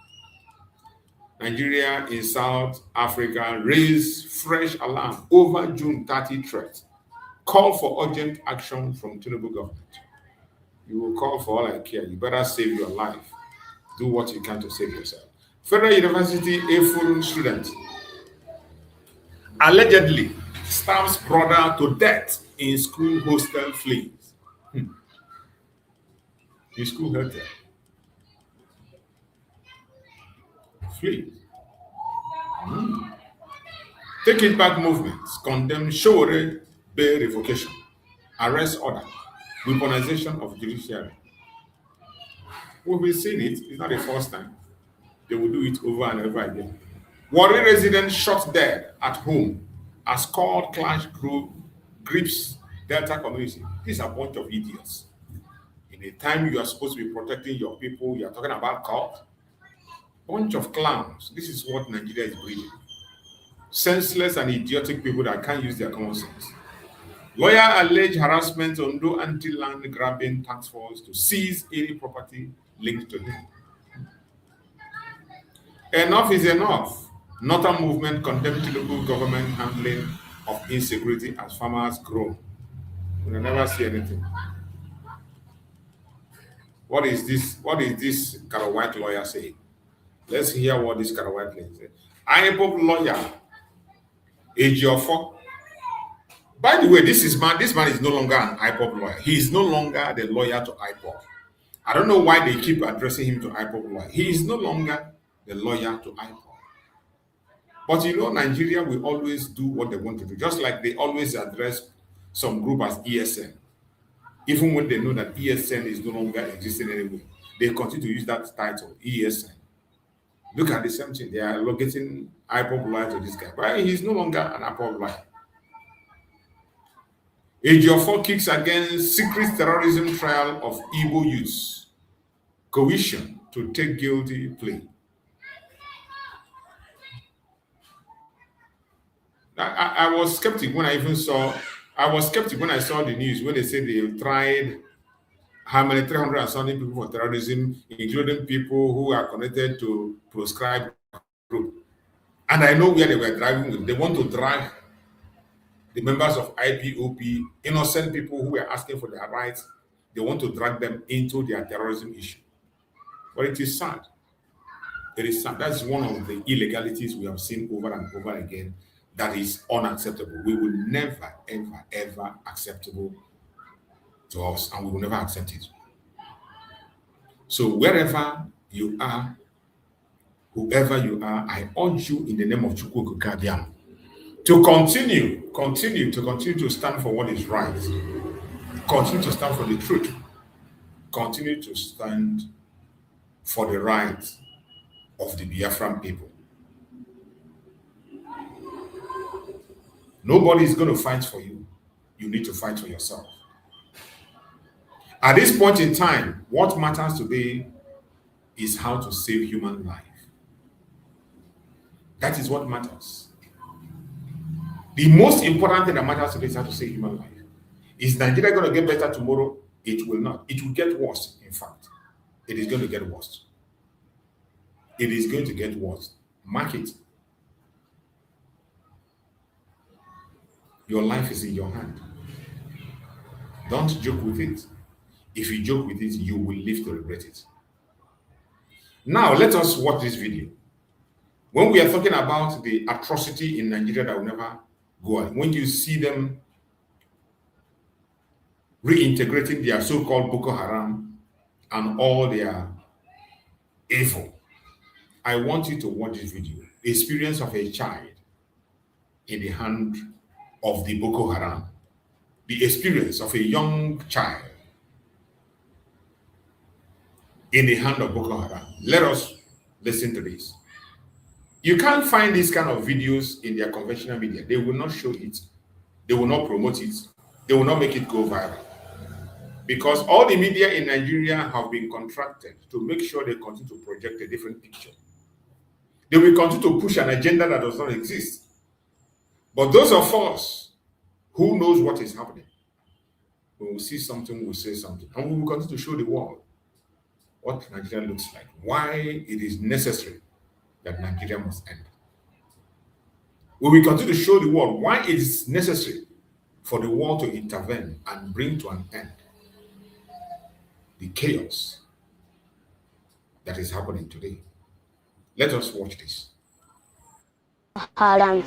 Nigeria in South Africa raised fresh alarm over June 30 threat. Call for urgent action from Tinubu government. You will call for all I care. You better save your life. Do what you can to save yourself. Federal University, a full student allegedly stabs brother to death in school hostel flees. In school hostel. Please. Take it back movements, condemn Showore bail revocation, arrest order, weaponization of judiciary. We've been seeing it. It's not the first time. They will do it over and over again. Warri resident shot dead at home as cold clash grips Delta community. These are a bunch of idiots. In a time you are supposed to be protecting your people, you are talking about cult. Bunch of clowns. This is what Nigeria is breeding. Senseless and idiotic people that can't use their common sense. Lawyer alleged harassment on the anti-land grabbing task force to seize any property linked to him. Enough is enough. Northern movement condemned local government handling of insecurity as farmers grow. We will never see anything. What is this? What is this White lawyer saying? Let's hear what this White lawyer said. IPOB lawyer, Ejiofor. By the way, this man is no longer an IPOB lawyer. He is no longer the lawyer to IPOB. I don't know why they keep addressing him to IPOB lawyer. He is no longer the lawyer to IPOB. But you know, Nigeria will always do what they want to do, just like they always address some group as ESN. Even when they know that ESN is no longer existing anymore, they continue to use that title, ESN. Look at the same thing. They are allocating IPOB lawyer to this guy, but he's no longer an IPOB lawyer. Ejiofor kicks against secret terrorism trial of Igbo youths. Coercion to take guilty plea. I was skeptic when I saw the news when they said they tried how many 300 and something people for terrorism, including people who are connected to proscribed group. And I know where they were driving with. They want to drag the members of IPOP, innocent people who were asking for their rights. They want to drag them into their terrorism issue. But it is sad. It is sad. That's one of the illegalities we have seen over and over again. That is unacceptable. We will never, ever, ever acceptable to us, and we will never accept it. So wherever you are, whoever you are, I urge you in the name of Chukwu Kabiam to continue to stand for what is right. Continue to stand for the truth. Continue to stand for the rights of the Biafran people. Nobody is going to fight for you. You need to fight for yourself. At this point in time, what matters today is how to save human life. That is what matters. The most important thing that matters today is how to save human life. Is Nigeria going to get better tomorrow? It will not. It will get worse, in fact. It is going to get worse. It is going to get worse. Mark it. Your life is in your hand. Don't joke with it. If you joke with it, you will live to regret it. Now, let us watch this video. When we are talking about the atrocity in Nigeria that will never go on, when you see them reintegrating their so-called Boko Haram and all their evil, I want you to watch this video. The experience of a child in the hand of the Boko Haram. The experience of a young child in the hand of Boko Haram. Let us listen to this. You can't find these kind of videos in their conventional media. They will not show it. They will not promote it. They will not make it go viral. Because all the media in Nigeria have been contracted to make sure they continue to project a different picture. They will continue to push an agenda that does not exist. But those of us who knows what is happening, when we see something, we'll say something. And we will continue to show the world what Nigeria looks like, why it is necessary that Nigeria must end. We will continue to show the world why it is necessary for the world to intervene and bring to an end the chaos that is happening today. Let us watch this. Haram.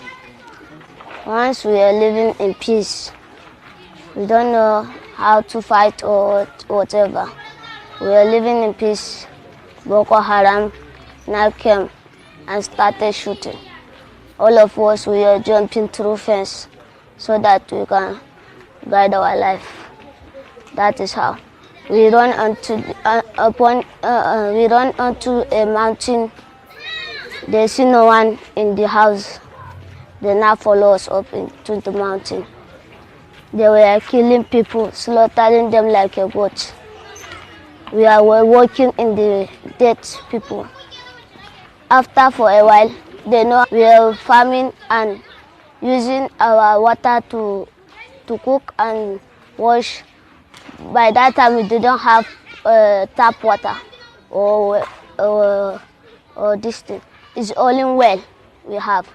Once we are living in peace, we don't know how to fight or whatever. We are living in peace. Boko Haram now came and started shooting. All of us we are jumping through fence so that we can guide our life. That is how we run onto a mountain. They see no one in the house. They now follow us up into the mountain. They were killing people, slaughtering them like a goat. We were walking in the dead people. After for a while, they know we are farming and using our water to cook and wash. By that time, we didn't have tap water or this thing. It's only well we have.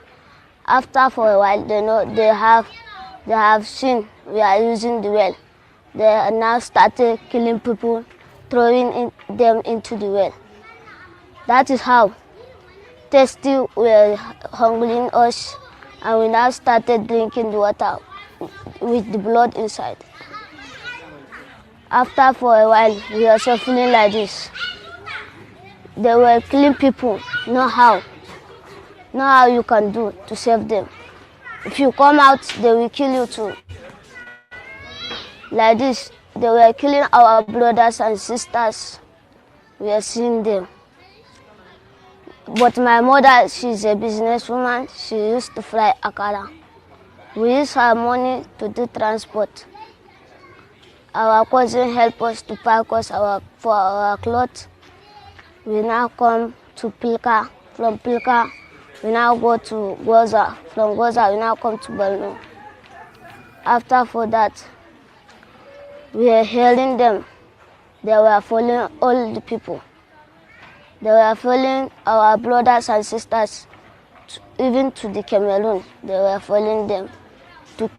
After for a while, they know they have seen we are using the well. They now started killing people, throwing them into the well. That is how they still were hungering us, and we now started drinking the water with the blood inside. After for a while, we were suffering like this. They were killing people, know how you can do to save them. If you come out, they will kill you too. Like this, they were killing our brothers and sisters. We are seeing them. But my mother, she's a businesswoman. She used to fly akara. We use her money to do transport. Our cousin helped us to pack us for our clothes. We now come to Pilka. From Pilka, we now go to Goza. From Goza, we now come to Borno. After for that, we are hearing them. They were following all the people. They were following our brothers and sisters, even to the Cameroon. They were following them to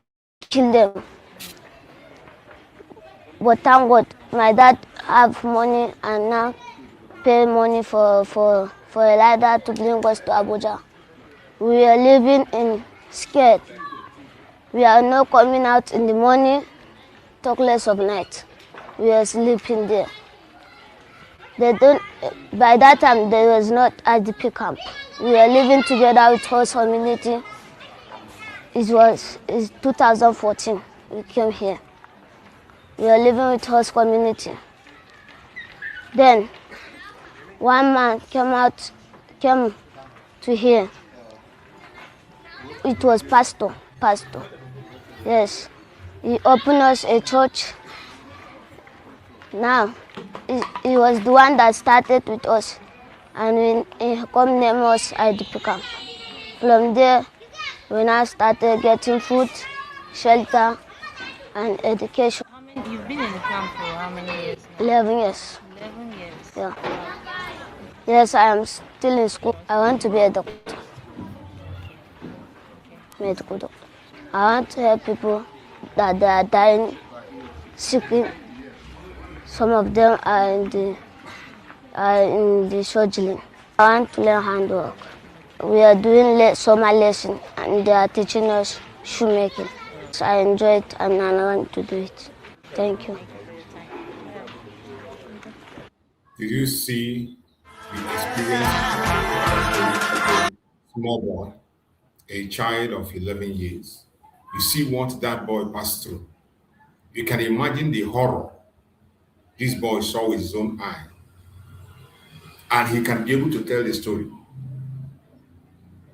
kill them. But thank God, my dad have money and now pay money for a rider to bring us to Abuja. We are living in scared. We are not coming out in the morning, talk less of night. We are sleeping there. By that time, there was not IDP camp. We were living together with host community. It's 2014, we came here. We were living with host community. Then, one man came to here. It was pastor. Yes, he opened us a church. Now, he was the one that started with us, and he come name us IDP camp. From there, we now started getting food, shelter, and education. You've been in the camp for how many years now? 11 years. 11 years? Yeah. Yes, I am still in school. I want to be a doctor. Medical doctor. I want to help people that they are dying, sick. Some of them are in the surgery. I want to learn handwork. We are doing summer lesson and they are teaching us shoemaking. So I enjoy it and I want to do it. Thank you. Did you see the experience of a small boy, a child of 11 years? You see what that boy passed through. You can imagine the horror this boy saw with his own eye. And he can be able to tell the story.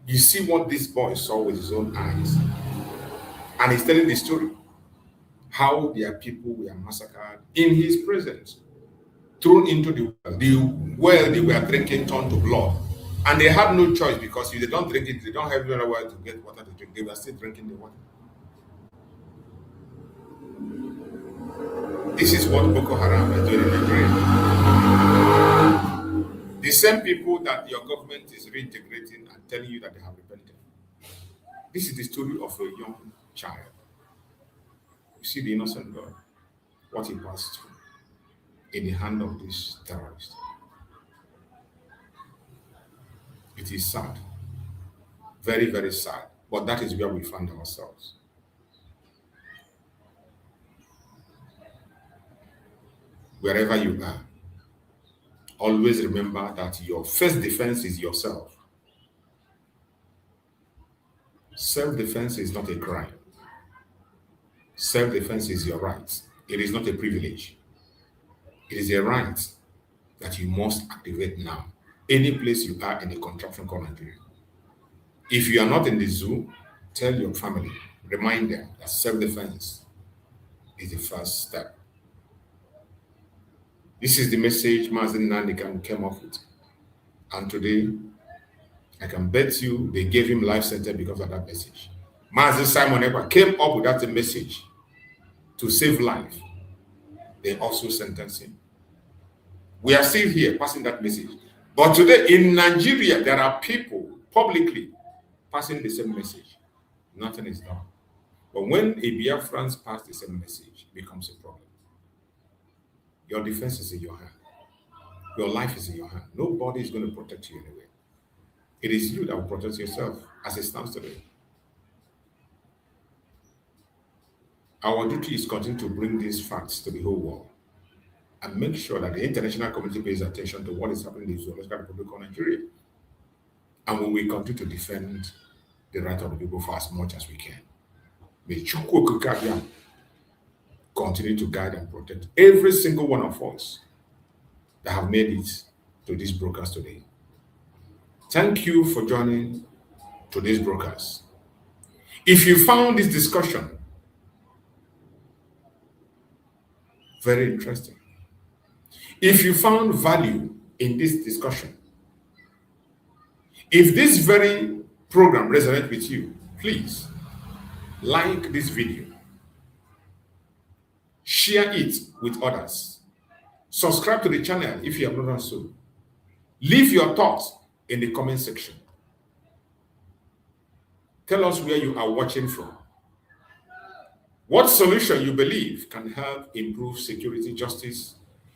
You see what this boy saw with his own eyes. And he's telling the story. How their people were massacred in his presence. Thrown into the well they were drinking turned to blood. And they had no choice because if they don't drink it, they don't have anywhere to get water to drink. They were still drinking the water. This is what Boko Haram is doing in Nigeria. The same people that your government is reintegrating and telling you that they have repented. This is the story of a young child. You see the innocent girl, what he passed through in the hand of this terrorist. It is sad. Very, very sad. But that is where we find ourselves. Wherever you are, always remember that your first defense is yourself. Self-defense is not a crime. Self-defense is your right. It is not a privilege. It is a right that you must activate now. Any place you are in a contraption called Nigeria. If you are not in the zoo, tell your family, remind them that self-defense is the first step. This is the message Mazi Nnamdi Kanu came up with. And today, I can bet you they gave him life sentence because of that message. Mazi Simon Ekpa came up with that message to save life. They also sentenced him. We are still here passing that message. But today in Nigeria, there are people publicly passing the same message. Nothing is done. But when a Biafrans pass the same message, it becomes a problem. Your defense is in your hand. Your life is in your hand. Nobody is going to protect you anyway. It is you that will protect yourself as it stands today. Our duty is continue to bring these facts to the whole world and make sure that the international community pays attention to what is happening in the Zoological Republic of Nigeria. And we will continue to defend the right of the people for as much as we can. May Chukwu Okike continue to guide and protect every single one of us that have made it to this broadcast today. Thank you for joining today's broadcast. If you found this discussion very interesting, if you found value in this discussion, if this very program resonates with you, please like this video, share it with others, subscribe to the channel if you have not done so. Leave your thoughts in the comment section. Tell us where you are watching from. What solution you believe can help improve security, justice,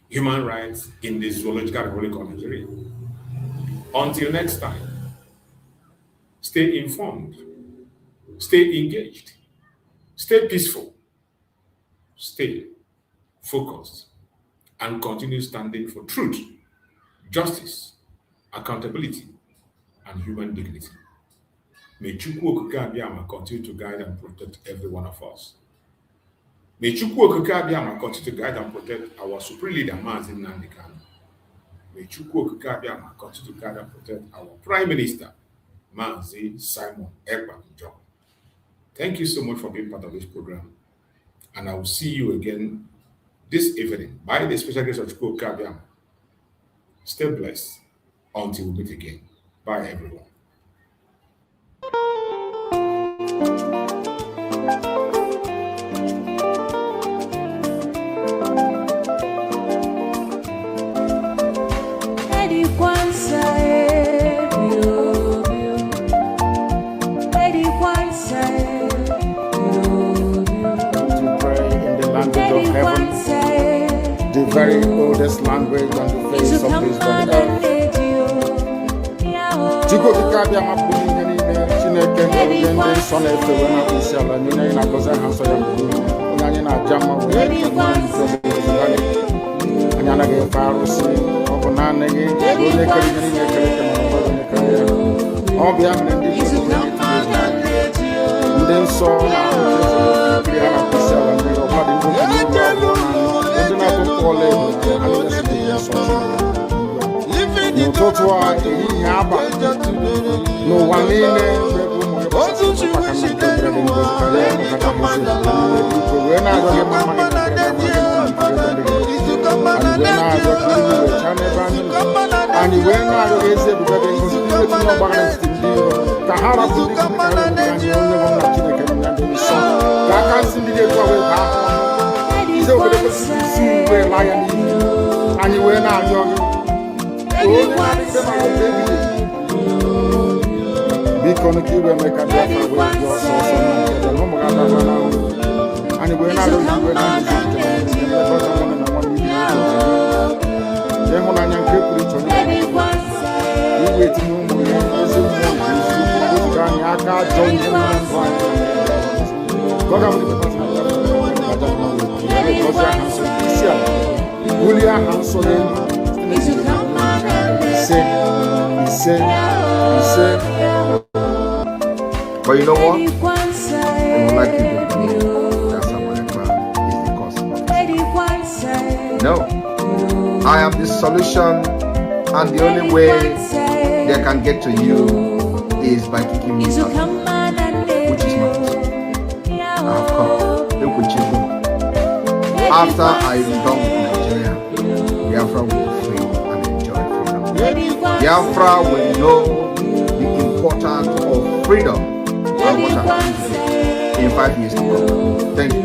human rights in the Zoological Republic of Nigeria. Until next time, stay informed, stay engaged, stay peaceful, stay focused, and continue standing for truth, justice, accountability, and human dignity. May Chukwu Okike continue to guide and protect every one of us. May Chukwu Okike continue to guide and protect our supreme leader, Mazi Nnamdi Kanu. May Chukwu Okike continue to guide and protect our Prime Minister, Mazi Simon Ekpa. Thank you so much for being part of this program. And I will see you again this evening by the special grace of Chukwu Okike. Stay blessed until we meet again. Bye, everyone. The very oldest language on the face of this very earth. Chukwu Okike abịama pụrụ ihe niile, Chineke na-enye ndị nsọ na-efe wee na isi ala niile anyị na-agọzi aha nsọ ya mgbe onye anyị na-aja mma wee anyị anaghị efe arụsị, ọ bụ naanị gị onye kere ihe niile ekere eke ma ọ onye kere ya. Ọ bụ ya mere ndị nsọ na-akpịrị ha na isi ala ndị ọbụladị ndị na-atụ mkpọọla ebu n'ụtụtụ a ehihie abalị n'ụwa niile wee na-arịọ gị mma anyị wee na-arịọ gị ezi ebube gị ngozi n'ime tinye ọgbara n'etiti ndị ka ha rapụ ndị anyị onye bụ nna Chineke na ndị nsọ ka aka nsị ndị ga-ekwu wee baa isi obodo kwesịrị isi wee laa ya n'ihi anyị wee na-arịọ gị onye na-adịgide maka oge ebighị biko ka iwe mee ka Biafra wee dị ọsọ ọsọ na nketa na ụmụ ga adaba na ahụ anyị wee na-arịọ gị wee na-adịzi nlekọta nwanne na nwanne ibe ịhụnanya nke pụrụ iche onye iwe etinye ụmụ ya ezi mmụọ nke isi anyị aka ajọ ihe na ndụ anyị gọzie aha nsọ isi ala bulie aha nsọ n'elu ise ise ise But you know what? They would like you to believe that Simon Ekpa is the cause of it. No. I am the solution, and the only way they can get to you is by kicking me out, which is not possible. I have come. Look with you. After I am done with Nigeria, Biafra will be free and enjoy freedom. Biafra will know the importance of freedom and what I have to do in 5 years to come. Thank you.